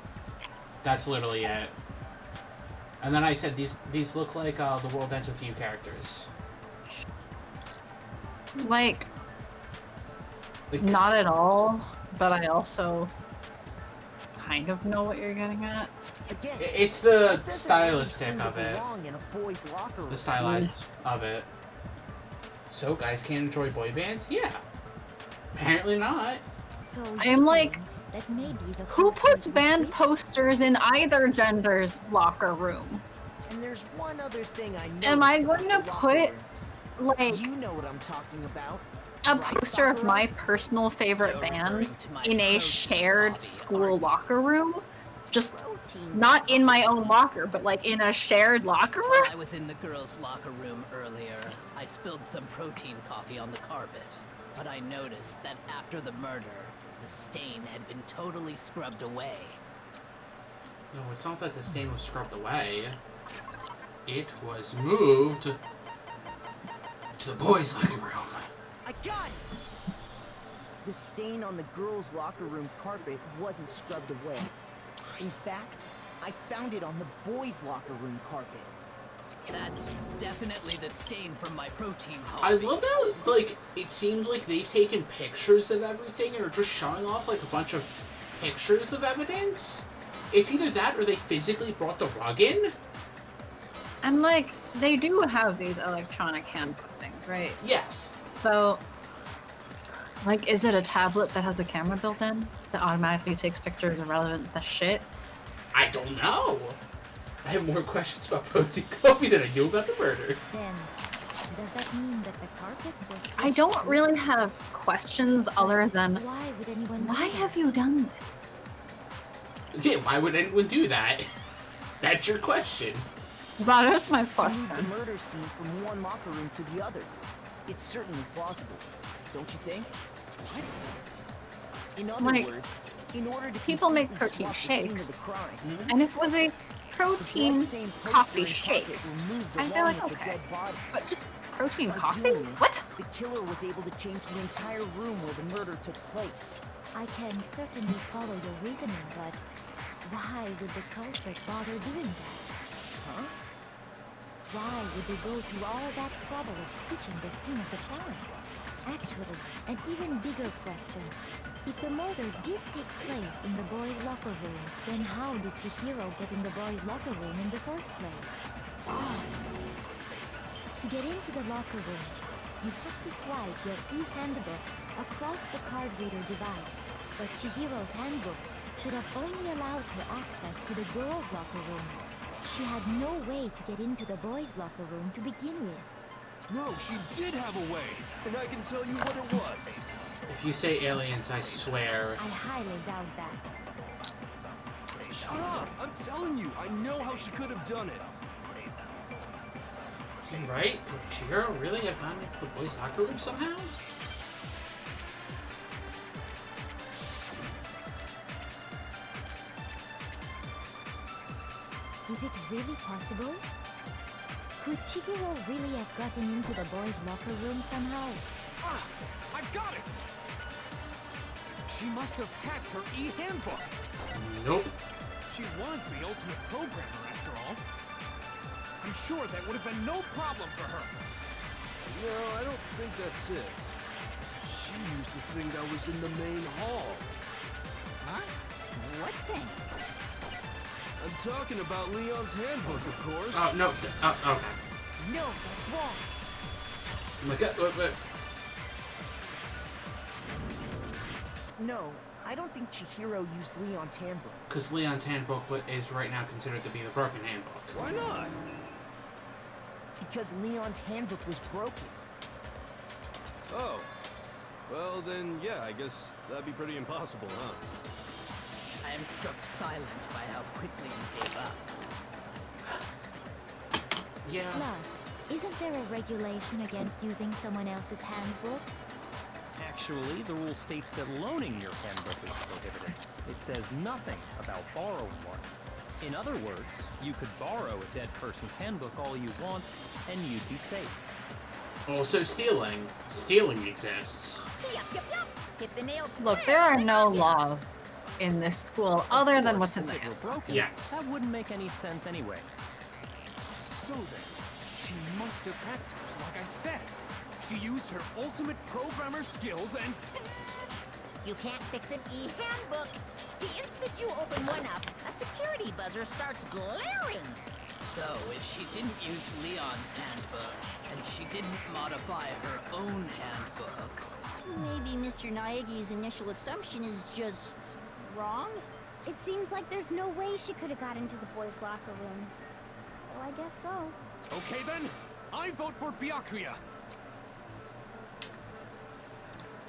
That's literally it. And then I said these look like the World Ends With You characters. Like, not at all, but I also kind of know what you're getting at. Again, It's the it doesn't stylistic really seem of to it. belong in a boys' locker room. The stylized of it. So guys can't enjoy boy bands? Yeah. Apparently not. So I'm like, that maybe the who posters puts were band switched? posters in either gender's locker room? And there's one other thing I noticed. Am I about going the to locker put, rooms. like, You know what I'm talking about. a Right, poster of Sakura? my personal favorite You're band referring to my in a protein shared hobby, school aren't you? locker room? Just Protein. not in my own locker, but like in a shared locker room? While I was in the girls' locker room earlier, I spilled some protein coffee on the carpet. But I noticed that after the murder, the stain had been totally scrubbed away. No, it's not that the stain was scrubbed away. It was moved to the boys' locker room. I got it! The stain on the girls' locker room carpet wasn't scrubbed away. In fact, I found it on the boys' locker room carpet. That's definitely the stain from my protein I coffee. love how, like, it seems like they've taken pictures of everything and are just showing off, like, a bunch of pictures of evidence. It's either that or they physically brought the rug in. And like, they do have these electronic handbook things, right? Yes. So, like, is it a tablet that has a camera built in that automatically takes pictures of relevant the shit? I don't know. I have more questions about protein coffee than I do about the murder. Then, does that mean that the carpet was I switched don't too? really have questions other than, Why would anyone do why that? have you done this? Yeah, why would anyone do that? That's your question. That is my To move question. the murder scene from one locker room to the other. It's certainly plausible, don't you think? What? In other Like, words, in order to people make completely protein swap the scene shakes. of the crime, And if it was a the protein bloodstained poster coffee and shake, carpet were moved I'd be along like, with the okay. dead body. But just protein By coffee? doing this, What? The killer was able to change the entire room where the murder took place. I can certainly follow your reasoning, but why would the culprit bother doing that? Huh? Why would they go through all that trouble of switching the scene of the crime? Actually, an even bigger question. If the murder did take place in the boys' locker room, then how did Chihiro get in the boys' locker room in the first place? To get into the locker rooms, you have to swipe your e-handbook across the card reader device. But Chihiro's handbook should have only allowed her access to the girls' locker room. She had no way to get into the boys' locker room to begin with. No, she did have a way, and I can tell you what it was. If you say aliens, I swear. I highly doubt that. Shut up! I'm telling you, I know how she could have done it. Is he right? Did Chihiro really have gone into the boys' locker room somehow? Is it really possible? Could Chihiro really have gotten into the boys' locker room somehow? Ah! I got it! She must have hacked her e-handbook. Nope. She was the ultimate programmer, after all. I'm sure that would have been no problem for her. No, I don't think that's it. She used the thing that was in the main hall. Huh? What thing? I'm talking about Leon's handbook, of course. Oh, no. Okay. No, that's wrong. Wait. No, I don't think Chihiro used Leon's handbook. Because Leon's handbook is right now considered to be the broken handbook. Why not? Because Leon's handbook was broken. Oh. Well, then, yeah, I guess that'd be pretty impossible, huh? I am struck silent by how quickly you gave up. Yeah. Plus, isn't there a regulation against using someone else's handbook? Actually, the rule states that loaning your handbook is prohibited. It says nothing about borrowing one. In other words, you could borrow a dead person's handbook all you want, and you'd be safe. Also, stealing exists. Hit the nails Look, there are no laws in this school other than what's in the If it were handbook. broken, Yes. that wouldn't make any sense anyway. So then, she must have hacked hers, like I said. She used her ultimate programmer skills and... You can't fix an e-handbook. The instant you open one up, a security buzzer starts glaring. So, if she didn't use Leon's handbook, and she didn't modify her own handbook... Maybe Mr. Naegi's initial assumption is just wrong? It seems like there's no way she could have got into the boys' locker room. So I guess so. Okay then, I vote for Byakuya.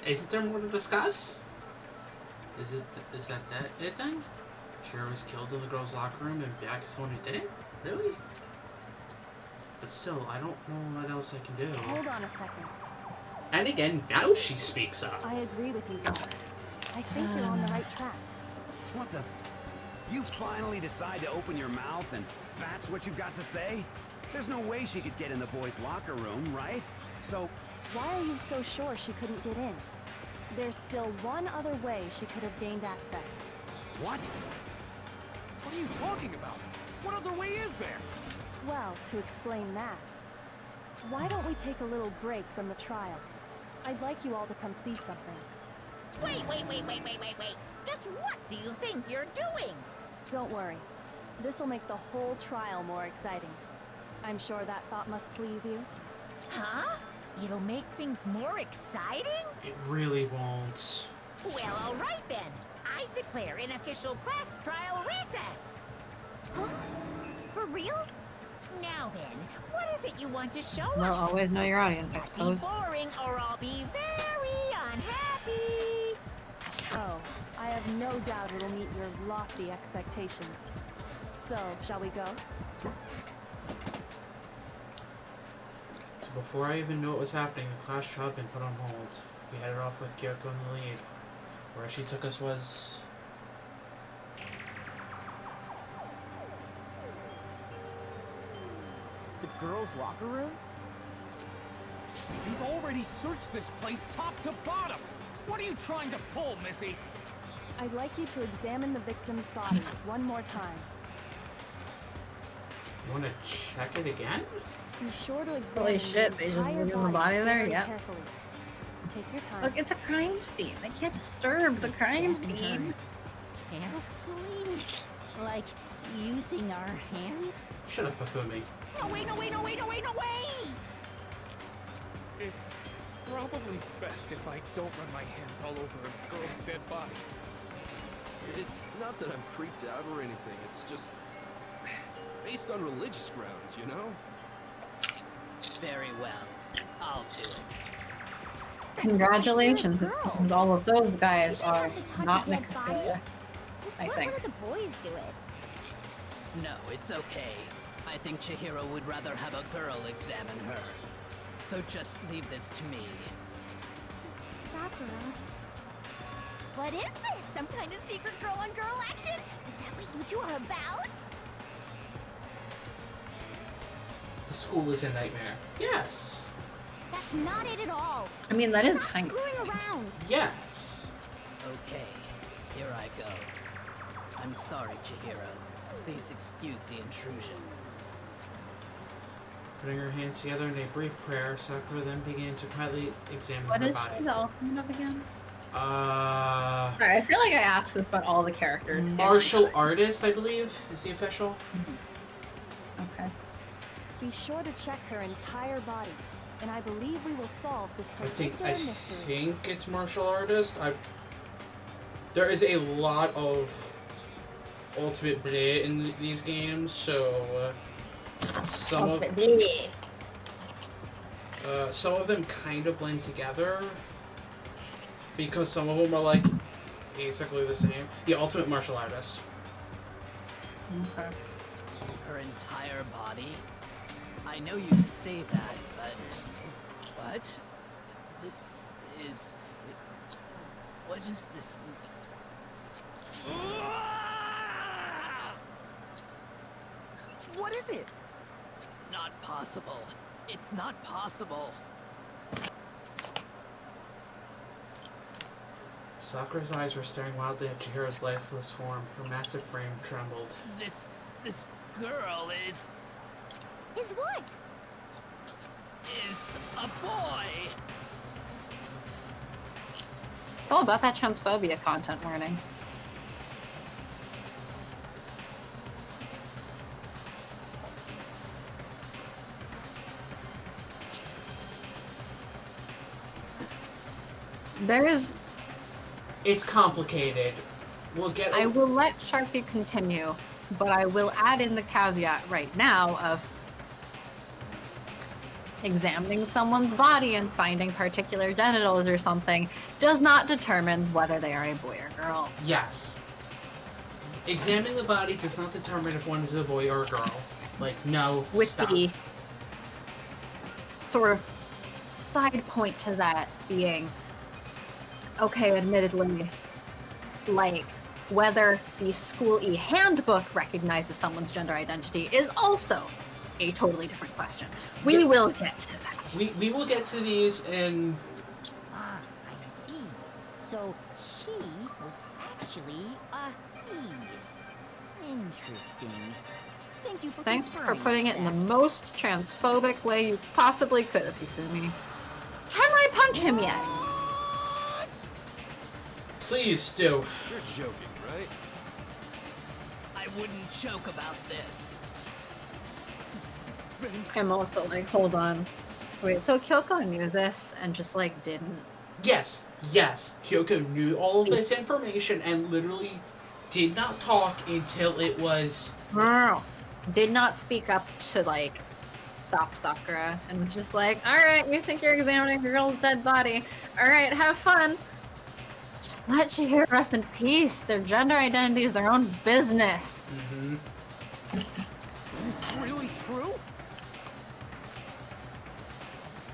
Isn't there more to discuss? Is that it then? Shiro was killed in the girls' locker room and Byakuya is the one who did it? Really? But still, I don't know what else I can do. Hold on a second. And again, now she speaks up. I agree with you, Gore. I think you're on the right track. What the? You finally decide to open your mouth and that's what you've got to say? There's no way she could get in the boys' locker room, right? So... Why are you so sure she couldn't get in? There's still one other way she could have gained access. What? What are you talking about? What other way is there? Well, to explain that, why don't we take a little break from the trial? I'd like you all to come see something. Wait. Just what do you think you're doing? Don't worry. This'll make the whole trial more exciting. I'm sure that thought must please you. Huh? It'll make things more exciting? It really won't. Well, all right then. I declare an official class trial recess. Huh? For real? Now then, what is it you want to show Well, us? always know your audience, I Be suppose. boring or I'll be very unhappy. Oh, I have no doubt it'll meet your lofty expectations. So, shall we go? So before I even knew what was happening, the class trial had been put on hold. We headed off with Kyoko in the lead. Where she took us was... The girls' locker room? You've already searched this place top to bottom. What are you trying to pull, Missy? I'd like you to examine the victim's body one more time. You want to check it again? Be sure to examine Holy shit, the they just entire leave the body there? very Yep. carefully. Take your time. Look, it's a crime scene. They can't disturb the crime scene. Carefully? Like using our hands? Shut up, Bafumi. No way! It's probably best if I don't run my hands all over a girl's dead body. It's not that I'm creeped out or anything, it's just... based on religious grounds, you know? Very well. I'll do it. Congratulations. It seems all of those guys are have to touch not a dead body. necrophiliacs. Just I let think. one of the boys do it. No, it's okay. I think Chihiro would rather have a girl examine her. So just leave this to me. Sakura. What is this? Some kind of secret girl-on-girl action? Is that what you two are about? The school is a nightmare. Yes. That's not it at all. I mean, that is Stop kind of. screwing around. Yes. Okay, here I go. I'm sorry, Chihiro. Please excuse the intrusion. Putting her hands together in a brief prayer, Sakura then began to quietly examine What her is body. she the ultimate of again? Uh, Sorry, I feel like I asked this about all the characters. martial artist, I believe, is the official. Okay. Be sure to check her entire body, and I believe we will solve this I particular mystery. think it's martial artist. There is a lot of ultimate bleh in these games, so some of them kind of blend together because some of them are like basically the same. The ultimate martial artist. Okay. Her entire body? I know you say that, but... What? This is... What does this mean? What is it? Not possible. It's not possible. Sakura's eyes were staring wildly at Chihiro's lifeless form. Her massive frame trembled. This girl is what? Is a boy. It's all about that transphobia content warning. It's complicated. We'll get. I will let Sharky continue, but I will add in the caveat right now of examining someone's body and finding particular genitals or something does not determine whether they are a boy or girl. Yes. Examining the body does not determine if one is a boy or a girl. Like, no, With stop. the sort of side point to that being, okay, admittedly, like, whether the school e-handbook recognizes someone's gender identity is also a totally different question. We will get to that. We will get to these in... Ah, I see. So she was actually a he. Interesting. Thank you for Thanks for confirming putting it in the that. most transphobic way you possibly could have, Hifumi. Can I punch him yet? Please do. You're joking, right? I wouldn't joke about this. I'm also like, hold on. Wait, so Kyoko knew this and just like didn't. Yes, Kyoko knew all of this information and literally did not talk until it was... Did not speak up to like stop Sakura and was just like, alright, you think you're examining a girl's dead body. Alright, have fun. Just let Chihiro rest in peace. Their gender identity is their own business. Mm-hmm. It's really true?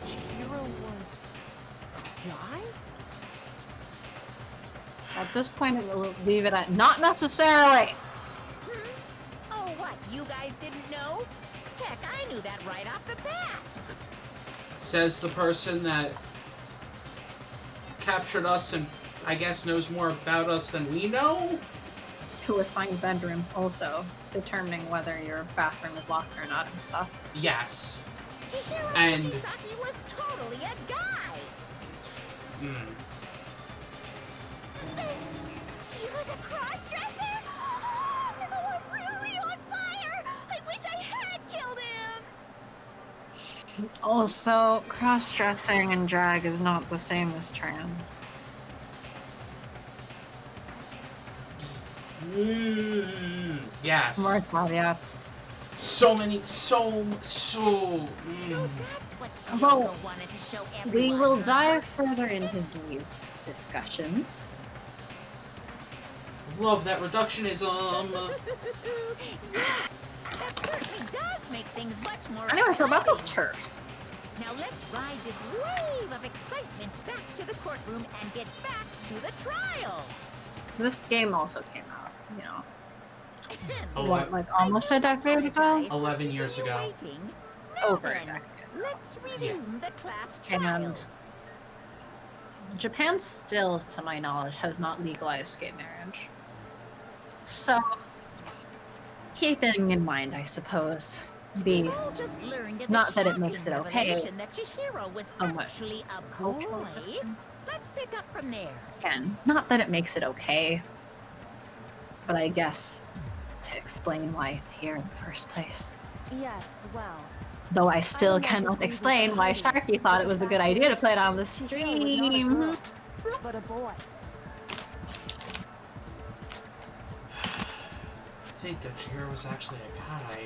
Chihiro was a guy? At this point, we'll leave it at not necessarily. Oh, what? You guys didn't know? Heck, I knew that right off the bat. Says the person that captured us and I guess knows more about us than we know? Who assigned bedrooms also, determining whether your bathroom is locked or not and stuff. Yes. Chihiro And... Fujisaki was totally a guy. Hmm. He was a cross-dresser? Oh, I'm really on fire! I wish I had killed him! Also, cross-dressing and drag is not the same as trans. Yes. More caveats. So many, so. So that's what Kyoko Well, wanted to show we everyone. will dive further into these discussions. Love that reductionism. Yes, that certainly does make things much more Anyway, so about those exciting. turfs. Now let's ride this wave of excitement back to the courtroom and get back to the trial. This game also came out, you know, Oh, what, like almost a decade ago? 11 years ago. Over a Then, decade. let's resume the class trial. And Japan still, to my knowledge, has not legalized gay marriage. So, keeping in mind, I suppose, We all just learned in not the that it makes it shocking okay, revelation that Chihiro was somewhat actually a cultural boy. difference. Let's pick up from there. Again, not that it makes it okay, but I guess to explain why it's here in the first place. Yes, well. Though I still don't know cannot this explain why Sharky thought it was a good idea to play it on the Chihiro was not a stream. girl, but a boy. I think that Chihiro was actually a guy.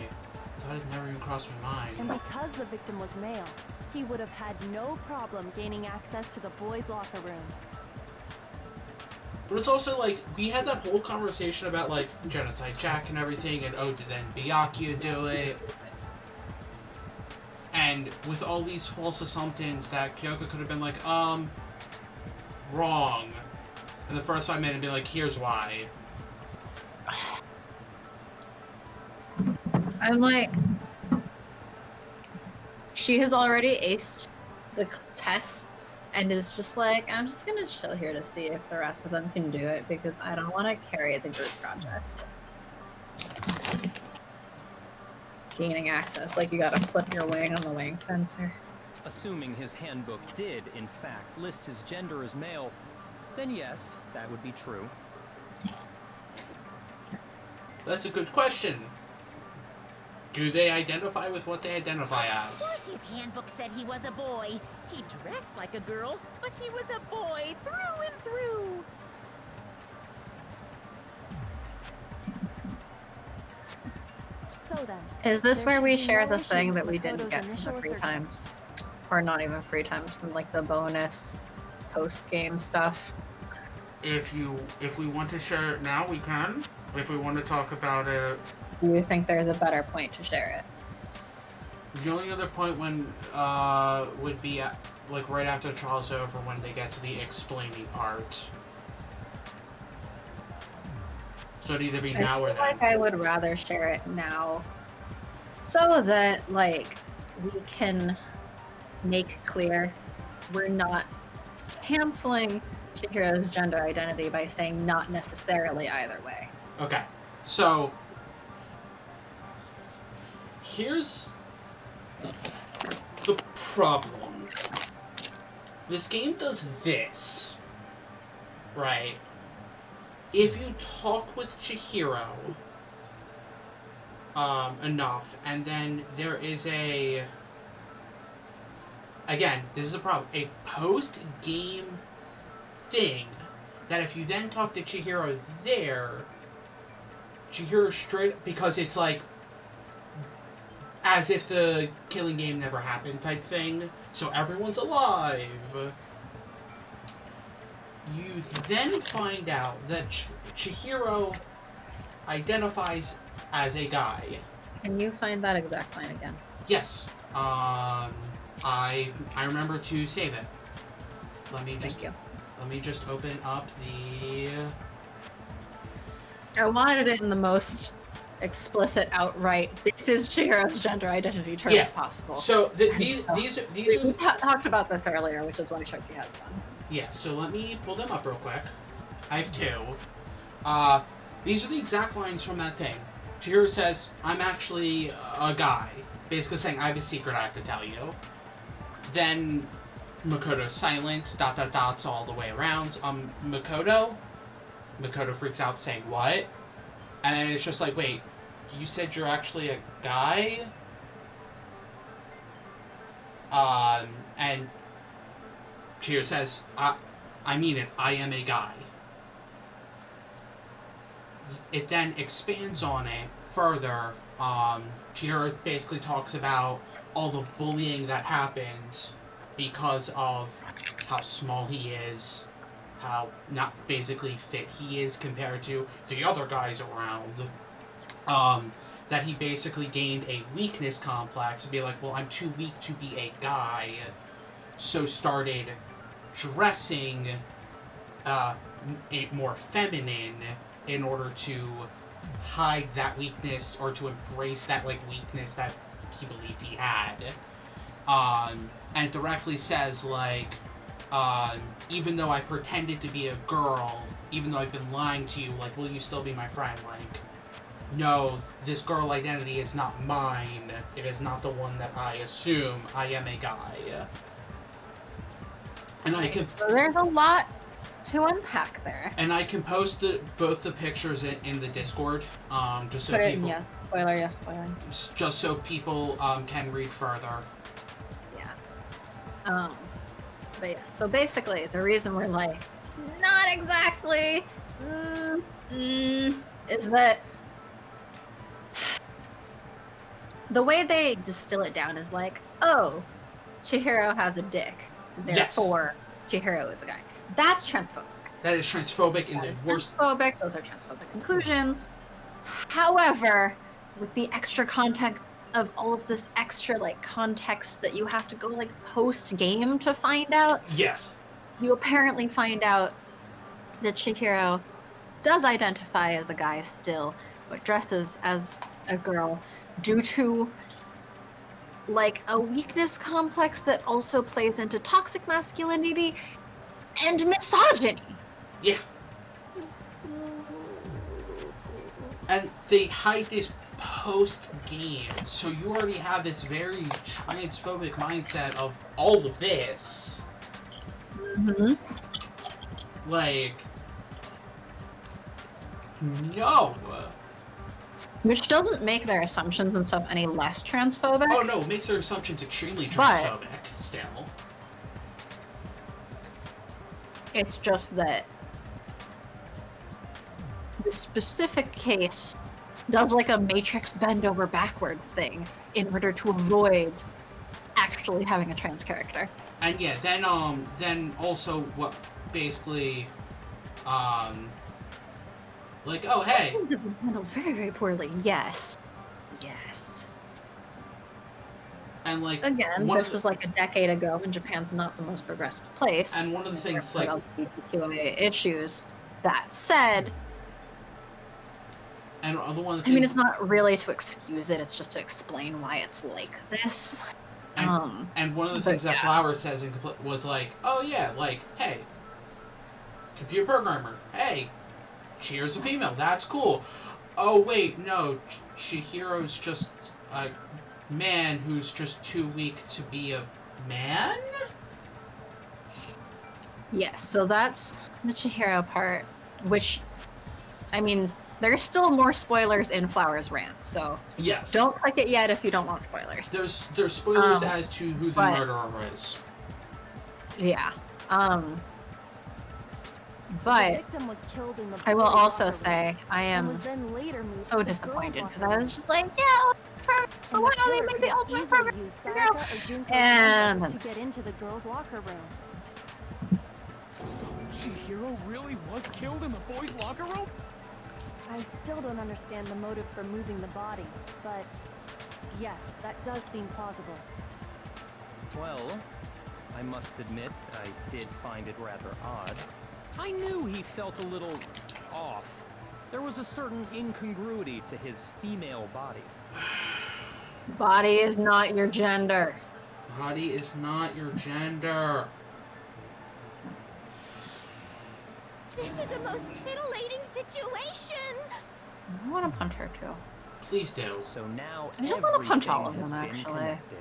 Thought it never even crossed my And mind. because the victim was male, he would have had no problem gaining access to the boys' locker room. But it's also like, we had that whole conversation about like Genocide Jack and everything, and oh, did then Byakuya do it? And with all these false assumptions that Kyoko could have been like, wrong. in the first 5 minutes and be like, here's why. I'm like, she has already aced the test and is just like, I'm just gonna chill here to see if the rest of them can do it because I don't want to carry the group project. Gaining access, like you gotta flip your wing on the wing sensor. Assuming his handbook did, in fact, list his gender as male, then yes, that would be true. That's a good question. Do they identify with what they identify Of as? course his handbook said he was a boy. He dressed like a girl, but he was a boy through and through. So then, Is this there where should we be share no the issue thing with that we didn't Makoto's get from initial the free assertion. times? Or not even free times, from like the bonus post-game stuff? If we want to share it now, we can. If we want to talk about it, Do you think there's a better point to share it? the only other point when would be at, like right after the trial's over when they get to the explaining part. So it'd either be now or I feel then. like I would rather share it now, so that like we can make clear we're not canceling Chihiro's gender identity by saying not necessarily either way. Okay, so here's the problem. This game does this, right? If you talk with Chihiro enough, and then there is a, again, this is a problem, a post-game thing that if you then talk to Chihiro there, Chihiro straight, because it's like as if the killing game never happened type thing, so everyone's alive. You then find out that Chihiro identifies as a guy. Can you find that exact line again? Yes. I remember to save it. Let me just open up the. I wanted it in the most explicit, outright, this is Chihiro's gender identity terms possible. So these we talked about this earlier, which is why Sharky has one. Yeah, so let me pull them up real quick. I have two. These are the exact lines from that thing. Chihiro says, I'm actually a guy. Basically saying, I have a secret I have to tell you. Then Makoto's silent, dots all the way around. Makoto freaks out saying, what? And then it's just like, wait, you said you're actually a guy? And Chihiro says, I mean it, I am a guy. It then expands on it further. Chihiro basically talks about all the bullying that happened because of how small he is, how not physically fit he is compared to the other guys around. That he basically gained a weakness complex and be like, well, I'm too weak to be a guy. So started dressing more feminine in order to hide that weakness or to embrace that weakness that he believed he had. And it directly says even though I pretended to be a girl, even though I've been lying to you, will you still be my friend? No, this girl identity is not mine. It is not the one that I assume. I am a guy. And I can. So there's a lot to unpack there. And I can post both the pictures in the Discord, just so Put it people. in, yes, spoiler. Just so people can read further. Yeah. But yeah. So basically, the reason we're not exactly, is that the way they distill it down is oh, Chihiro has a dick, therefore Chihiro is a guy. That's transphobic. That is transphobic in the worst. Transphobic. Those are transphobic conclusions. However, with the extra context of all of this extra context that you have to go post game to find out. Yes. You apparently find out that Chihiro does identify as a guy still, but dresses as a girl due to like a weakness complex that also plays into toxic masculinity and misogyny. Yeah. And they hide this post-game, so you already have this very transphobic mindset of all of this. Mm-hmm. Like, no. Which doesn't make their assumptions and stuff any less transphobic. Oh no, it makes their assumptions extremely transphobic, still. It's just that the specific case does like a Matrix bend over backward thing in order to avoid actually having a trans character. And yeah, then also what basically, like, oh hey. Things have been handled very, very poorly. Yes. Yes. And like again, this was like a decade ago, and Japan's not the most progressive place. And one of the things like LGBTQIA issues. That said, and the one of the I mean, it's not really to excuse it; it's just to explain why it's like this. And one of the things that Flower says in was like, "Oh yeah, like, hey, computer programmer, hey, Chihiro's a female. That's cool. Oh wait, no, Chihiro's just a man who's just too weak to be a man." Yes, so that's the Chihiro part, which, I mean, there's still more spoilers in Flower's rant, so yes, don't click it yet if you don't want spoilers. There's spoilers as to who the murderer is. Yeah, but I will also say I am so disappointed because I was just like, yeah, wow, they made the ultimate program for girl, and then get into the girls' locker room. So Chihiro really was killed in the boys' locker room? I still don't understand the motive for moving the body, but yes, that does seem plausible. Well, I must admit, I did find it rather odd. I knew he felt a little off. There was a certain incongruity to his female body. Body is not your gender. Body is not your gender. This is the most titillating situation! I want to punch her too. Please do. So now I just want to punch all of everything them, has been actually. connected.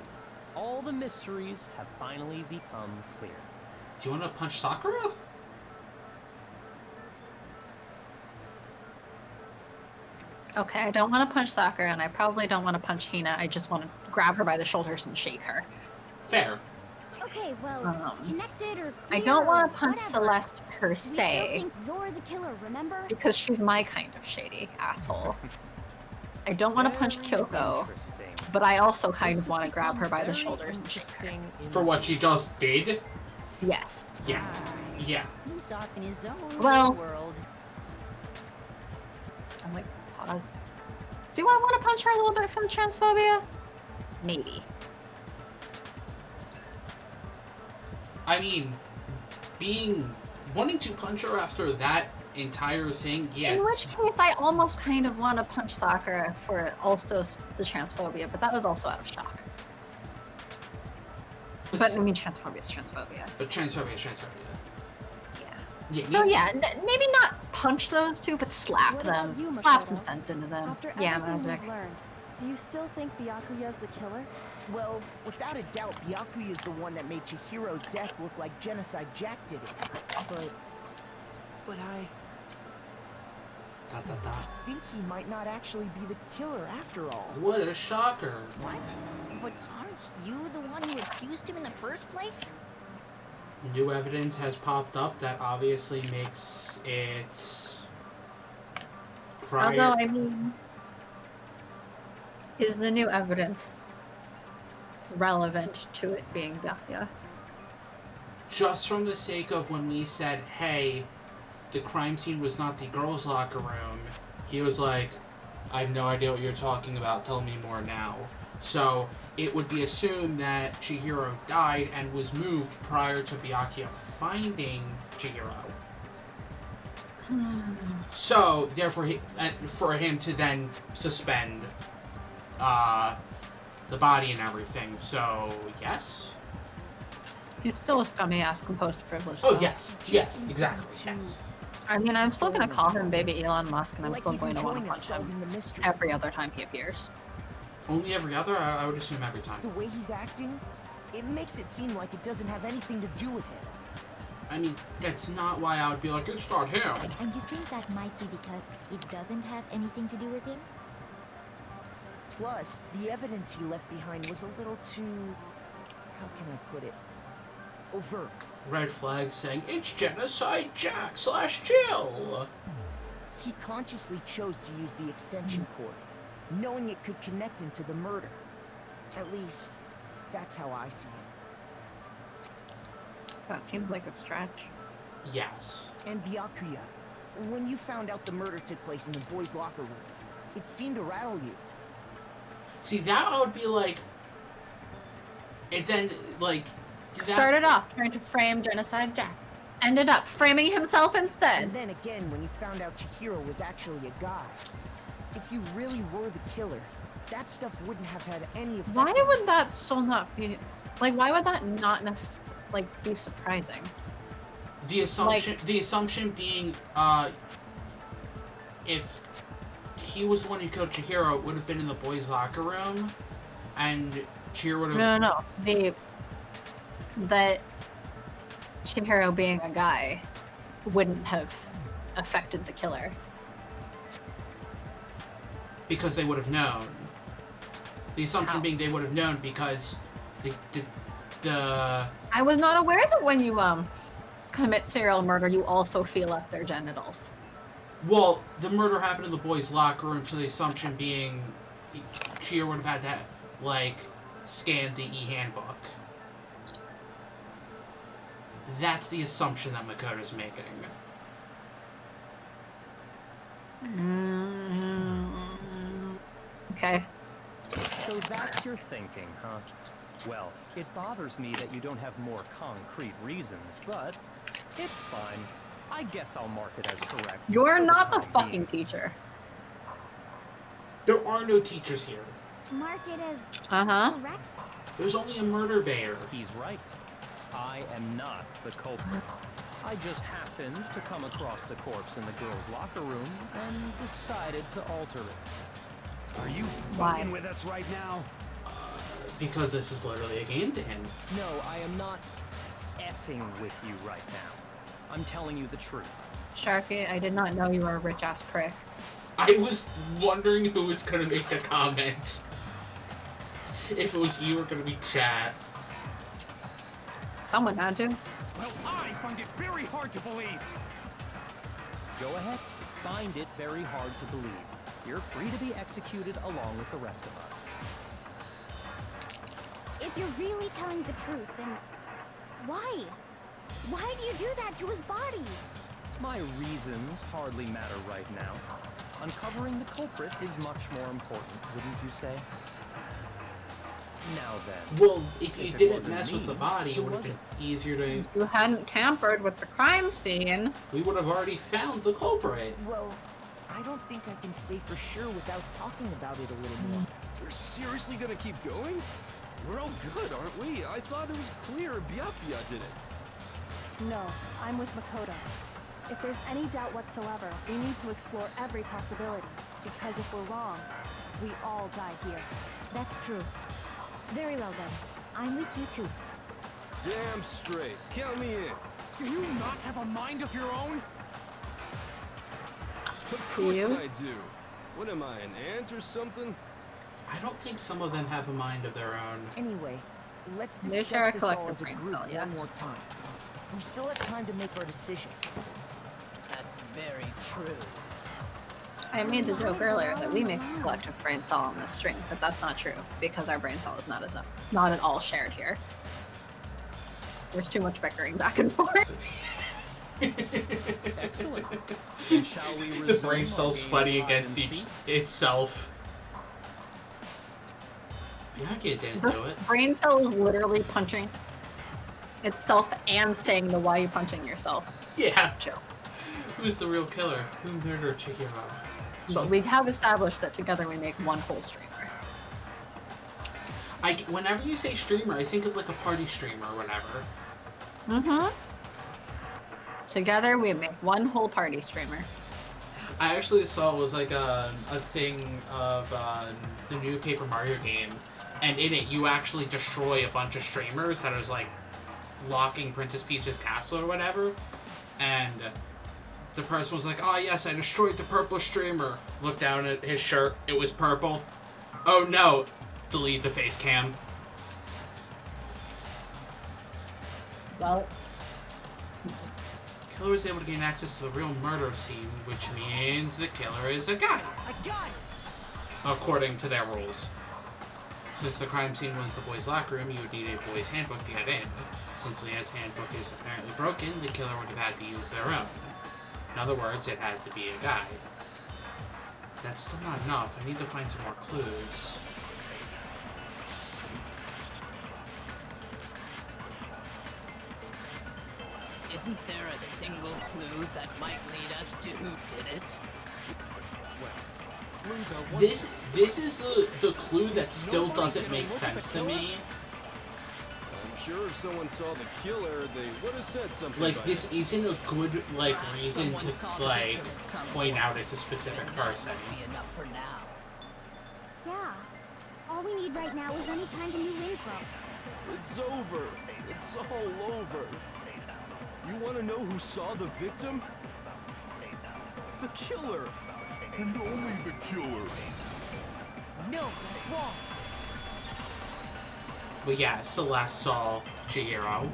All the mysteries have finally become clear. Do you want to punch Sakura? Okay, I don't want to punch Sakura, and I probably don't want to punch Hina. I just want to grab her by the shoulders and shake her. Fair. Okay, well, connected or I don't want to punch Celeste per se, think you're the killer, remember? because she's my kind of shady asshole. I don't want to punch Kyoko, but I also kind of want to grab her by the shoulders and shake her. For what she just did? Yes. Yeah. Yeah. He's off in his own Well, world. I'm like, pause. Do I want to punch her a little bit for the transphobia? Maybe. I mean, wanting to punch her after that entire thing, yeah. In which case, I almost kind of want to punch Sakura for also the transphobia, but that was also out of shock. But I mean, transphobia is transphobia. But transphobia is transphobia. Yeah. Yeah. So yeah, maybe not punch those two, but slap them. Slap some sense into them. After Yeah, everything magic. we've learned, do you still think Byakuya's the killer? Well, without a doubt, Byakuya is the one that made Chihiro's death look like Genocide Jack did it. But I think he might not actually be the killer after all. What a shocker. What? But aren't you the one who accused him in the first place? New evidence has popped up that obviously makes it Although, I mean, is the new evidence relevant to it being Byakuya? Just from the sake of when we said, hey, the crime scene was not the girls' locker room, he was like, I have no idea what you're talking about, tell me more now. So, it would be assumed that Chihiro died and was moved prior to Byakuya finding Chihiro. So, therefore, for him to then suspend the body and everything. So, yes? He's still a scummy ass composed privilege. Oh, though. yes. Yes, exactly. Yes. I mean, I'm still gonna call him baby Elon Musk, and I'm Like still he's going to want to enjoying punch him solving the mystery. every other time he appears. Only every other? I would assume every time. The way he's acting, it makes it seem like it doesn't have anything to do with him. I mean, that's not why I would be like, it's not him. And you think that might be because it doesn't have anything to do with him? Plus, the evidence he left behind was a little too... how can I put it? Overt. Red flag saying, it's Genocide Jack / Jill. He consciously chose to use the extension cord, knowing it could connect him to the murder. At least, that's how I see it. That seems like a stretch. Yes. And Byakuya, when you found out the murder took place in the boys' locker room, it seemed to rattle you. See, that I would be like... And then, like... Started off trying to frame Genocide Jack. Ended up framing himself instead. And then again, when you found out Chihiro was actually a guy. If you really were the killer, that stuff wouldn't have had any effect. Why would that still not be... Like, why would that not necessarily, like, be surprising? The assumption being, if he was the one who killed Chihiro, it would have been in the boys' locker room, and Chihiro would have... No. That Chihiro being a guy wouldn't have affected the killer. Because they would have known. The assumption being they would have known because the... I was not aware that when you, commit serial murder, you also feel up their genitals. Well, the murder happened in the boys' locker room, so the assumption being Chihiro would have had to, like, scan the e-handbook. That's the assumption that Makoto's making. Okay. So that's your thinking, huh? Well, it bothers me that you don't have more concrete reasons, but it's fine. I guess I'll mark it as correct. You're not the fucking teacher. There are no teachers here. Mark it as correct? There's only a murder bear. He's right. I am not the culprit. I just happened to come across the corpse in the girls' locker room and decided to alter it. Are you fucking with us right now? Because this is literally a game to him. No, I am not effing with you right now. I'm telling you the truth. Sharky, I did not know you were a rich-ass prick. I was wondering who was gonna make the comment. If it was you or gonna be Chad. Someone had to. Well, I find it very hard to believe. Go ahead. Find it very hard to believe. You're free to be executed along with the rest of us. If you're really telling the truth, then why? Why do you do that to his body? My reasons hardly matter right now. Uncovering the culprit is much more important, wouldn't you say? Now then. Well, if you didn't mess with the body, it would have been easier to... If you hadn't tampered with the crime scene... We would have already found the culprit. Well, I don't think I can say for sure without talking about it a little more. We're seriously gonna keep going? We're all good, aren't we? I thought it was clear Byakuya did it. No, I'm with Makoto. If there's any doubt whatsoever, we need to explore every possibility. Because if we're wrong, we all die here. That's true. Very well then. I'm with you too. Damn straight. Count me in. Do you not have a mind of your own? Of course I do. What am I, an ant or something? I don't think some of them have a mind of their own. Anyway, let's They discuss share a this all collective as a brain group cell, yes. one more time. We still have time to make our decision. That's very true. I made the joke earlier that we make a collective brain cell on this stream, but that's not true, because our brain cell is not at all shared here. There's too much bickering back and forth. Excellent. Then shall we The resume brain our cell's game fighting of against hide and seek? itself. Byakuya didn't do it. The brain cell is literally punching itself and saying the why you punching yourself. Yeah. Joke. Who's the real killer? Who murdered Chihiro? So we have established that together we make one whole streamer. Whenever you say streamer, I think of like a party streamer or whatever. Mm-hmm. Together we make one whole party streamer. I actually saw it was like a thing of the new Paper Mario game, and in it you actually destroy a bunch of streamers that is like locking Princess Peach's castle or whatever, and the person was like, "Oh yes, I destroyed the purple streamer." Looked down at his shirt, it was purple. Oh no! Delete the face cam. Well, Killer was able to gain access to the real murder scene, which means the killer is a guy. A guy! According to their rules. Since the crime scene was the boys' locker room, you would need a boys' handbook to get in. Since Leah's handbook is apparently broken, the killer would have had to use their own. In other words, it had to be a guy. That's still not enough. I need to find some more clues. Isn't there a single clue that might lead us to who did it? Well, clues are one. This is the clue that still doesn't make sense to me. I'm sure if someone saw the killer, they would have said something. Like, about this it. isn't a good, like, reason Someone saw to, the like, victim at some point out point. it's a specific Then that person. would be enough for now. Yeah. All we need right now is any kind of new info. It's over. It's all over. You want to know who saw the victim? The killer. And only the killer. No, that's wrong. But yeah, Celeste saw Chihiro.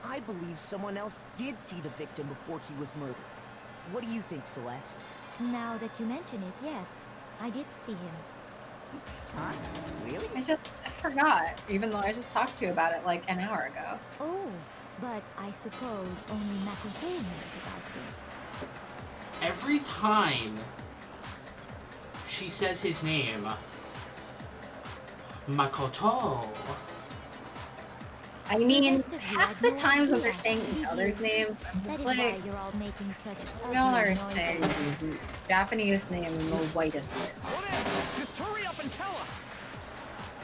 I believe someone else did see the victim before he was murdered. What do you think, Celeste? Now that you mention it, yes, I did see him. Huh? Really? I forgot, even though I just talked to you about it like an hour ago. Oh, but I suppose only Makoto knows about this. Every time she says his name, Makoto. I mean, half the times when they're saying each other's names, I'm That just is like, why you're all making such y'all ugly are noises. saying Japanese name in the whitest way. Whatever! Just hurry up and tell us!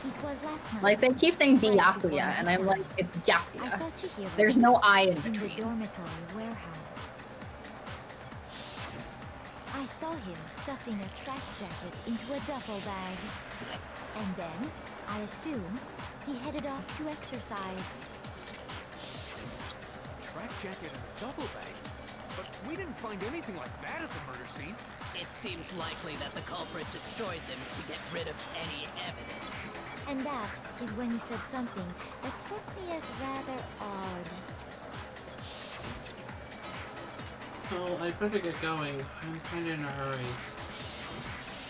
It was last night. Like, they keep saying Byakuya, and I'm like, it's I Byakuya. saw Chihiro There's no I in in the between. dormitory warehouse. I saw him stuffing a track jacket into a duffel bag. And then, I assume, he headed off to exercise. Track jacket and a duffel bag? But we didn't find anything like that at the murder scene. It seems likely that the culprit destroyed them to get rid of any evidence. And that is when he said something that struck me as rather odd. Well, I better get going. I'm kind of in a hurry.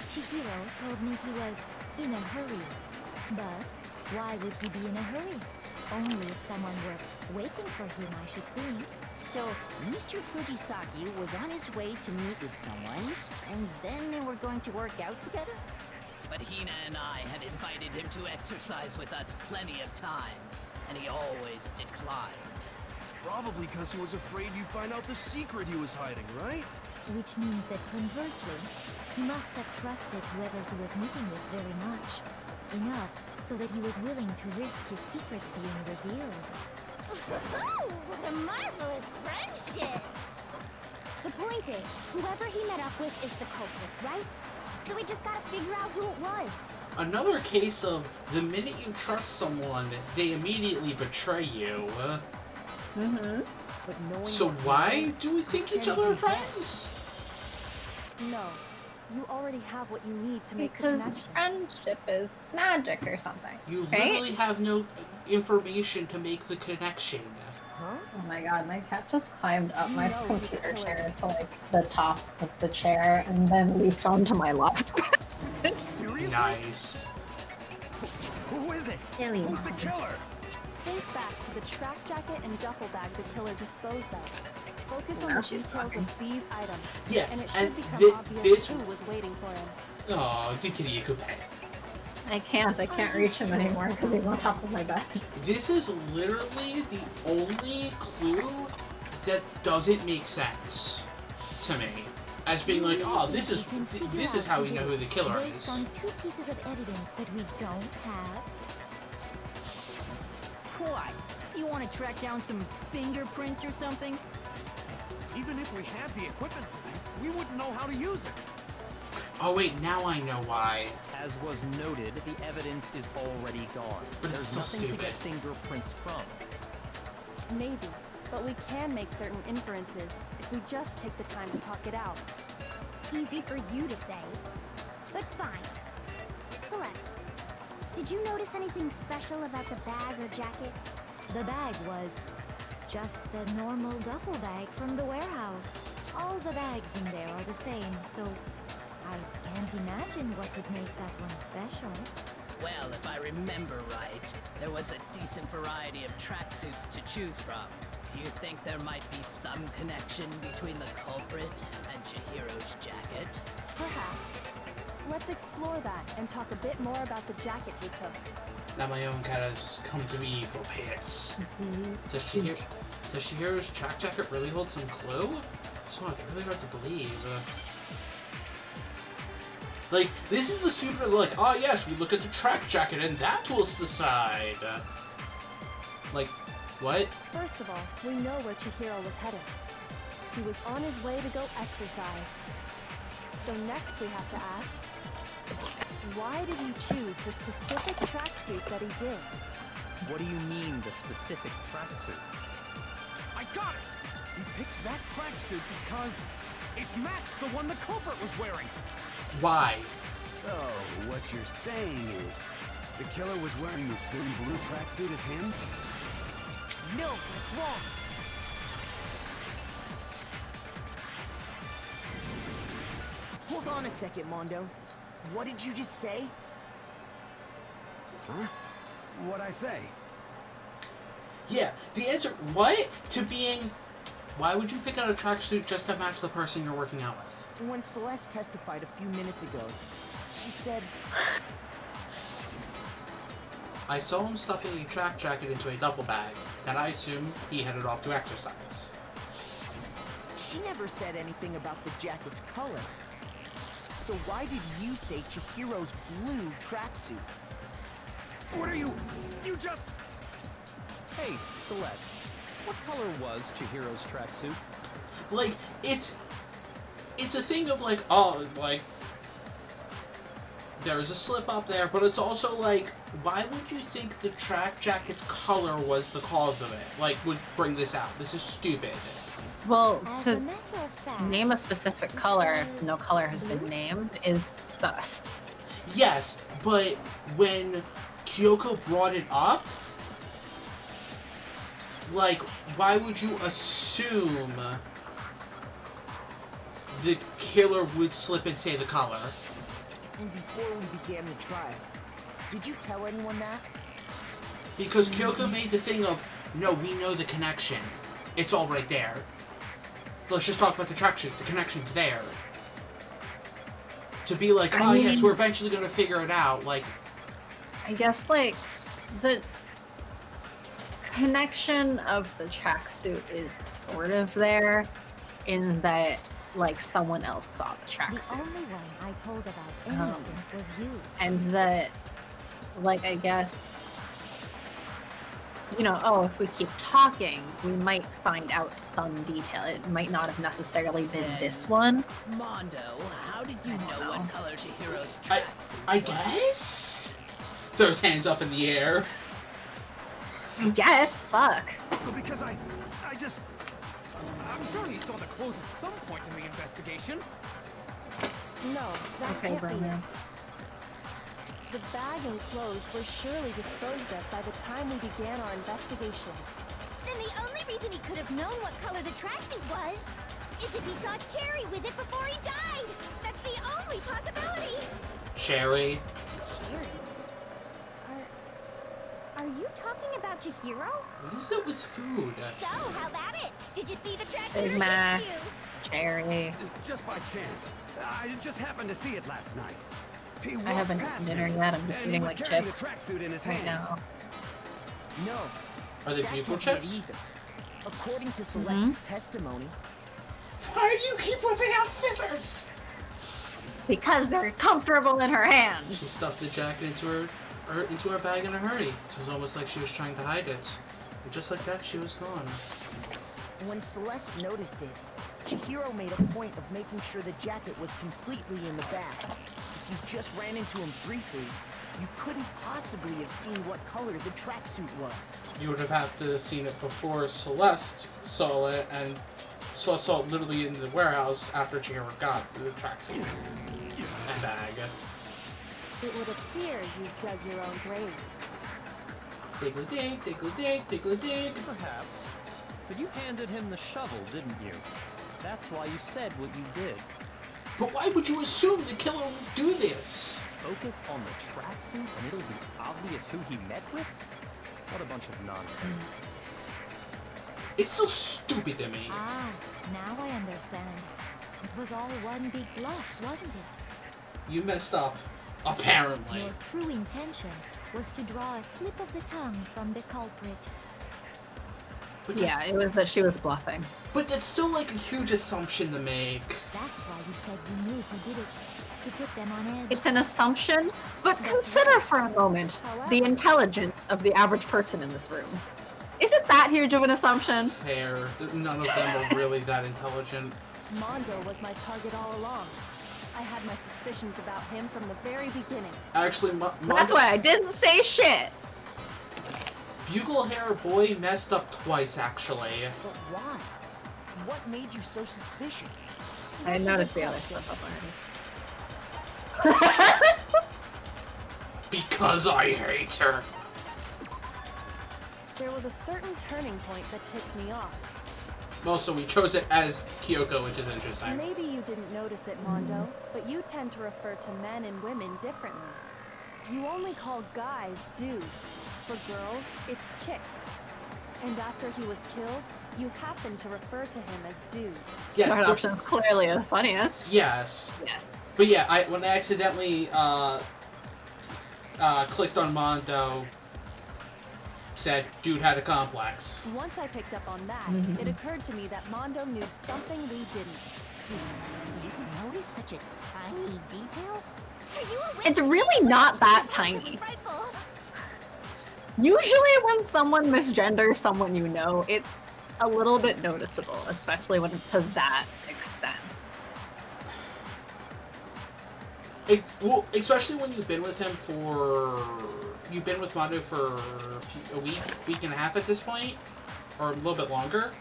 Chihiro told me he was in a hurry. But why would he be in a hurry? Only if someone were waiting for him, I should think. So, Mr. Fujisaki was on his way to meet with someone, and then they were going to work out together? But Hina and I had invited him to exercise with us plenty of times, and he always declined. Probably because he was afraid you'd find out the secret he was hiding, right? Which means that conversely, he must have trusted whoever he was meeting with very much. Enough so that he was willing to risk his secret being revealed. Oh, what a marvelous friendship! The point is, whoever he met up with is the culprit, right? So we just gotta figure out who it was. Another case of the minute you trust someone, they immediately betray you. Mm-hmm. But knowing So what why do we think each other are friends? No. You already have what you need to make the Because connection. friendship is magic or something. You right? literally have no information to make the connection. Huh? Oh my god, my cat just climbed up my No, computer you chair to like the top of the chair and then leaped onto my left. Seriously? Nice. Who is it? Silly Who's the one. killer? Think back to the track jacket and duffel bag the killer disposed of. Focus on Now the she's details talking. of these items, Yeah, and it should and become obvious this. who was waiting for him. Oh, Dikiri Kupe. I can't reach him anymore because he's on top of my bed. This is literally the only clue that doesn't make sense. to me as being like, oh, this is how we know who the killer based is. on 2 pieces of evidence that we don't have. What? You want to track down some fingerprints or something? Even if we had the equipment for that, we wouldn't know how to use it. Oh wait, now I know why. As was noted, the evidence is already gone. But it's There's so nothing stupid. to get fingerprints from. Maybe, but we can make certain inferences if we just take the time to talk it out. Easy for you to say, but fine. Celeste, did you notice anything special about the bag or jacket? The bag was just a normal duffel bag from the warehouse. All the bags in there are the same, so I can't imagine what could make that one special. Well, if I remember right, there was a decent variety of tracksuits to choose from. Do you think there might be some connection between the culprit and Chihiro's jacket? Perhaps. Let's explore that and talk a bit more about the jacket we took. Now my own cat has come to me for piss. Does Chihiro's track jacket really hold some clue? So it's really hard to believe. Like, this is the stupid, like, oh yes, we look at the track jacket and that will decide. Like, what? First of all, we know where Chihiro was headed. He was on his way to go exercise. So next we have to ask, why did he choose the specific tracksuit that he did? What do you mean, the specific tracksuit? I got it! He picked that tracksuit because it matched the one the culprit was wearing. Why? So, what you're saying is, the killer was wearing the same blue tracksuit as him? No, that's wrong. Hold on a second, Mondo. What did you just say? Huh? What'd I say? Yeah, the answer, what? To being, why would you pick out a tracksuit just to match the person you're working out with? When Celeste testified a few minutes ago, she said... I saw him stuffing a track jacket into a duffel bag, that I assume he headed off to exercise. She never said anything about the jacket's color. So why did you say Chihiro's blue tracksuit? What are you just... Hey, Celeste, what color was Chihiro's tracksuit? Like, it's a thing of like, oh, like, there's a slip up there, but it's also like, why would you think the track jacket's color was the cause of it? Like, would bring this out. This is stupid. Well, As to a matter of fact, name a specific color, if no color has been named, is sus. Yes, but when Kyoko brought it up, like, why would you assume the killer would slip and say the color? And before we began the trial, did you tell anyone that? Because Kyoko made the thing of, no, we know the connection. It's all right there. Let's just talk about the tracksuit. The connection's there. To be like, oh yes, we're eventually going to figure it out. Like, I guess, like, the connection of the tracksuit is sort of there in that, like, someone else saw the the tracksuit. only one I told about any of this was you. And that, like, I guess, you know, oh, if we keep talking, we might find out some detail. It might not have necessarily been this one. Mondo, how did you know what color Chihiro's I tracksuit was? guess? Throws hands up in the air. Yes, fuck. Because I'm sure he saw the clothes at some point in the investigation. No, that Okay, can't be Brandon. it. The bag and clothes were surely disposed of by the time we began our investigation. Then the only reason he could have known what color the tracksuit was is if he saw Cherry with it before he died. That's the only possibility. Cherry. Cherry? Are you talking about Chihiro? What is it with food? So, how about it? Did you see the tracksuit? Big or Mac. didn't you? Cherry. Just by chance. I just happened to see it last night. He I haven't walked past eaten dinner me, yet. I'm just and he eating, was like, carrying chips the tracksuit in his right hands. now. No. Are they that beautiful can't be it chips? either. According to Celeste's testimony, Why do you keep whipping out scissors? Because they're comfortable in her hands. She stuffed the jacket into her bag in a hurry. It was almost like she was trying to hide it. And just like that, she was gone. When Celeste noticed it, Chihiro made a point of making sure the jacket was completely in the bag. If you just ran into him briefly, you couldn't possibly have seen what color the tracksuit was. You would have had to have seen it before Celeste saw it, and Celeste saw it literally in the warehouse after Chihiro got the tracksuit and bag. It would appear you dug your own grave. Diggly dig, diggly dig, diggly dig. Perhaps. But you handed him the shovel, didn't you? That's why you said what you did. But why would you assume the killer would do this? Focus on the tracksuit and it'll be obvious who he met with? What a bunch of nonsense. It's so stupid to me. Ah, now I understand. It was all one big bluff, wasn't it? You messed up. Apparently. Your true intention was to draw a slip of the tongue from the culprit. But Yeah, it was that she was bluffing. But that's still like a huge assumption to make. That's why you said you knew who did it. To put them on edge. It's an assumption, but consider for a moment the intelligence of the average person in this room. Is it that huge of an assumption? Fair. None of them are really that intelligent. Mondo was my target all along. I had my suspicions about him from the very beginning. Actually, That's why I didn't say shit. Bugle Hair Boy messed up twice, actually. But why? What made you so suspicious? I noticed the other stuff up Because I hate her. There was a certain turning point that tipped me off. Also, we chose it as Kyoko, which is interesting. Maybe you didn't notice it, Mondo, but you tend to refer to men and women differently. You only call guys dudes. For girls, it's chick. And after he was killed, you happen to refer to him as dude. Yes, That option's clearly the funniest. Yes. Yes. But yeah, when I accidentally clicked on Mondo, said dude had a complex. Once I picked up on that, it occurred to me that Mondo knew something we didn't. You notice such a tiny detail? It's really not that tiny. Usually when someone misgenders someone you know, it's a little bit noticeable, especially when it's to that extent. Well, especially when you've been with Mondo for a week and a half at this point, or a little bit longer.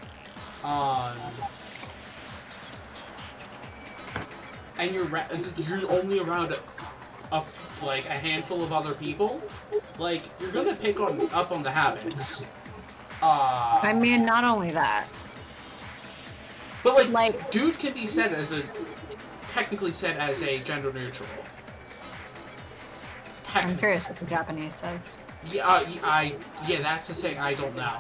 And you're only around like a handful of other people. Like, you're gonna pick up on the habits. I mean, not only that. But like dude can be technically said as a gender neutral. I'm curious what the Japanese says. Yeah, yeah, that's the thing. I don't know.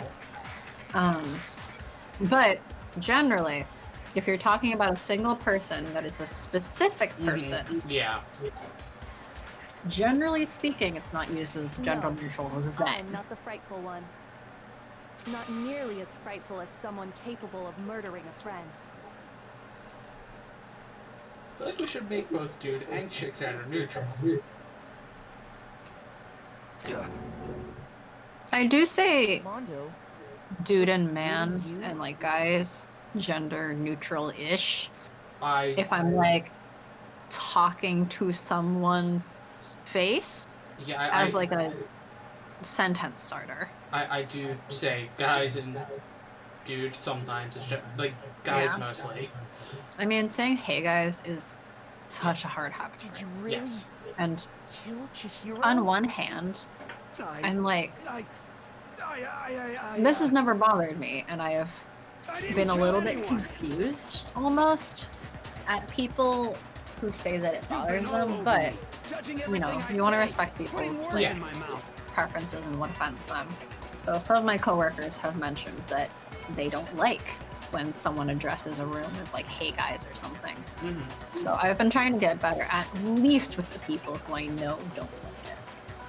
But generally, if you're talking about a single person that is a specific person, yeah. Generally speaking, it's not used as gender neutral as I'm then. not the frightful one. Not nearly as frightful as someone capable of murdering a friend. I feel like we should make both dude and chick gender neutral. I do say Mondo, dude and man and like guys gender neutral-ish. If I'm like talking to someone's face as like a sentence starter. I do say guys and dude sometimes. It's just, like guys mostly. I mean, saying hey guys is such a hard habit. Did you really And kill Chihiro? on one hand, I'm like, this has never bothered me, and I have been a little bit confused almost at people who say that it bothers them, but you know, you want to respect people's like, preferences and what offends them. So some of my coworkers have mentioned that they don't like when someone addresses a room as like, hey guys or something. So I've been trying to get better, at least with the people who I know don't like it.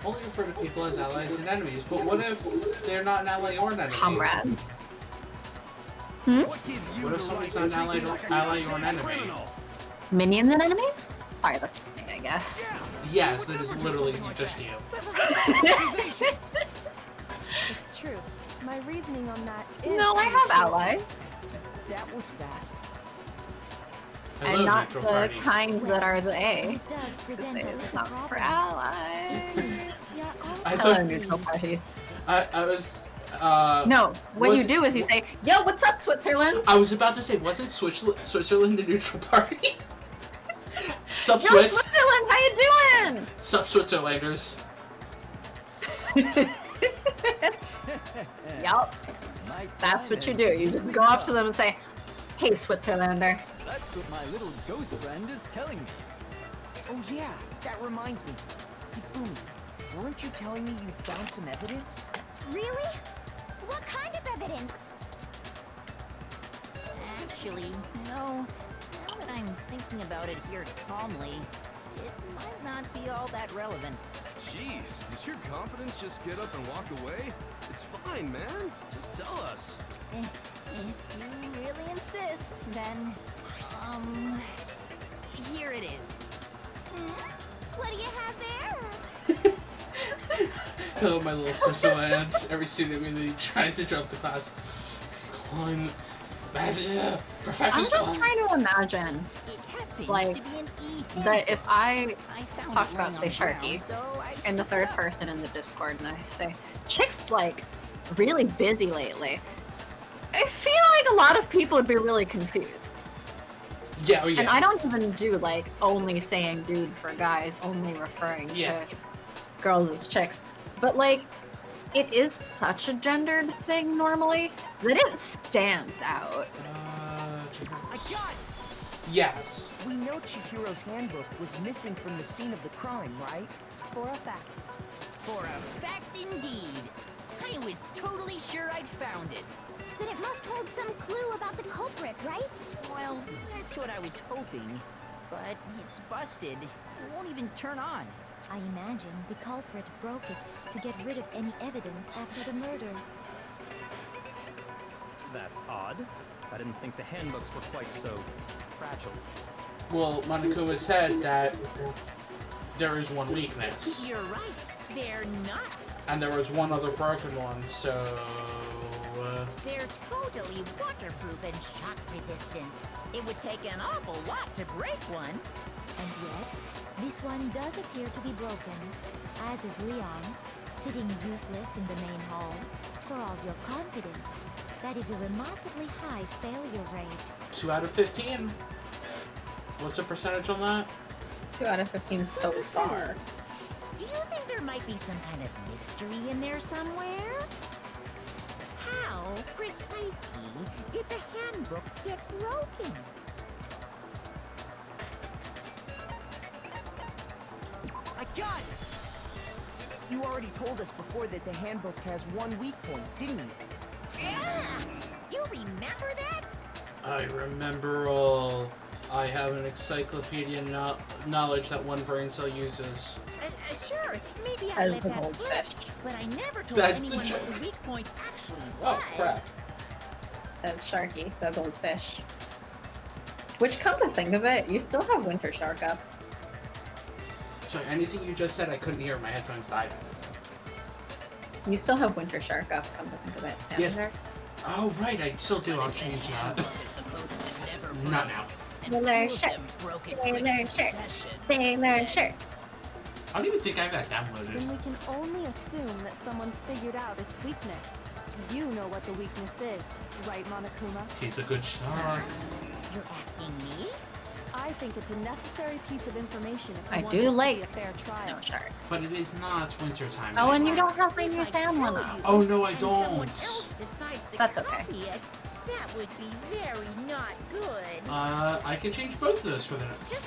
Only refer to people as allies and enemies, but what if they're not an ally or an enemy? Comrade. What kids use What if the somebody's right an to treat ally, me like a ally or an goddamn enemy? criminal? Minions and enemies? Sorry, that's just me, I guess. Yes, that is literally just you. It's true. My reasoning on that is... No, I have allies. That was fast. I And love not neutral the party. kind that are the A. This does present us with a Not for problem. allies. Yeah, all I Hello, thought neutral parties. I was No, what was- you do is you say, "Yo, what's up, Switzerland?" I was about to say, wasn't Switzerland the neutral party? Sup Yo, Swiss? Switzerland, how you doing? Sup Switzerlanders? Yup. That's what you do. You just go up to them and say, "Hey, Switzerlander." That's what my little ghost friend is telling me. Oh yeah, that reminds me. Hifumi, weren't you telling me you found some evidence? Really? What kind of evidence? Actually, no. Now that I'm thinking about it here calmly, it might not be all that relevant. Jeez, does your confidence just get up and walk away? It's fine, man. Just tell us. If you really insist, then, here it is. What do you have there? Hello, my little Switzerlands. Every student immediately tries to drop the class. Calling Professor's I'm just calling. trying to imagine, It happens like, to be an E that if I found talk it about, laying say, on the ground, Sharky, so I in the stuck third it up. person in the Discord, and I say, "Chick's, like, really busy lately," I feel like a lot of people would be really confused. Yeah, oh yeah. And I don't even do, like, only saying dude for guys, only referring Yeah. to girls as chicks. But, like, it is such a gendered thing normally that it stands out. I got it! Yes. We know Chihiro's handbook was missing from the scene of the crime, right? For a fact. For a fact indeed. I was totally sure I'd found it. Then it must hold some clue about the culprit, right? Well, that's what I was hoping. But it's busted. It won't even turn on. I imagine the culprit broke it to get rid of any evidence after the murder. That's odd. I didn't think the handbooks were quite so fragile. Well, Monokuma said that there is one weakness. You're right. They're not. And there was one other broken one, so... They're totally waterproof and shock resistant. It would take an awful lot to break one. And yet, this one does appear to be broken, as is Leon's, sitting useless in the main hall. For all your confidence, that is a remarkably high failure rate. 2 out of 15. What's the percentage on that? 2 out of 15 so far. Do you think there might be some kind of mystery in there somewhere? How precisely did the handbooks get broken? I got it! You already told us before that the handbook has one weak point, didn't you? Yeah! You remember that? I remember all. I have an encyclopedia knowledge that one brain cell uses. Sure, maybe I As let the that goldfish. slip, but I never told That's the anyone what joke. the weak point actually was. Oh, crap. Says Sharky, the goldfish. Which, come to think of it, you still have Winter Shark up. Sorry, anything you just said I couldn't hear. My headphones died. You still have Winter Shark up, come to think of it. Sandy Yes. Shark? Oh, right, I still do. I'll change that. Not now. Sailor Shark. Sailor Shark. Sailor Shark. I don't even think I have that downloaded. Then we can only assume that someone's figured out its weakness. You know what the weakness is, right, Monokuma? He's a good shark. You're asking me? I think it's a necessary piece of information if I you want do this to like be a fair trial. Snow Shark. But it is not wintertime. Oh, and you anymore. don't have my new fan one up. Oh, no, I And someone don't. else decides to That's okay. copy it, that would be very not good. I can change both of those for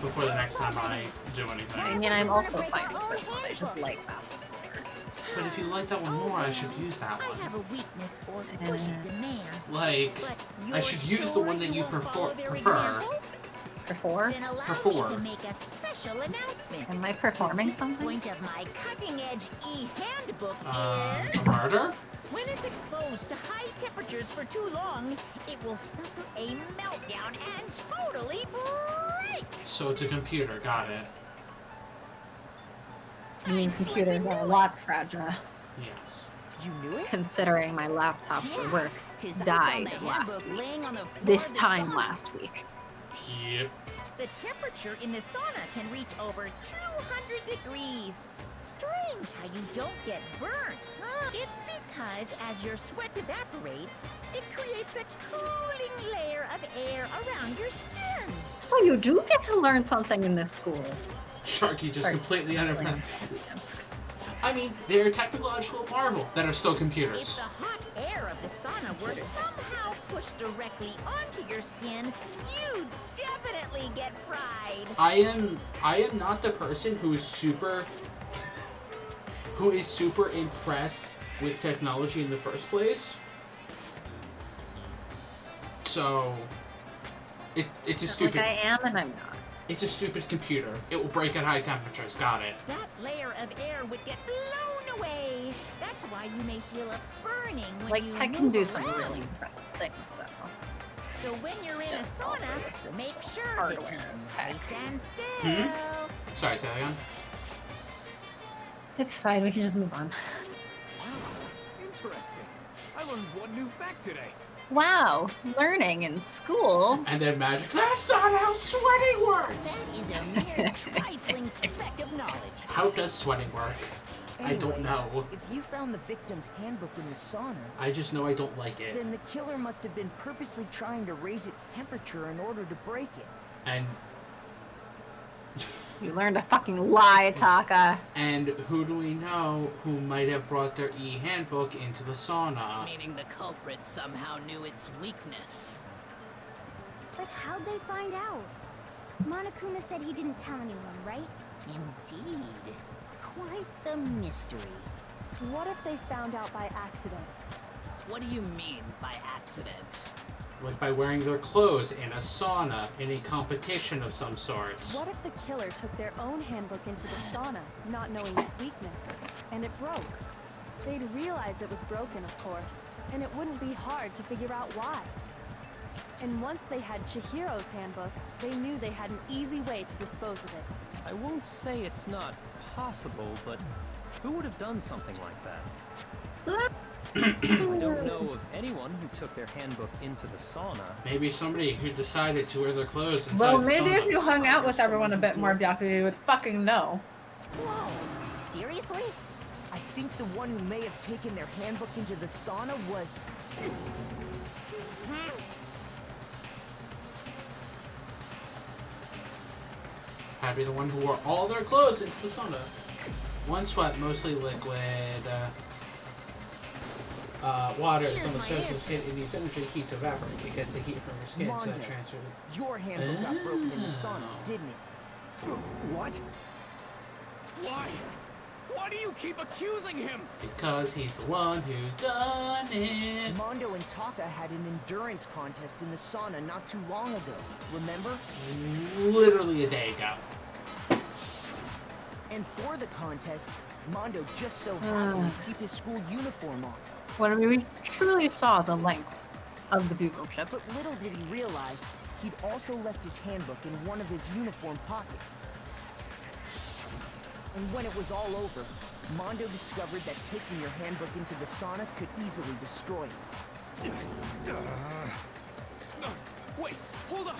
before the next time I do anything. I mean, I'm also fine with it, I just like that. But if you like that one more, I should use that I one. have a weakness for pushing demands. Like, But I you're should use the sure one that you won't prefer. follow their prefer. example? Perform? Then allow Prefer. me to make a special announcement. Am I performing The something? point of my cutting-edge e-handbook A is... murder? When it's exposed to high temperatures for too long, it will suffer a meltdown and totally break. So it's a computer, got it. I mean, computers are a lot fragile. Yes. You knew it? Considering my laptop for work 'Cause I died found the last handbook week. laying on the floor This of the time sauna. last week. Yep. The temperature in the sauna can reach over 200 degrees. Strange how you don't get burnt, huh? It's because as your sweat evaporates, it creates a cooling layer of air around your skin. So you do get to learn something in this school. Sharky just Sorry. completely unimpressed. I mean, they're a technological marvel that are still If computers. the hot air of the sauna were somehow pushed directly onto your skin, you'd definitely get fried. I am not the person who is super impressed with technology in the first place. So it's a stupid Like I am and I'm not. it's a stupid computer. It will break at high temperatures, got it. That layer of air would get blown away. That's why you may feel a burning when Like you tech move can do some around. really impressive things though. So when you're in a sauna, make sure to Hardware keep and tech. nice and still. Sorry, say that again. It's fine, we can just move on. Interesting. I learned one new fact today. Wow, learning in school. And then magic. That's not how sweating works! That is a mere trifling speck of knowledge. How does sweating work? I don't Anyway, know. If you found the victim's handbook in the sauna, I just know I don't like it. then the killer must have been purposely trying to raise its temperature in order to break it. And You learned a fucking lie, Taka. and who do we know who might have brought their e-handbook into the sauna? Meaning the culprit somehow knew its weakness. But how'd they find out? Monokuma said he didn't tell anyone, right? Indeed. Quite the mystery. What if they found out by accident? What do you mean by accident? Like by wearing their clothes in a sauna in a competition of some sorts. What if the killer took their own handbook into the sauna, not knowing its weakness, and it broke? They'd realize it was broken, of course, and it wouldn't be hard to figure out why. And once they had Chihiro's handbook, they knew they had an easy way to dispose of it. I won't say it's not possible, but who would have done something like that? I don't know of anyone who took their handbook into the sauna. Maybe somebody who decided to wear their clothes inside Well, the maybe sauna. if you hung out with everyone a bit more, Byaku, you would fucking know. Whoa, seriously? I think the one who may have taken their handbook into the sauna was... Had to be the one who wore all their clothes into the sauna. One sweat, mostly liquid. Water is on the surface of the skin. It needs energy heat to evaporate because the heat from your skin is Mondo, transferred. your handbook got broken in the sauna, didn't it? What? Why? Why do you keep accusing him? Because he's the one who done it. Mondo and Taka had an endurance contest in the sauna not too long ago, remember? Literally a day ago. And for the contest, Mondo just so happened to keep his school uniform on. When we truly saw the length of the bugle ship. But little did he realize, he'd also left his handbook in one of his uniform pockets. And when it was all over, Mondo discovered that taking your handbook into the sauna could easily destroy it. No, wait, hold on.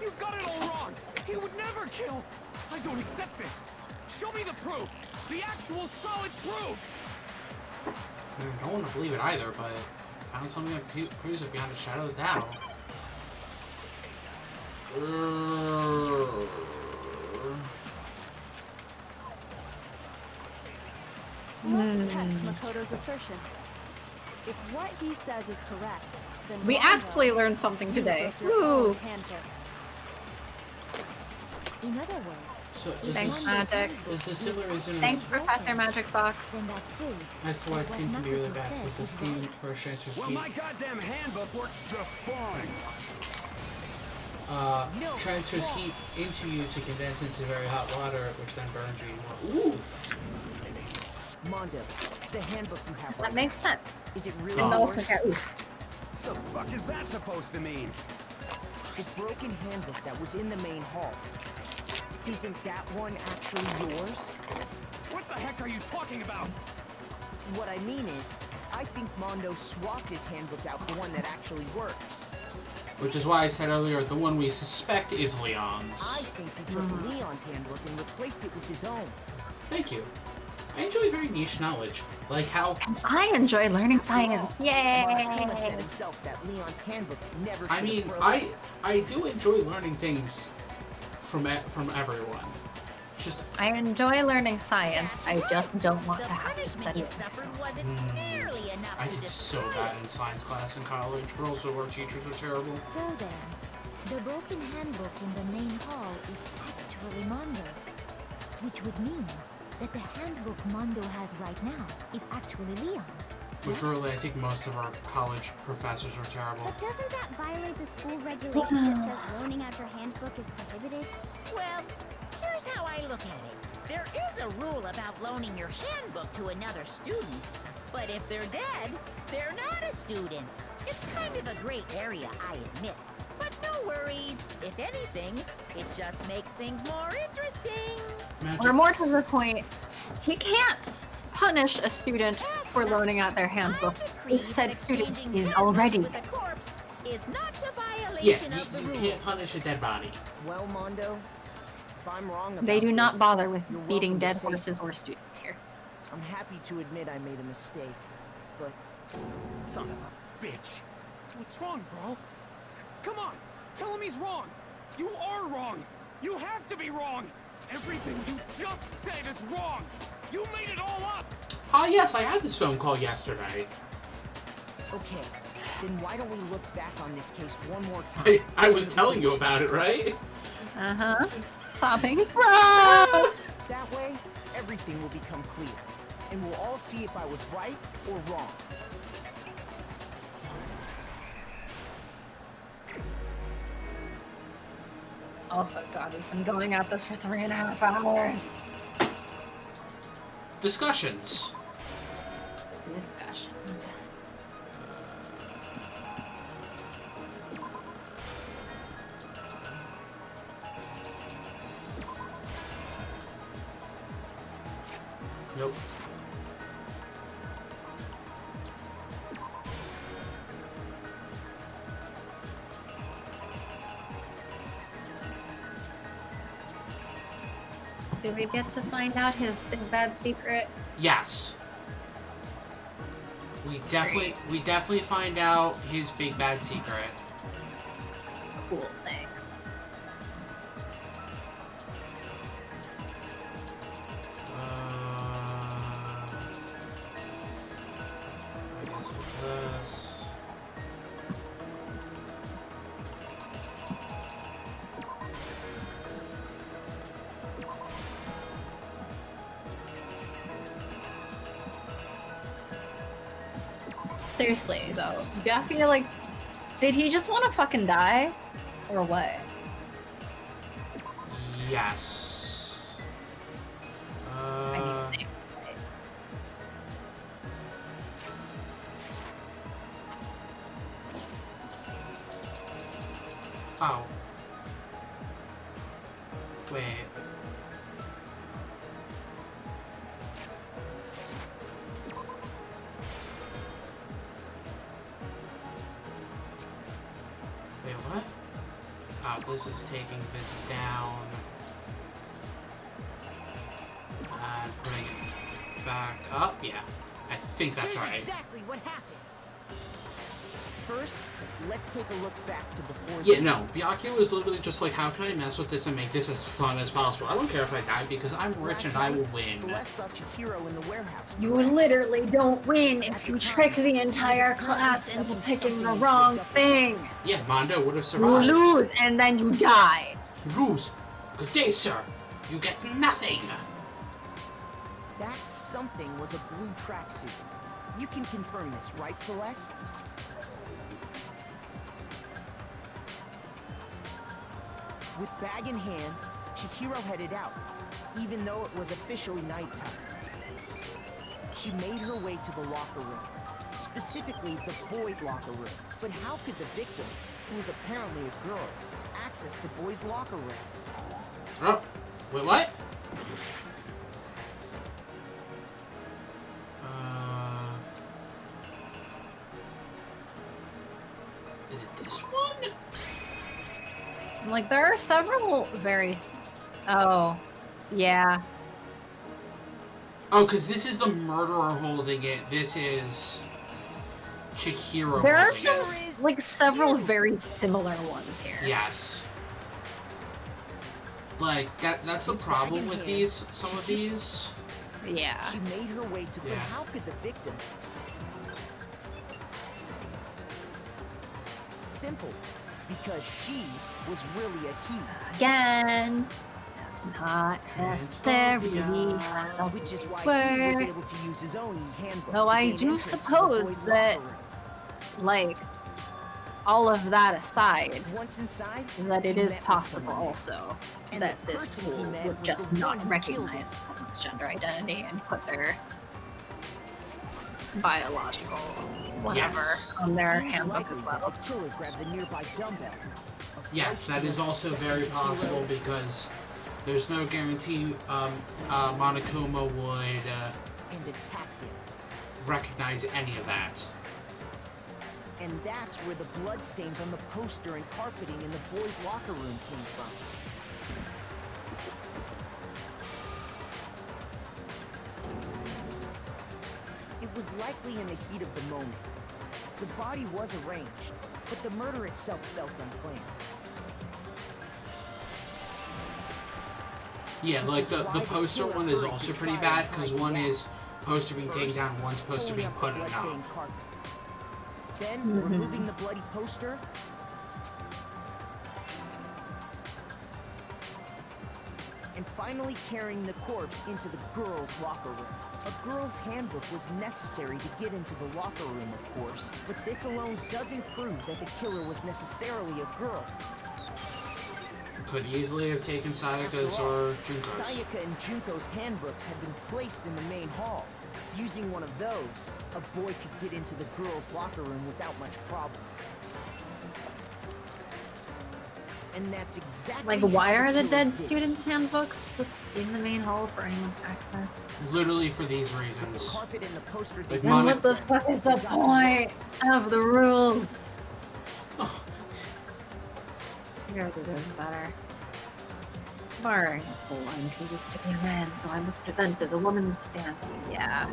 You've got it all wrong. He would never kill. I don't accept this. Show me the proof. The actual solid proof. I don't want to believe it either, but I found something that proves it beyond a shadow of a doubt. Let's test Makoto's assertion. If what he says is correct, then We Mondo, actually learned something you today. broke your own Woo! handbook. In other words, So Thanks, Magic. This is similar reason Thanks, Professor Magic Box. Then that proves as to why that Steam what can be really Makoto bad said was the is Steam right. for Transfer's Well, Heat. my goddamn handbook works just fine. Transfers heat into you to condense into very hot water, which then burns you more. Oof! Mondo, the handbook you have That right makes now, sense. is it really And also yours? get oof. The fuck is that supposed to mean? The broken handbook that was in the main hall. Isn't that one actually yours? What the heck are you talking about? What I mean is, I think Mondo swapped his handbook out for one that actually works. Which is why I said earlier, the one we suspect is I Leon's. think he took Leon's handbook and replaced it with his own. Thank you. I enjoy very niche knowledge, like how... I enjoy learning science. Marcellus said Yay! himself that Leon's handbook never I should mean, have frozen. I do enjoy learning things from everyone. Just... I enjoy learning science. I just don't want The to have to punishment study you it. suffered wasn't nearly enough I to did so destroy bad it. in science class in college, but also our teachers are terrible. So then, the broken handbook in the main hall is actually Mondo's. Which would mean that the handbook Mondo has right now is actually Leon's. Which really, I think most of our college professors are terrible. But doesn't that violate the school regulation that says loaning out your handbook is prohibited? Well, here's how I look at it. There is a rule about loaning your handbook to another student, but if they're dead, they're not a student. It's kind of a gray area, I admit. But no worries. If anything, it just makes things more interesting. Or more to the point, he can't punish a student for loaning out their handbook if said student is already With a corpse is not a Yeah, violation of the you rules. can't punish a dead body. Well, Mondo, if I'm wrong about They do not this, bother with you're beating welcome to dead say horses so. or students here. I'm happy to admit I made a mistake, but Son of a bitch. What's wrong, bro? Come on, tell him he's wrong. You are wrong. You have to be wrong. Everything you just said is wrong. You made it all up. Ah, yes, I had this phone call yesterday. okay. Then why don't we look back on this case one more time? I was telling you about it, right? Uh-huh. Sobbing. That way, everything will become clear, and we'll all see if I was right or wrong. Also, God, we've been going at this for 3.5 hours. Discussions. Discussions. Nope. Do we get to find out his big bad secret? Yes. We definitely find out his big bad secret. Cool, thanks. I guess it's this. Seriously, though, do I feel like, did he just want to fucking die? Or what? Yes. I need to think. Oh. Wait. Wait, what? Oh, this is taking this down. And putting it back up? Yeah. I think that's Here's right. exactly what happened. First, let's take a look back to before Yeah, this. no. Byakuya was literally just like, how can I mess with this and make this as fun as possible? I don't care if I die because I'm rich and I will win. Celeste saw Chihiro in the warehouse. You literally don't win if you trick the entire class into picking the wrong thing. Yeah, Mondo would have You survived. lose and then you die. You lose. Good day, sir. You get nothing. That something was a blue tracksuit. You can confirm this, right, Celeste? With bag in hand, Chihiro headed out, even though it was officially nighttime. She made her way to the locker room, specifically the boys' locker room. But how could the victim, who was apparently a girl, access the boys' locker room? Oh, wait, what? Is it this one? Like, there are several very... Oh, yeah. Oh, because this is the murderer holding it. This is Chihiro There are holding some, it. like, several very similar ones here. Yes. Like, that's the problem with these, some of these. Yeah. She made her way to... But how could the victim... Simple. Because she was really a he. Again, that's not necessarily how Which is why it he was works. able to use his own handbook. Though to I gain do entrance to the suppose boys' that, locker room. like, all of that aside, Once inside, that it he is met with possible someone. also And that the this person he school met would was just the not one who killed recognize someone's gender identity and put their biological whatever on their Seems handbook likely as that well. the killer grabbed the nearby dumbbell. Yes, that is also very possible because there's no guarantee Monokuma would And attacked him. recognize any of that. And that's where the bloodstains on the poster and carpeting in the boys' locker room came from. It was likely in the heat of the moment. The body was arranged, but the murder itself felt unplanned. Yeah, like the poster one is also pretty bad because one is poster being taken down, one's poster being put up. Bloodstained carpet. Then, removing the bloody poster, and finally carrying the corpse into the girls' locker room. A girl's handbook was necessary to get into the locker room, of course, but this alone doesn't prove that the killer was necessarily a girl. Could easily have taken Sayaka's or Junko's. Sayaka and Junko's handbooks had been placed in the main hall. Using one of those, a boy could get into the girls' locker room without much problem. And that's exactly Like, why how are the killer dead did. students' handbooks just in the main hall for anyone to access? Literally for these reasons. Carpet and the poster Like And what the fuck is the point of the rules? Here deserves better. Barring a full line to be a man, so I must present as a woman's stance. Yeah.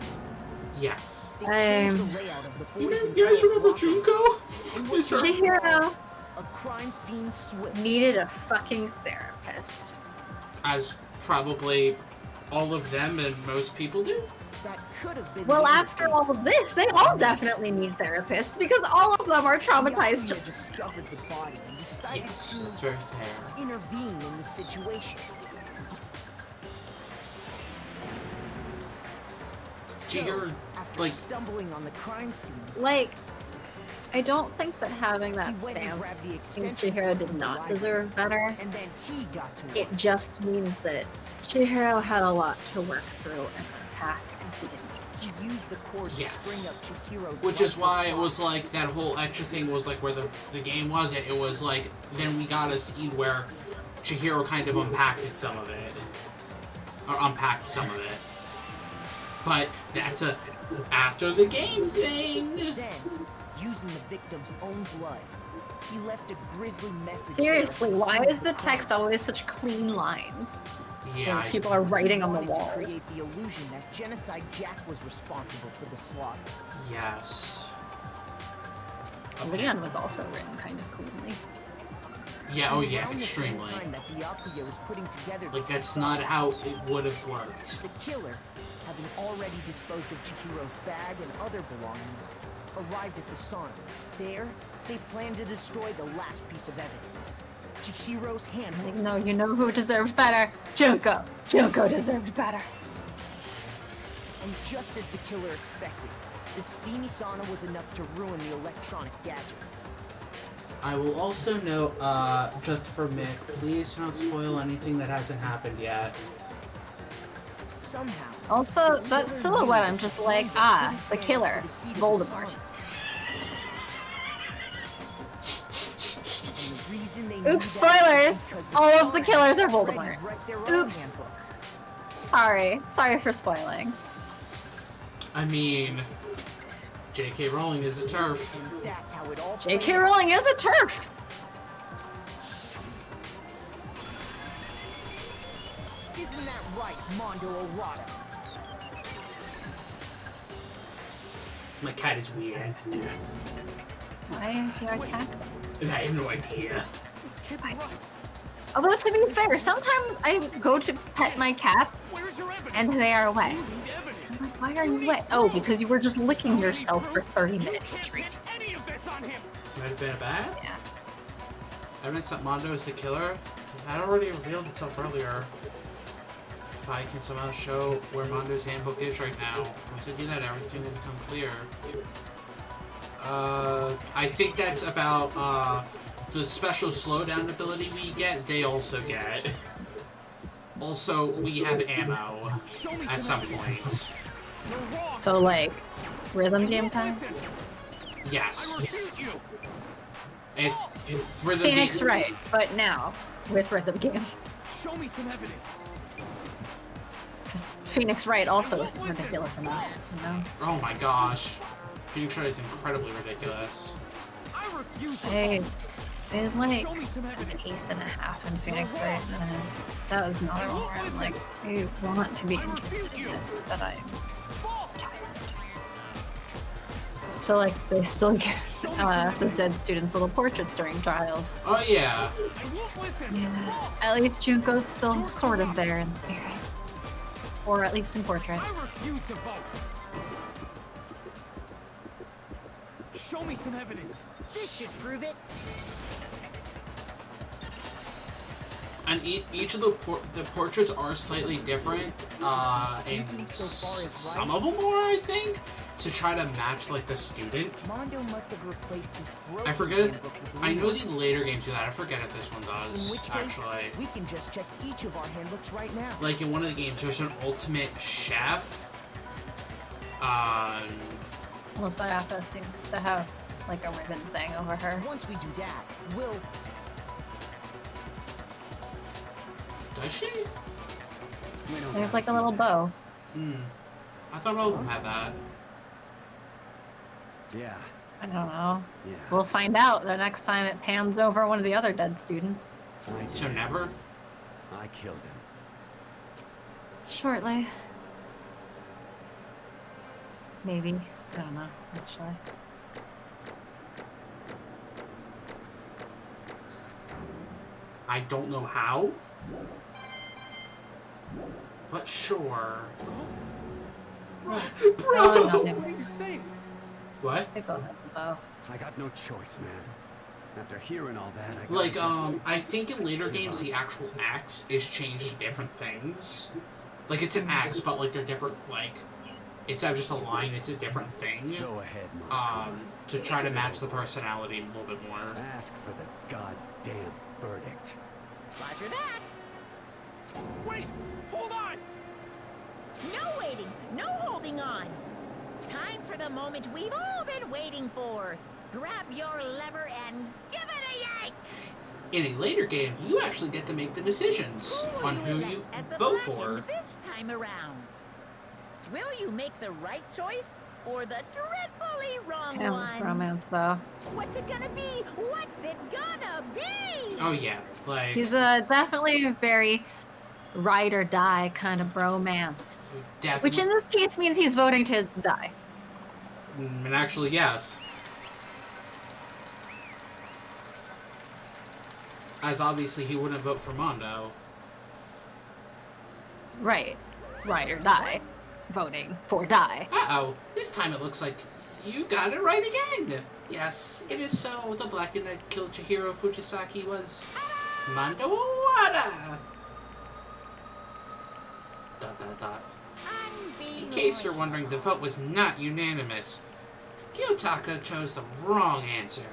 Yes. They changed the layout of the boys' and You guys girls' remember locker room. Junko? And what Chihiro a crime scene switch. needed a fucking therapist. As probably all of them and most people do. That could have been Well, the after all of this, they all definitely need therapists because all of them are traumatized. Yakuya discovered the body and decided Yes, to that's very fair. intervene in the situation. Chihiro, After like, stumbling on the crime scene, Like, I don't think that having that he went and stance grabbed the means extension Chihiro cord did from the not library, deserve better. and then he got to It just means that Chihiro had a lot to work through and unpack, and he didn't. He used the cord to Yes. string up Chihiro's which is lifeless why it body. was like that whole extra thing was like where the game wasn't. It was like then we got a scene where Chihiro kind of unpacked some of it. Or unpacked some of it. But that's a after the game thing. Then, using the victim's own blood, he left a grisly message. Seriously, there why to is the seal crime. text always such clean lines? Yeah, When people are writing on the He wanted to create walls. the illusion that Genocide Jack was responsible for the slaughter. yes. Leon was also written kind of cleanly. Yeah, oh And yeah, around the same extremely. time that the Yakuya was putting together Like this that's facade, not how it would have worked. the killer, having already disposed of Chihiro's bag and other belongings, arrived at the sauna. There, they planned to destroy the last piece of evidence. Chihiro's handbook. Like, no, you know who deserved better? Junko. Junko deserved better. And just as the killer expected, the steamy sauna was enough to ruin the electronic gadget. I will also note, just for Mick, please do not spoil anything that hasn't happened yet. Somehow. Also, that silhouette, I'm just like, ah, the killer, Voldemort. Oops, spoilers! All of the killers are Voldemort. Oops. Sorry for spoiling. I mean, J.K. Rowling is a TERF. J.K. Rowling is a TERF! Isn't that right, Mondo Errata? My cat is weird. Why is your cat? I have no idea. Although, to be fair, sometimes I go to pet my cat and they are wet. I'm like, why are you wet? Oh, because you were just licking yourself for 30 minutes straight. Might have been a bat? Yeah. Evidence that Mondo is the killer? That already revealed itself earlier. If I can somehow show where Mondo's handbook is right now, once I do that, everything will become clear. I think that's about, the special slowdown ability we get, they also get. Also, we have ammo at some points. So, like, rhythm game time? Yes. It's rhythm Phoenix game. Wright, but now, with rhythm game. Show me some evidence. Because Phoenix Wright also is ridiculous enough, you know? Oh my gosh. Phoenix Wright is incredibly ridiculous. I did like an ace and a half in Phoenix Wright, and that was another one where I'm like, I want to be interested in this, but I'm tired. So like, they still give the dead students little portraits during trials. Oh yeah. Yeah. At least Junko's still sort of there in spirit. Or at least in portrait. I refuse to vote. Show me some evidence. This should prove it. And each of the portraits are slightly different, and some of them are, I think, to try to match like the student. Mondo must have replaced his I forget if I know the later games do that. I forget if this one does. In which case, actually, we can just check each of our handbooks right now. like in one of the games, there's an ultimate chef. Mustafa seems to have like a ribbon thing over her. Once we do that, we'll. Does she? There's like a little bow. I thought all of them had that. Yeah. I don't know. Yeah. We'll find out the next time it pans over one of the other dead students. So never? I killed him. Shortly. Maybe. I don't know, actually. I don't know how. But sure. Bro! Oh, no, What are you saying? What? They both have the bow. I got no choice, man. After hearing all that, I Like, just... I think in later games the actual axe is changed to different things. Like, it's an axe, but like they're different, like, instead of just a line, it's a different thing. Go ahead, Mark. To try to match the personality a little bit more. Ask for the goddamn verdict. Roger that. Wait! Hold on! No waiting, no holding on. Time for the moment we've all been waiting for. Grab your lever and give it a yank! In a later game, you actually get to make the decisions on who you vote for. This time around. Will you make the right choice or the dreadfully wrong Damn, one? romance though. What's it gonna be? What's it gonna be? Oh yeah, like... He's definitely a very ride or die kind of bromance. Definitely. Which in this case means he's voting to die. And actually, yes. As obviously he wouldn't vote for Mondo. Right. Ride or die. Voting for die. Uh-oh. This time it looks like you got it right again. Yes, it is so. The Blackened that killed Chihiro Fujisaki was Mondo Owada. ... In case you're wondering, the vote was not unanimous. Kiyotaka chose the wrong answer.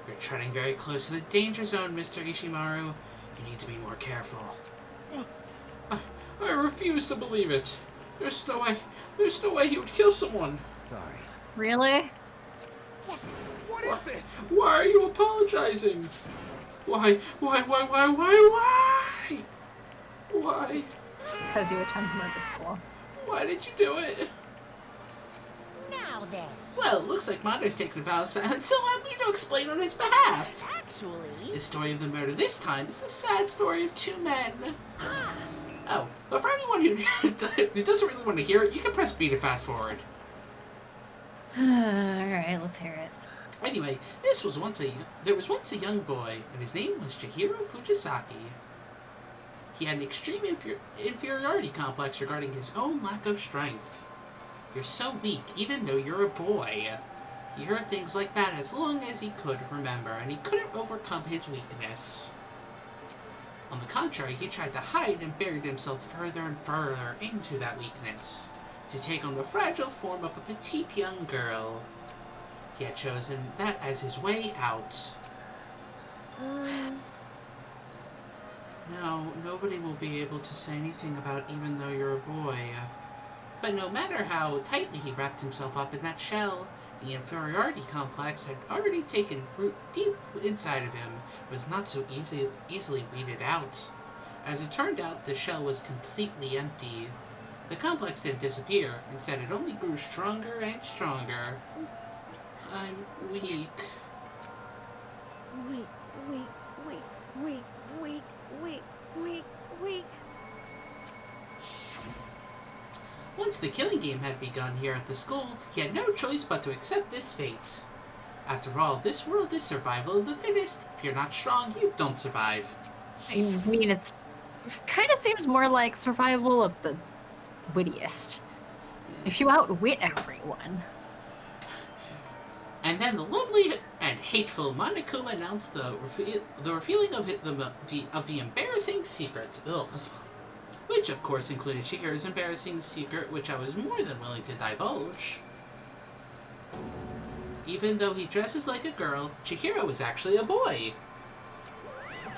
You're treading very close to the danger zone, Mr. Ishimaru. You need to be more careful. I refuse to believe it. There's no way he would kill someone. Sorry. Really? What is this? Why are you apologizing? Why? Why? Because you attempted murder school. Why did you do it? Now then, Well, it looks like Mondo's taking a vow of silence, so let me to explain on his behalf. actually... The story of the murder this time is the sad story of two men. Oh, but for anyone who doesn't really want to hear it, you can press B to fast forward. Alright, let's hear it. Anyway, there was once a young boy, and his name was Chihiro Fujisaki. He had an extreme inferiority complex regarding his own lack of strength. You're so weak, even though you're a boy. He heard things like that as long as he could remember, and he couldn't overcome his weakness. On the contrary, he tried to hide and buried himself further and further into that weakness, to take on the fragile form of a petite young girl. He had chosen that as his way out. Now, nobody will be able to say anything about even though you're a boy. But no matter how tightly he wrapped himself up in that shell, the inferiority complex had already taken root deep inside of him. It was not so easily weeded out. As it turned out, the shell was completely empty. The complex didn't disappear. Instead, it only grew stronger and stronger. I'm weak. Weak. Once the killing game had begun here at the school, he had no choice but to accept this fate. After all, this world is survival of the fittest. If you're not strong, you don't survive. I mean, it's kind of seems more like survival of the wittiest. If you outwit everyone. And then the lovely and hateful Monokuma announced the revealing of the embarrassing secret. Ugh. Which, of course, included Chihiro's embarrassing secret, which I was more than willing to divulge. Even though he dresses like a girl, Chihiro is actually a boy.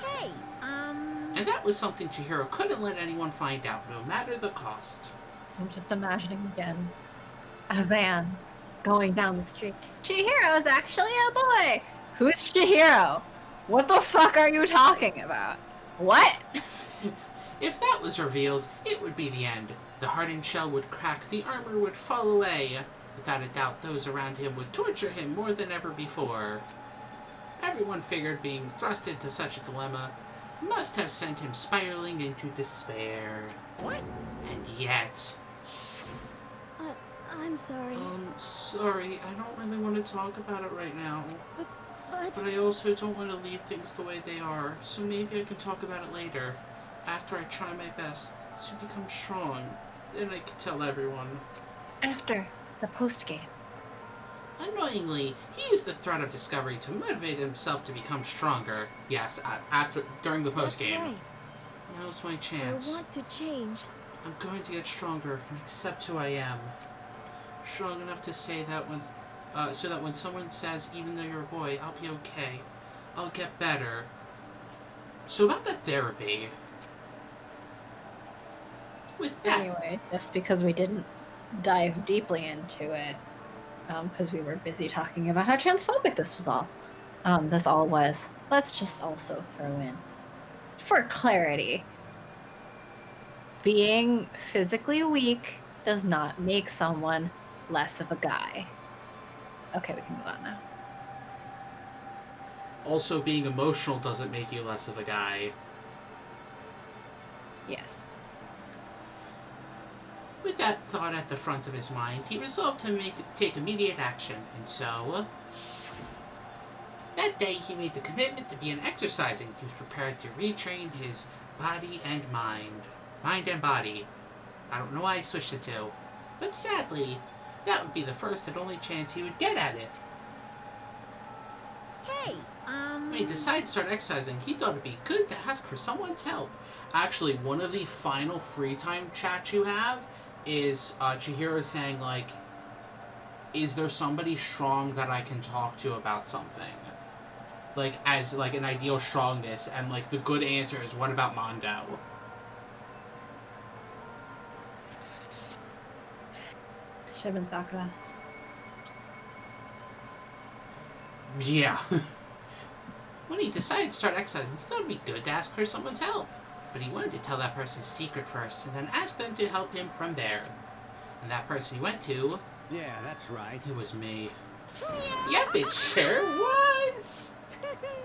Hey, And that was something Chihiro couldn't let anyone find out, no matter the cost. I'm just imagining again a van going down the street. Chihiro's actually a boy! Who's Chihiro? What the fuck are you talking about? What? If that was revealed, it would be the end. The hardened shell would crack, the armor would fall away. Without a doubt, those around him would torture him more than ever before. Everyone figured being thrust into such a dilemma must have sent him spiraling into despair. what? And yet... I'm sorry. Sorry, I don't really want to talk about it right now. But But I also don't want to leave things the way they are, so maybe I can talk about it later. After I try my best to become strong, then I can tell everyone. After the post-game. Annoyingly, he used the threat of discovery to motivate himself to become stronger. Yes, during the post-game. that's right. Now's my I chance. want to change. I'm going to get stronger and accept who I am. Strong enough to say that so that when someone says, even though you're a boy, I'll be okay. I'll get better. So about the therapy. With that... Anyway, just because we didn't dive deeply into it, because we were busy talking about how transphobic this all was, let's just also throw in, for clarity, being physically weak does not make someone less of a guy. Okay, we can move on now. Also, being emotional doesn't make you less of a guy. Yes. With that thought at the front of his mind, he resolved to take immediate action, and so... That day, he made the commitment to begin exercising. He was prepared to retrain his body and mind. Mind and body. I don't know why I switched the two. But sadly, that would be the first and only chance he would get at it. Hey, When he decided to start exercising, he thought it'd be good to ask for someone's help. Actually, one of the final free time chats you have is Chihiro saying, like, is there somebody strong that I can talk to about something? Like, as, like, an ideal strongness, and, like, the good answer is, what about Mondo? Shibensaka. Yeah. When he decided to start exercising, he thought it would be good to ask for someone's help. But he wanted to tell that person's secret first, and then ask them to help him from there. And that person he went to... Yeah, that's right. It was me. Yep, it sure was!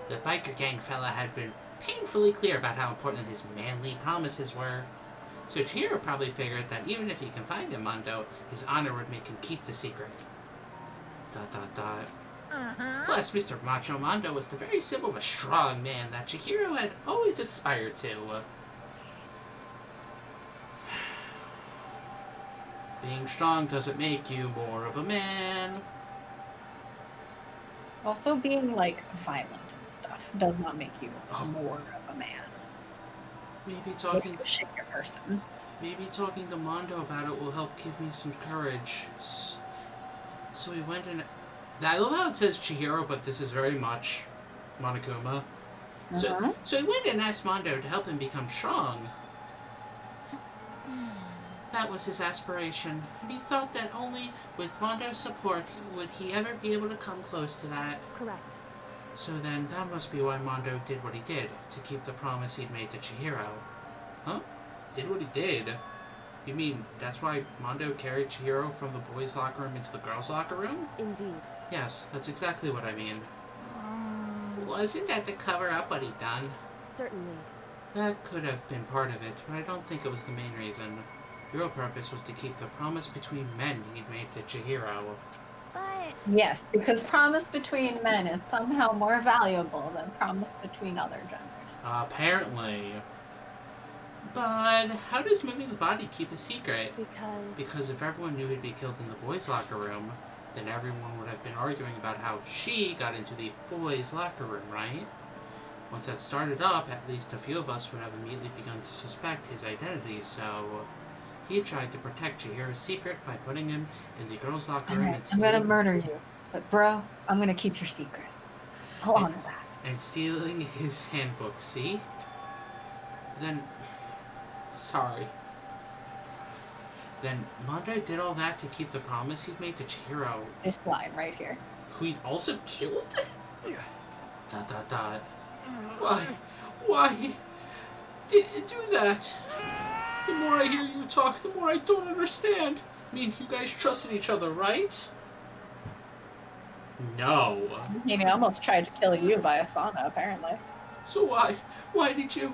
The biker gang fella had been painfully clear about how important his manly promises were. So Chihiro probably figured that even if he confined in Mondo, his honor would make him keep the secret. ... Plus, Mr. Macho Mondo was the very symbol of a strong man that Chihiro had always aspired to. Being strong doesn't make you more of a man. Also, being, like, violent and stuff does not make you more of a man. Maybe talking... Makes you a shittier person. Maybe talking to Mondo about it will help give me some courage. So he went and... I love how it says Chihiro, but this is very much Monokuma. So he went and asked Mondo to help him become strong. That was his aspiration, and he thought that only with Mondo's support would he ever be able to come close to that. Correct. So then that must be why Mondo did what he did, to keep the promise he'd made to Chihiro. Huh? Did what he did? You mean that's why Mondo carried Chihiro from the boys' locker room into the girls' locker room? Indeed. Yes, that's exactly what I mean. Wasn't that to cover up what he'd done? Certainly. That could have been part of it, but I don't think it was the main reason. The real purpose was to keep the promise between men he'd made to Chihiro. But... Yes, because promise between men is somehow more valuable than promise between other genders. Apparently. But how does moving the body keep a secret? Because if everyone knew he'd be killed in the boys' locker room, then everyone would have been arguing about how she got into the boys' locker room, right? Once that started up, at least a few of us would have immediately begun to suspect his identity, so... He tried to protect Chihiro's secret by putting him in the girls' locker room and I'm gonna murder you. But bro, I'm gonna keep your secret. I'll honor that. And stealing his handbook, see? Then... Sorry. Then Mondo did all that to keep the promise he'd made to Chihiro. This line right here. Who he'd also killed? ... Why did he do that? The more I hear you talk, the more I don't understand. I mean, you guys trusted each other, right? No. He almost tried to kill you by Asana, apparently. So why? Why did you... ...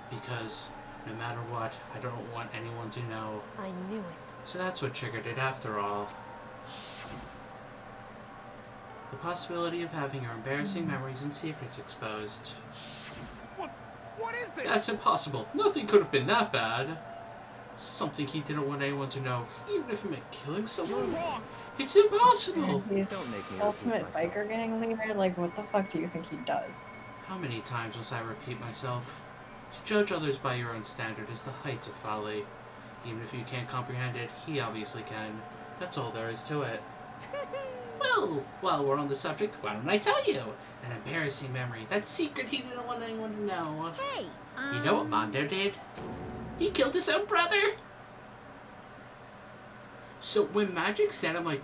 Because no matter what, I don't want anyone to know. I knew it. So that's what triggered it after all. The possibility of having your embarrassing memories and secrets exposed. What is this? That's impossible. Nothing could have been that bad. Something he didn't want anyone to know, even if it meant killing someone. You're wrong. It's impossible! He's Don't make me ultimate repeat myself. biker gang leader? Like, what the fuck do you think he does? How many times must I repeat myself? To judge others by your own standard is the height of folly. Even if you can't comprehend it, he obviously can. That's all there is to it. Well, while we're on the subject, why don't I tell you? That embarrassing memory, that secret he didn't want anyone to know. Hey, You know what Mondo did? He killed his own brother! So when Magic said him, like,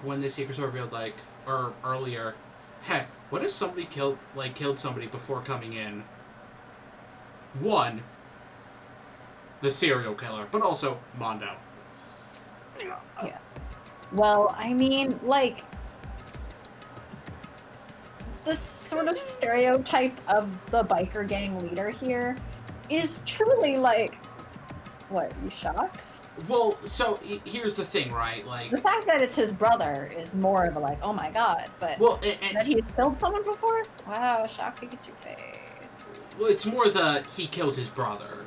when the secrets were revealed, like, or earlier, heck, what if somebody killed somebody before coming in? One, the serial killer, but also Mondo. Yes. Well, I mean, like, this sort of stereotype of the biker gang leader here is truly, like, what, you shocked? Well, so here's the thing, right? Like, the fact that it's his brother is more of a, like, oh my god, but well, that he's killed someone before? Wow, shock to get your face. Well, it's more he killed his brother.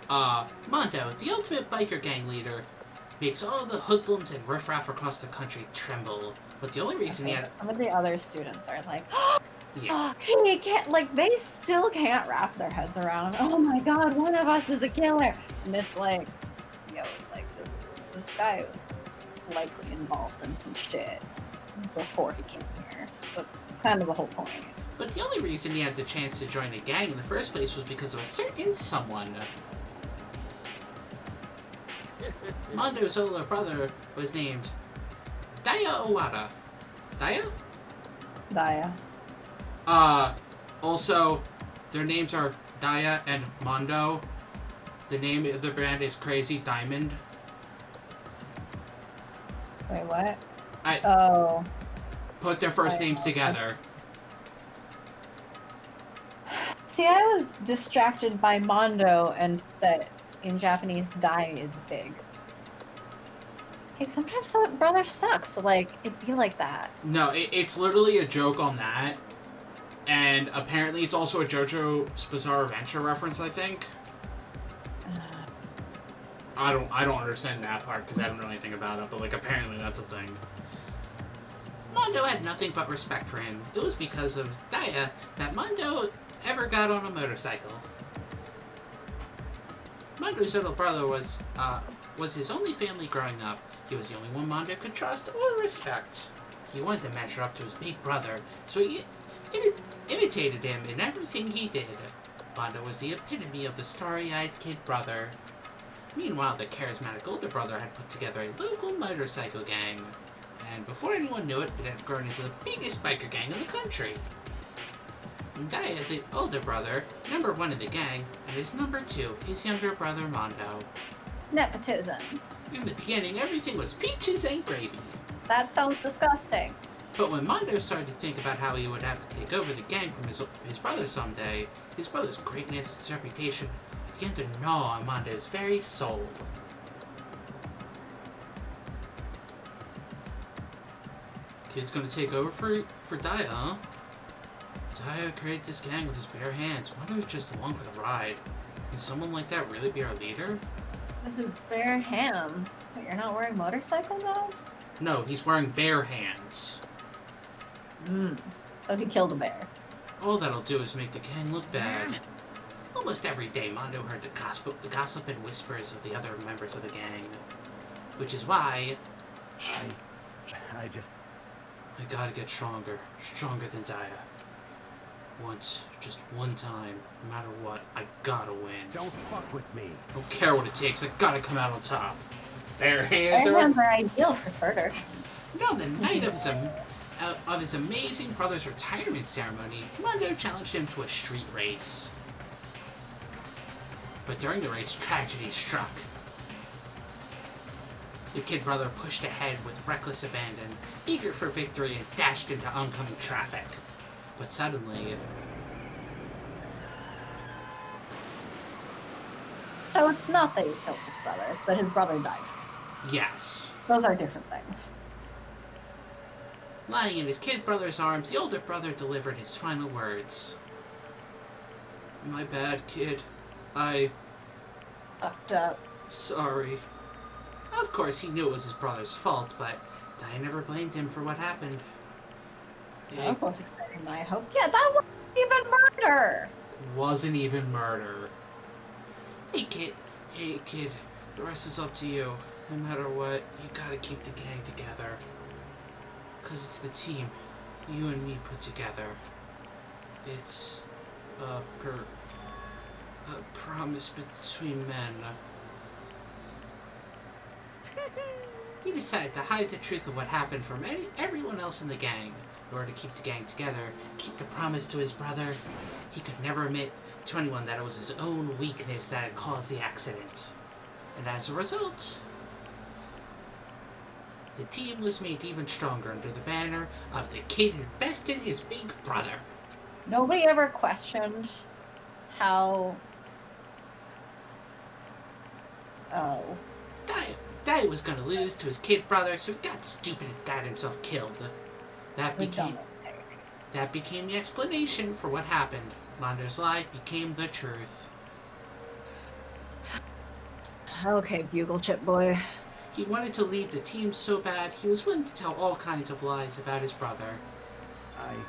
Mondo, the ultimate biker gang leader, makes all the hoodlums and riffraff across the country tremble. But the only reason he had... Some of the other students are like, yeah. He can't, like, they still can't wrap their heads around, oh my god, one of us is a killer. And it's like, yo, like, this guy was likely involved in some shit before he came here. That's kind of the whole point. But the only reason he had the chance to join a gang in the first place was because of a certain someone. Mondo's older brother was named Daya Owada. Daya? Daya. Also, their names are Daya and Mondo. The name of the brand is Crazy Diamond. Wait, what? Oh. Put their first names together. See, I was distracted by Mondo and that in Japanese, Dai is big. Hey, sometimes brother sucks, so like, it'd be like that. No, it's literally a joke on that. And apparently it's also a JoJo's Bizarre Adventure reference, I think. I don't understand that part because I don't know anything about it, but like apparently that's a thing. Mondo had nothing but respect for him. It was because of Daya that Mondo ever got on a motorcycle. Mondo's little brother was his only family growing up. He was the only one Mondo could trust or respect. He wanted to measure up to his big brother, so he imitated him in everything he did. Mondo was the epitome of the starry-eyed kid brother. Meanwhile, the charismatic older brother had put together a local motorcycle gang. And before anyone knew it, it had grown into the biggest biker gang in the country. Daya, the older brother, number 1 in the gang, and his number 2, his younger brother Mondo. Nepotism. In the beginning, everything was peaches and gravy. That sounds disgusting. But when Mondo started to think about how he would have to take over the gang from his brother someday, his brother's greatness, his reputation, began to gnaw on Mondo's very soul. Kid's gonna take over for Daya, huh? Daya created this gang with his bare hands. Mondo's just along for the ride. Can someone like that really be our leader? With his bare hands? Wait, you're not wearing motorcycle gloves? No, he's wearing bare hands. So he killed a bear. All that'll do is make the gang look bad. Almost every day, Mondo heard the gossip and whispers of the other members of the gang. Which is why... I gotta get stronger. Stronger than Daya. Once, just one time, no matter what, I gotta win. Don't fuck with me. Don't care what it takes, I gotta come out on top. Bare hands are ideal for murder. On the night of his amazing brother's retirement ceremony, Mondo challenged him to a street race. But during the race, tragedy struck. The kid brother pushed ahead with reckless abandon, eager for victory, and dashed into oncoming traffic. But suddenly... So it's not that he killed his brother, but his brother died. Yes. Those are different things. Lying in his kid brother's arms, the older brother delivered his final words. My bad, kid. I... fucked up. Sorry. Of course, he knew it was his brother's fault, but Daya never blamed him for what happened. That was less exciting than I hoped. Yeah, that wasn't even murder! Wasn't even murder. Hey, kid. The rest is up to you. No matter what, you gotta keep the gang together. 'Cause it's the team you and me put together. It's a promise between men. He decided to hide the truth of what happened from everyone else in the gang. In order to keep the gang together, keep the promise to his brother, he could never admit to anyone that it was his own weakness that had caused the accident. And as a result, the team was made even stronger under the banner of the kid who bested his big brother. Nobody ever questioned how... Oh. Dai was gonna lose to his kid brother, so he got stupid and got himself killed. That became the explanation for what happened. Mondo's lie became the truth. Okay, bugle chip boy. He wanted to lead the team so bad, he was willing to tell all kinds of lies about his brother. I'm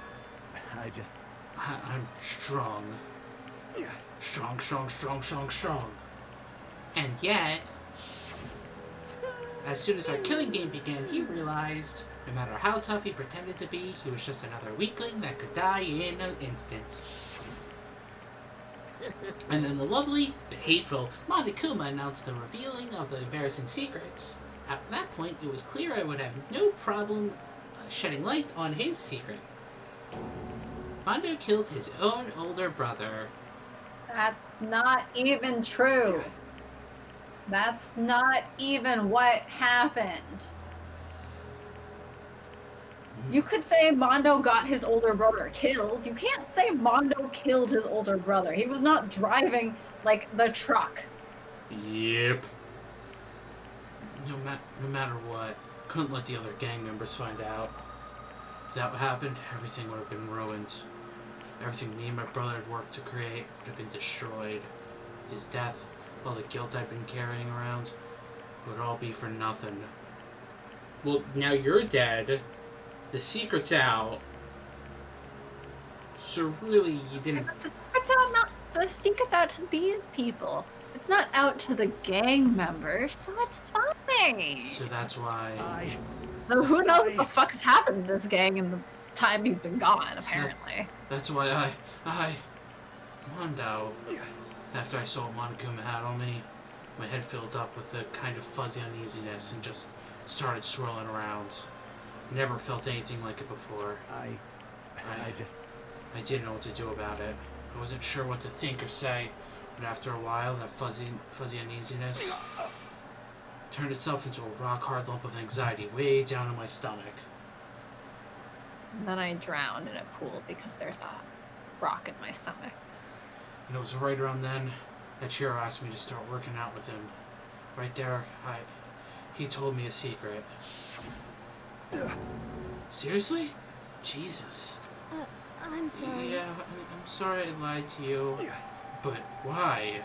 strong. Strong. And yet, as soon as our killing game began, he realized, no matter how tough he pretended to be, he was just another weakling that could die in an instant. And then the lovely, the hateful Monokuma announced the revealing of the embarrassing secrets. At that point, it was clear I would have no problem shedding light on his secret. Mondo killed his own older brother. That's not even true. That's not even what happened. You could say Mondo got his older brother killed. You can't say Mondo killed his older brother. He was not driving, like, the truck. Yep. No matter what, couldn't let the other gang members find out. If that happened, everything would have been ruined. Everything me and my brother had worked to create would have been destroyed. His death, all the guilt I've been carrying around, would all be for nothing. Well, now you're dead. The secret's out. So really, you didn't... The secret's out to these people. It's not out to the gang members, so it's fine. So that's why... Though who knows what the fuck has happened to this gang in the time he's been gone, apparently. That's why Mondo, after I saw what Monokuma had on me, my head filled up with a kind of fuzzy uneasiness and just started swirling around. Never felt anything like it before. I didn't know what to do about it. I wasn't sure what to think or say, but after a while, that fuzzy uneasiness turned itself into a rock-hard lump of anxiety way down in my stomach. And then I drowned in a pool because there's a rock in my stomach. And it was right around then that Chiro asked me to start working out with him. Right there, he told me a secret. Seriously? Jesus. I'm sorry. Yeah, I'm sorry I lied to you. But why?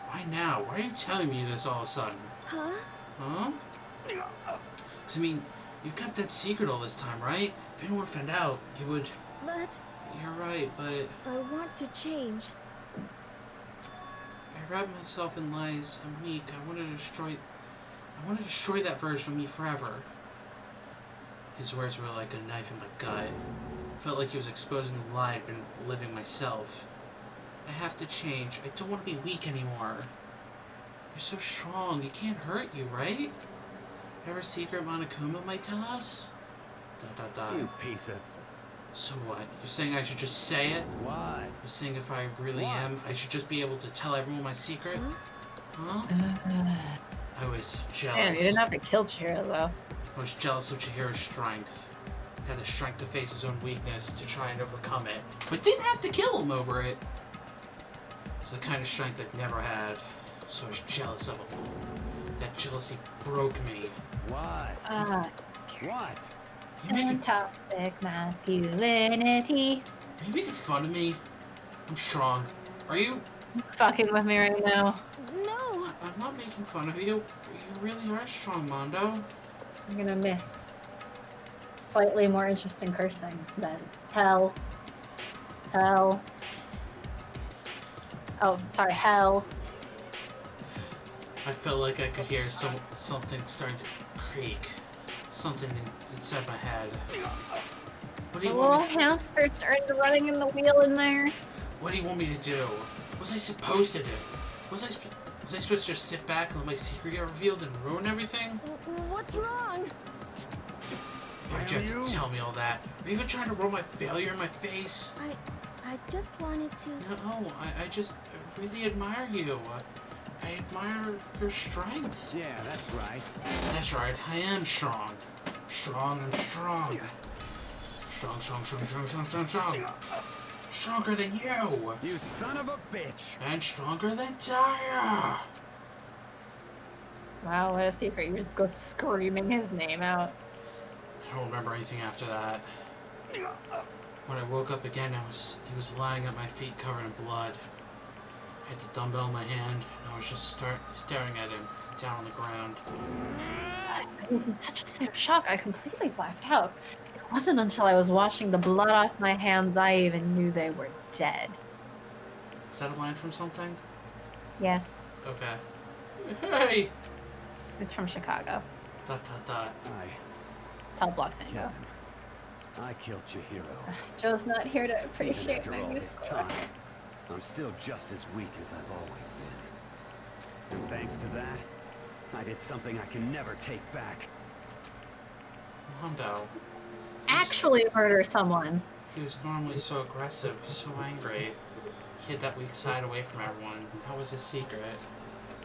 Why now? Why are you telling me this all of a sudden? Huh? Huh? 'Cause, I mean, you've kept that secret all this time, right? If anyone found out, you would... But... You're right, but... I want to change. I wrapped myself in lies. I'm weak. I want to destroy that version of me forever. His words were like a knife in my gut. I felt like he was exposing the lie I'd been living myself. I have to change. I don't want to be weak anymore. You're so strong. It can't hurt you, right? Whatever secret Monokuma might tell us? ... You piece of... So what? You're saying I should just say it? What? You're saying if I really am, I should just be able to tell everyone my secret? Huh? I was jealous. Man, you didn't have to kill Chiro, though. I was jealous of Chihiro's strength. He had the strength to face his own weakness, to try and overcome it, but didn't have to kill him over it. It was the kind of strength I'd never had, so I was jealous of him. That jealousy broke me. What? What? You making... Toxic masculinity. Are you making fun of me? I'm strong. Are you? Fucking with me right now. No! I'm not making fun of you. You really are strong, Mondo. You're gonna miss slightly more interesting cursing than hell. Hell. Oh, sorry, hell. I felt like I could hear something starting to creak. Something inside my head. What do you want? The little hamster started running in the wheel in there. What do you want me to do? What was I supposed to do? Was I supposed to just sit back and let my secret get revealed and ruin everything? What's wrong? Why'd you have to tell me all that? Are you even trying to roll my failure in my face? I just wanted to... No, I just really admire you. I admire your strength. Yeah, that's right. That's right, I am strong. Strong and strong. Strong. Stronger than you! You son of a bitch! And stronger than Daya! Wow, what a secret. You just go screaming his name out. I don't remember anything after that. When I woke up again, he was lying at my feet covered in blood. I had the dumbbell in my hand, and I was just staring at him down on the ground. I was in such a state of shock, I completely blacked out. It wasn't until I was washing the blood off my hands I even knew they were dead. Is that a line from something? Yes. Okay. Hey! It's from Chicago. ... Tell Block Tango. I killed Chihiro. Joe's not here to appreciate After my all this musical time. reference. I'm still just as weak as I've always been. And thanks to that, I did something I can never take back. Mondo. Actually murder someone. He was normally so aggressive, so angry. He hid that weak side away from everyone. That was his secret.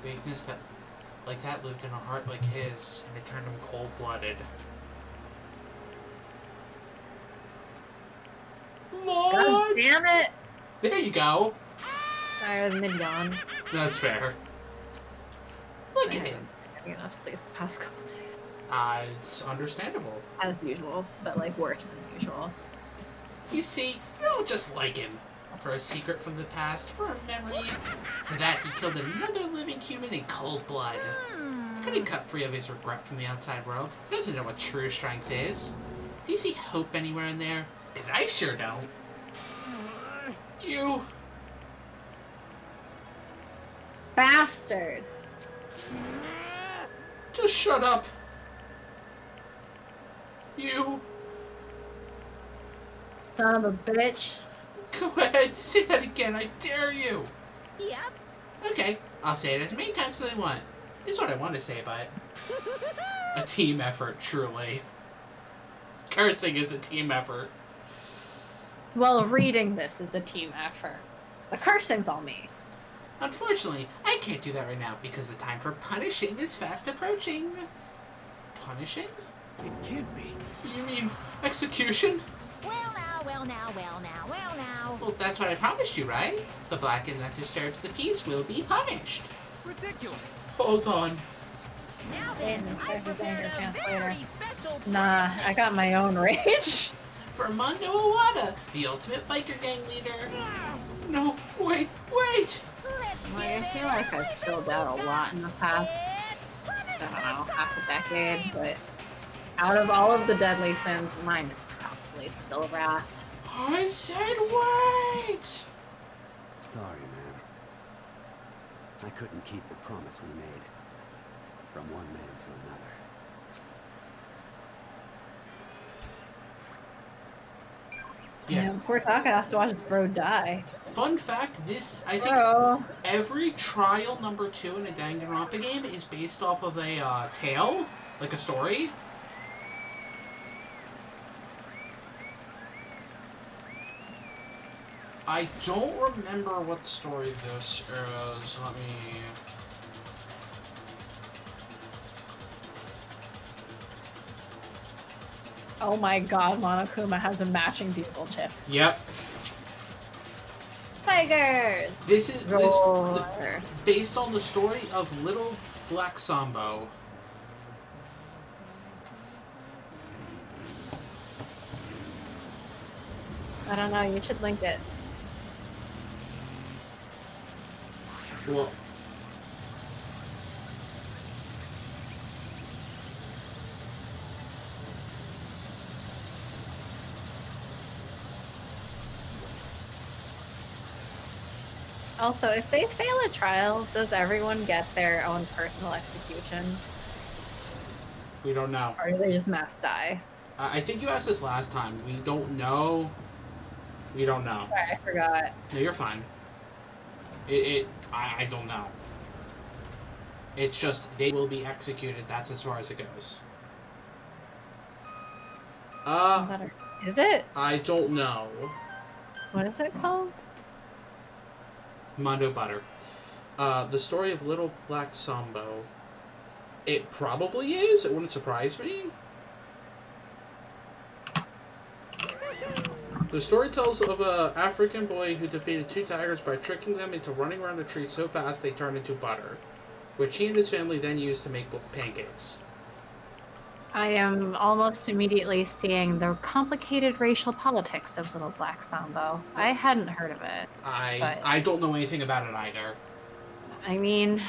Weakness that, like that, lived in a heart like his, and it turned him cold-blooded. God damn it! There you go. Sorry, I was mid-yawn. That's fair. Look at him. I enough sleep the past couple days. It's understandable. As usual, but like worse than usual. You see, you don't just like him. For a secret from the past, for a memory. For that, he killed another living human in cold blood. Couldn't cut free of his regret from the outside world. He doesn't know what true strength is. Do you see hope anywhere in there? Because I sure don't. You... Bastard! Just shut up. You... Son of a bitch. Go ahead, say that again, I dare you! Yep. Okay, I'll say it as many times as I want. Is what I want to say, but... A team effort, truly. Cursing is a team effort. Well, reading this is a team effort. The cursing's all me. Unfortunately, I can't do that right now because the time for punishing is fast approaching. Punishing? It can't be. You mean execution? Well now. Well, that's what I promised you, right? The Blacken that disturbs the peace will be punished. Ridiculous. Hold on. Now Then, then, I prepared a very special Nah, I got my own rage. For Mondo Iwata, the ultimate biker gang leader. No, wait! I feel like I've filled out a lot in the past, I don't know, half a decade, but out of all of the deadly sins, mine is probably still wrath. I said wait! Sorry, man. I couldn't keep the promise we made. From one man to another. Damn, poor Taka has to watch his bro die. Fun fact, I think every trial number 2 in a Danganronpa game is based off of a tale, like a story. I don't remember what story this is. Let me... Oh my god, Monokuma has a matching bugle chip. Yep. Tigers! This is Roar. based on the story of Little Black Sambo. I don't know, you should link it. Well... Also, if they fail a trial, does everyone get their own personal execution? We don't know. Or do they just mass die? I think you asked this last time. We don't know. We don't know. Sorry, I forgot. No, you're fine. I don't know. It's just, they will be executed. That's as far as it goes. Is it? I don't know. What is it called? Mondo Butter. The story of Little Black Sambo. It probably is. It wouldn't surprise me. The story tells of an African boy who defeated 2 tigers by tricking them into running around a tree so fast they turned into butter, which he and his family then used to make pancakes. I am almost immediately seeing the complicated racial politics of Little Black Sambo. I hadn't heard of it. I don't know anything about it either. I mean,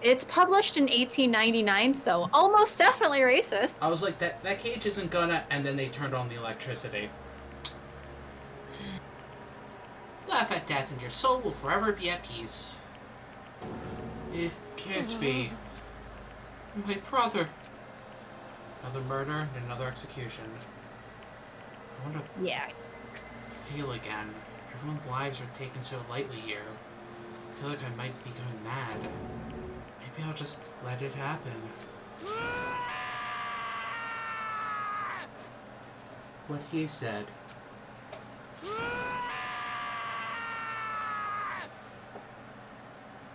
it's published in 1899, so almost definitely racist. I was like, that cage isn't gonna... And then they turned on the electricity. Laugh at death and your soul will forever be at peace. It can't be. My brother. Another murder and another execution. I wonder... Yeah. Feel again. Everyone's lives are taken so lightly here. I feel like I might be going mad. Maybe I'll just let it happen. What he said.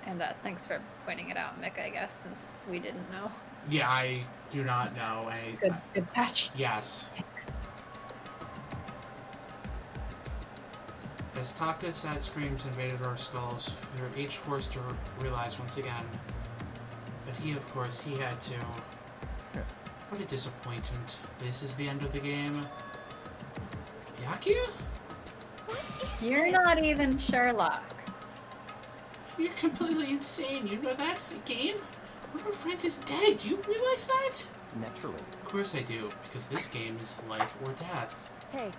And thanks for pointing it out, Mick, I guess, since we didn't know. Yeah, I do not know. Good patch. Yes. Thanks. As Taka's sad screams invaded our skulls, we were each forced to realize once again. But he, of course, he had to. What a disappointment. This is the end of the game. Byakuya? You're not even Sherlock. You're completely insane. You know that? A game? One of our friends is dead. Do you realize that? Naturally. Of course I do, because this game is life or death. Hey.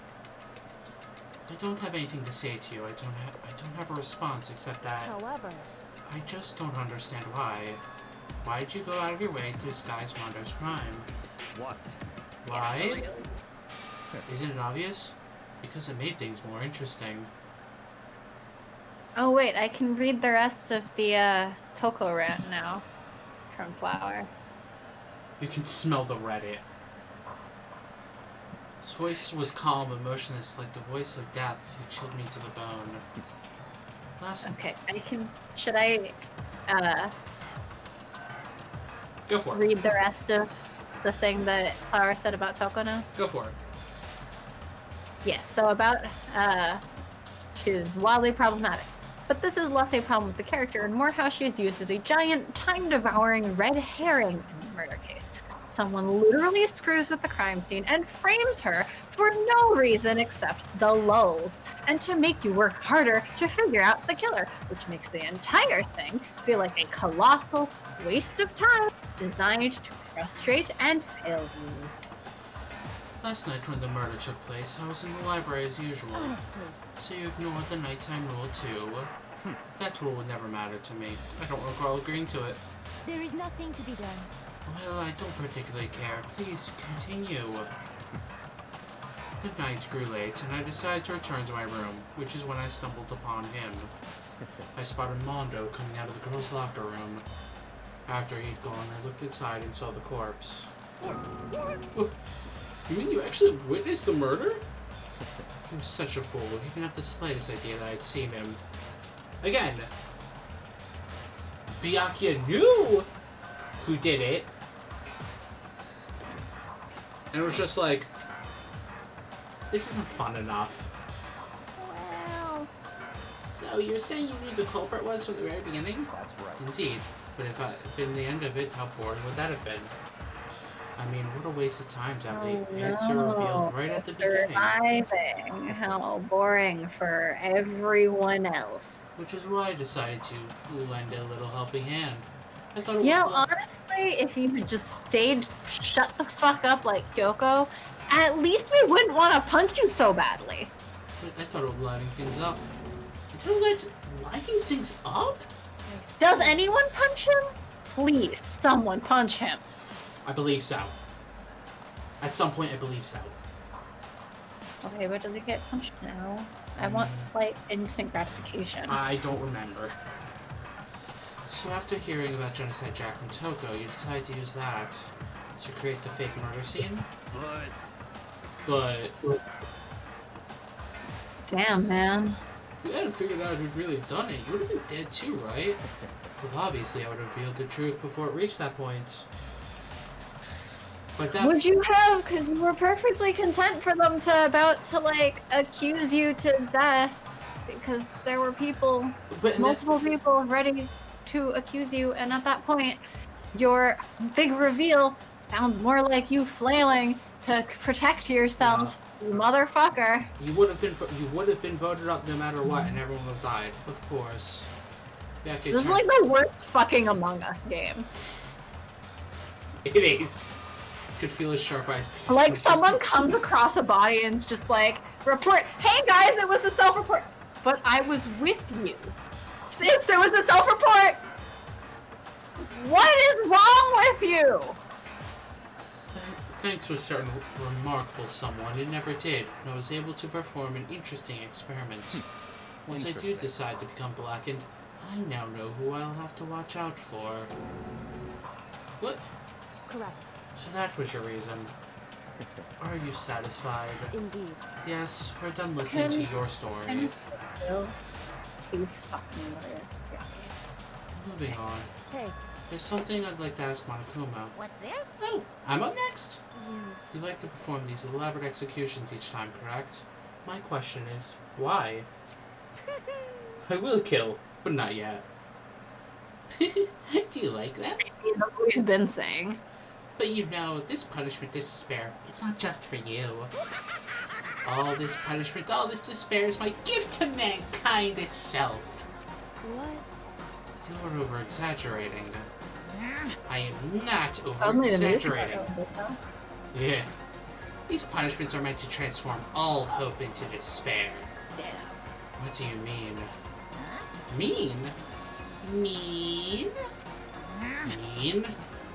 I don't have anything to say to you. I don't have a response except that. However, I just don't understand why. Why'd you go out of your way to disguise Mondo's crime? What? Why? Yeah, really. Isn't it obvious? Because it made things more interesting. Oh wait, I can read the rest of the Toko rant now from Flower. You can smell the Reddit. His voice was calm and motionless like the voice of death. He chilled me to the bone. Okay, I can. Should I Go for it. read the rest of the thing that Flower said about Toko now? Go for it. Yes, so about, she's wildly problematic. But this is less a problem with the character and more how she is used as a giant, time-devouring red herring in the murder case. Someone literally screws with the crime scene and frames her for no reason except the lulz, and to make you work harder to figure out the killer, which makes the entire thing feel like a colossal waste of time designed to frustrate and fail you. Last night when the murder took place, I was in the library as usual. honestly, So you ignored the nighttime rule too. That rule would never matter to me. I don't recall agreeing to it. There is nothing to be done. Well, I don't particularly care. Please, continue. The night grew late, and I decided to return to my room, which is when I stumbled upon him. I spotted Mondo coming out of the girls' locker room. After he'd gone, I looked inside and saw the corpse. Oh, you mean you actually witnessed the murder? He was such a fool. He didn't have the slightest idea that I'd seen him. Again, Byakuya knew who did it. And it was just like, this isn't fun enough. Well, So you're saying you knew the culprit was from the very beginning? That's right. Indeed. But if I'd been the end of it, how boring would that have been? I mean, what a waste of time to have the answer revealed right at the beginning. Surviving. How boring for everyone else. Which is why I decided to lend a little helping hand. I thought it You know, would honestly, if you had just stayed shut the fuck up like Kyoko, at least we wouldn't want to punch you so badly. I thought it would lighting things up. You know what's lighting things up? Does anyone punch him? Please, someone punch him. I believe so. At some point, I believe so. Okay, but does he get punched now? I want, like, instant gratification. I don't remember. So after hearing about Genocide Jack from Toko, you decided to use that to create the fake murder scene? But... Damn, man. If you hadn't figured out who'd really done it, you would have been dead too, right? Well, obviously I would have revealed the truth before it reached that point. But that... Would you have? Because you were perfectly content for them to like, accuse you to death. Because there were people, multiple people ready to accuse you, and at that point, your big reveal sounds more like you flailing to protect yourself, you motherfucker. You would have been voted up no matter what, and everyone would have died, of course. Yeah, This is like the worst fucking Among Us game. It is. Could feel his sharp eyes. Like someone comes across a body and it's just like, report, hey guys, it was a self-report. But I was with you. Since it was a self-report. What is wrong with you? Thanks to a certain remarkable someone, it never did, and I was able to perform an interesting experiment. Once I do Interesting. decide to become blackened, I now know who I'll have to watch out for. What? Correct. So that was your reason. Are you satisfied? Indeed. Yes, we're done listening to your story. Please fuck me, Maria. Yeah. Moving on. Hey, There's something I'd like to ask Monokuma. What's this? Oh, I'm up next! you. You like to perform these elaborate executions each time, correct? My question is, why? I will kill, but not yet. Do you like that? That's what he's been saying. But you know, this punishment, this despair, it's not just for you. All this punishment, all this despair is my gift to mankind itself. What? You're over-exaggerating. I am not Suddenly the music over-exaggerating. got Yeah. These punishments are meant to transform all hope into despair. Damn. What do you mean? Mean? Mean? Mean?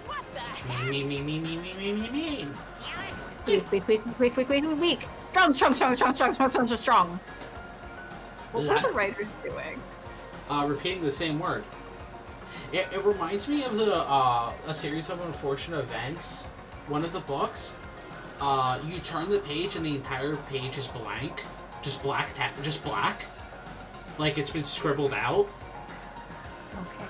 What the heck? Mean. Weak. Strong. What were the writers doing? Repeating the same word. It reminds me of the a series of unfortunate events. One of the books, you turn the page and the entire page is blank, just black, like it's been scribbled out. Okay.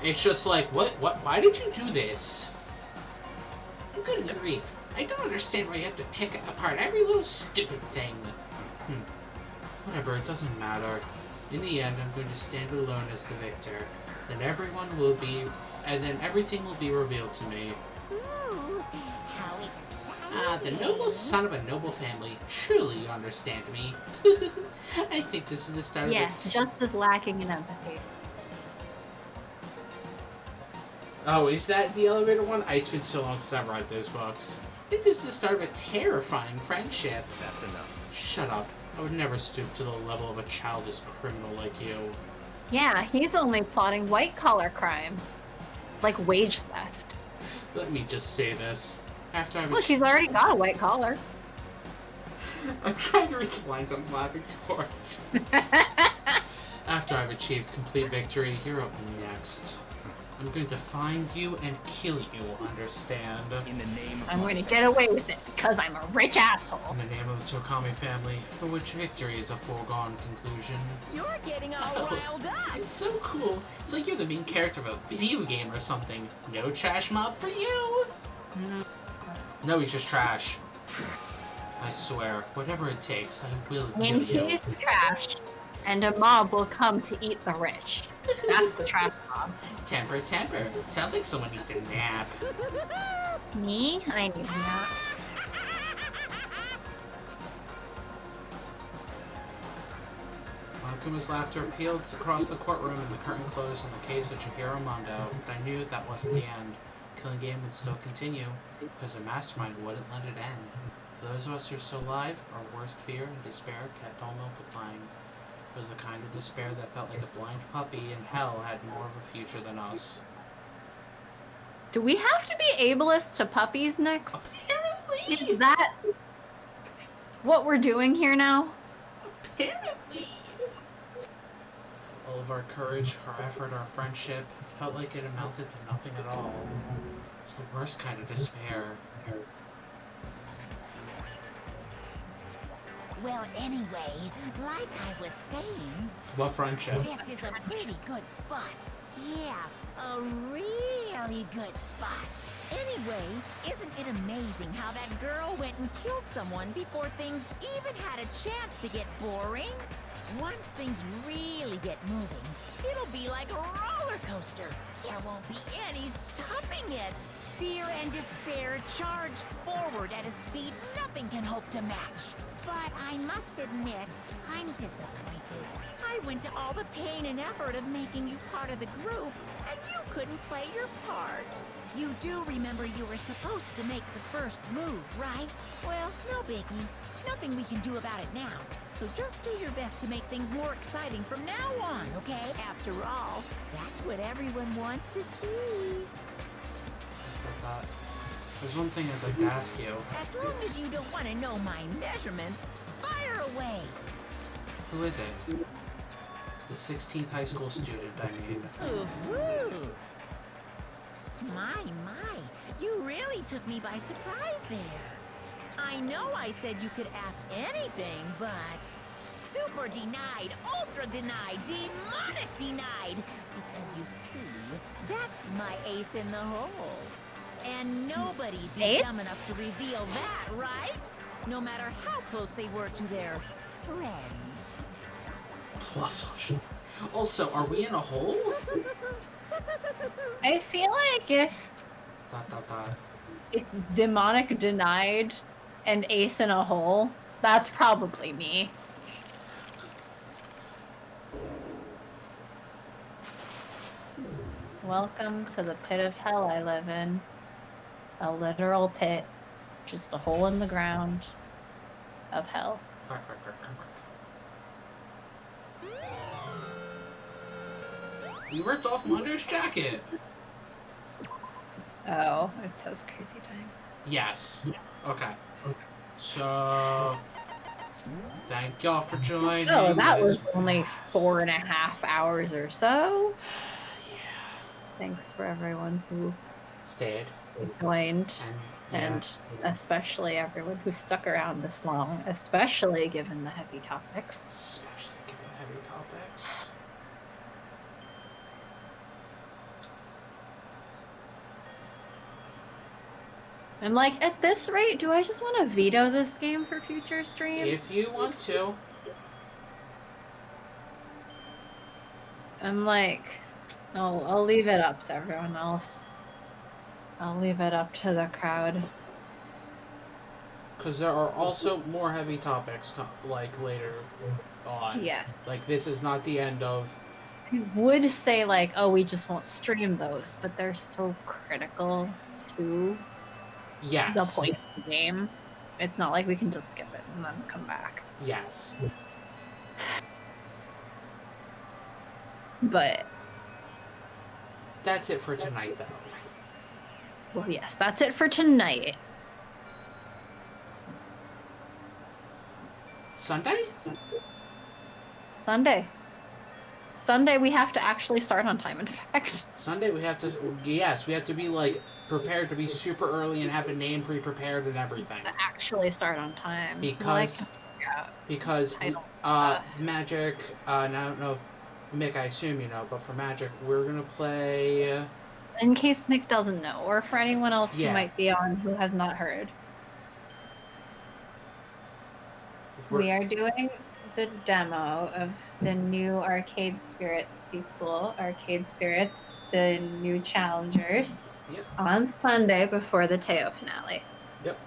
It's just like, what? Why did you do this? Good grief! I don't understand why you have to pick apart every little stupid thing. Whatever, it doesn't matter. In the end, I'm going to stand alone as the victor. Then everything will be revealed to me. Ooh, how exciting. The noble son of a noble family. Truly, you understand me. I think this is the start of Yes, it. just as lacking in empathy. Oh, is that the elevator one? It's been so long since I've read those books. I think this is the start of a terrifying friendship. That's enough. Shut up. I would never stoop to the level of a childish criminal like you. Yeah, he's only plotting white-collar crimes. Like wage theft. Let me just say this. After I've Look, he's already got a white collar. I'm trying to read the lines I'm laughing for. After I've achieved complete victory, you're up next. I'm going to find you and kill you, understand? In the name of I'm going to get away with it because I'm a rich asshole. In the name of the Tokami family, for which victory is a foregone conclusion. You're getting all riled up. It's so cool. It's like you're the main character of a video game or something. No trash mob for you? No, he's just trash. I swear, whatever it takes, I will kill And you. he's trash. And a mob will come to eat the rich. That's the trash mob. Temper. Sounds like someone needs a nap. Me? I need a nap. Monokuma's laughter peeled across the courtroom and the curtain closed in the case of Chihiro Mondo, but I knew that wasn't the end. The killing game would still continue, because the mastermind wouldn't let it end. For those of us who are still alive, our worst fear and despair kept on multiplying. It was the kind of despair that felt like a blind puppy in hell had more of a future than us. Do we have to be ableist to puppies next? Apparently! Is that what we're doing here now? Apparently! All of our courage, our effort, our friendship, felt like it amounted to nothing at all. It was the worst kind of despair. Well, anyway, like I was saying, What friendship? this is a pretty good spot. Yeah, a really good spot. Anyway, isn't it amazing how that girl went and killed someone before things even had a chance to get boring? Once things really get moving, it'll be like a roller coaster. There won't be any stopping it. Fear and despair charge forward at a speed nothing can hope to match. But I must admit, I'm disappointed. I went to all the pain and effort of making you part of the group, and you couldn't play your part. You do remember you were supposed to make the first move, right? Well, no biggie. Nothing we can do about it now. So just do your best to make things more exciting from now on, okay? After all, that's what everyone wants to see. There's one thing I'd like to ask you. As long as you don't want to know my measurements, fire away. Who is it? The 16th high school student, I mean. Ooh. My, you really took me by surprise there. I know I said you could ask anything, but super denied, ultra denied, demonic denied. Because you see, that's my ace in the hole. And nobody'd be dumb enough to reveal that, right? No matter how close they were to their friends. Plus option. Also, are we in a hole? I feel like if it's demonic denied and ace in a hole, that's probably me. Welcome to the pit of hell I live in. A literal pit. Just a hole in the ground of hell. You ripped off Munder's jacket. Oh, it says crazy time. Yes. Okay. So, thank y'all for joining. Oh, that was only 4.5 hours or so. Yeah. Thanks for everyone who Stayed. joined, and especially everyone who stuck around this long, especially given the heavy topics. Especially given the heavy topics. I'm like, at this rate, do I just want to veto this game for future streams? If you want to. I'm like, I'll leave it up to everyone else. I'll leave it up to the crowd. Because there are also more heavy topics, like, later on. Yeah. Like, this is not the end of... I would say, like, oh, we just won't stream those, but they're so critical to the point of the game. It's not like we can just skip it and then come back. Yes. But... that's it for tonight, though. well, yes, that's it for tonight. Sunday? Sunday we have to actually start on time, in fact. Sunday we have to... yes, we have to be, like, prepared to be super early and have a name pre-prepared and everything. To actually start on time. Because... because... Magic... I don't know if... Mick, I assume you know, but for Magic, we're gonna play... in case Mick doesn't know, or for anyone else who might be on who has not heard. We are doing the demo of the new Arcade Spirits sequel, Arcade Spirits, the new challengers, on Sunday before the Teo finale. Yep.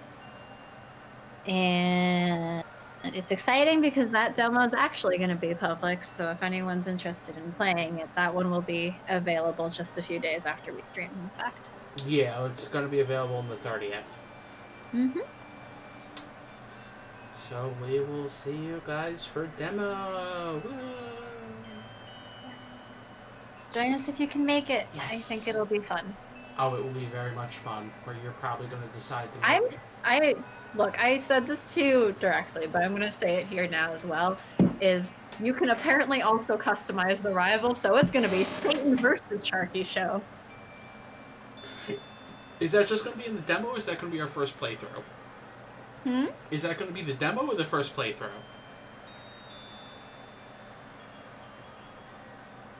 And it's exciting because that demo is actually going to be public, so if anyone's interested in playing it, that one will be available just a few days after we stream, in fact. Yeah, it's going to be available on the 30th. Mm-hmm. So we will see you guys for demo. Woo! Join us if you can make it. Yes. I think it'll be fun. Oh, it will be very much fun. Where you're probably going to decide to. Look, I said this to you directly, but I'm going to say it here now as well. Is you can apparently also customize the rival, so it's going to be Satan versus Sharky show. Is that just going to be in the demo, or is that going to be our first playthrough? Is that going to be the demo or the first playthrough?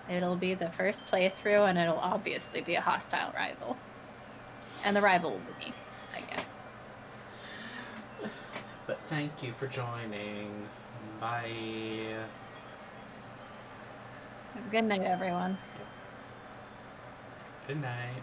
It'll be the first playthrough, and it'll obviously be a hostile rival. And the rival will be me, I guess. But thank you for joining. Bye. Good night, everyone. Good night.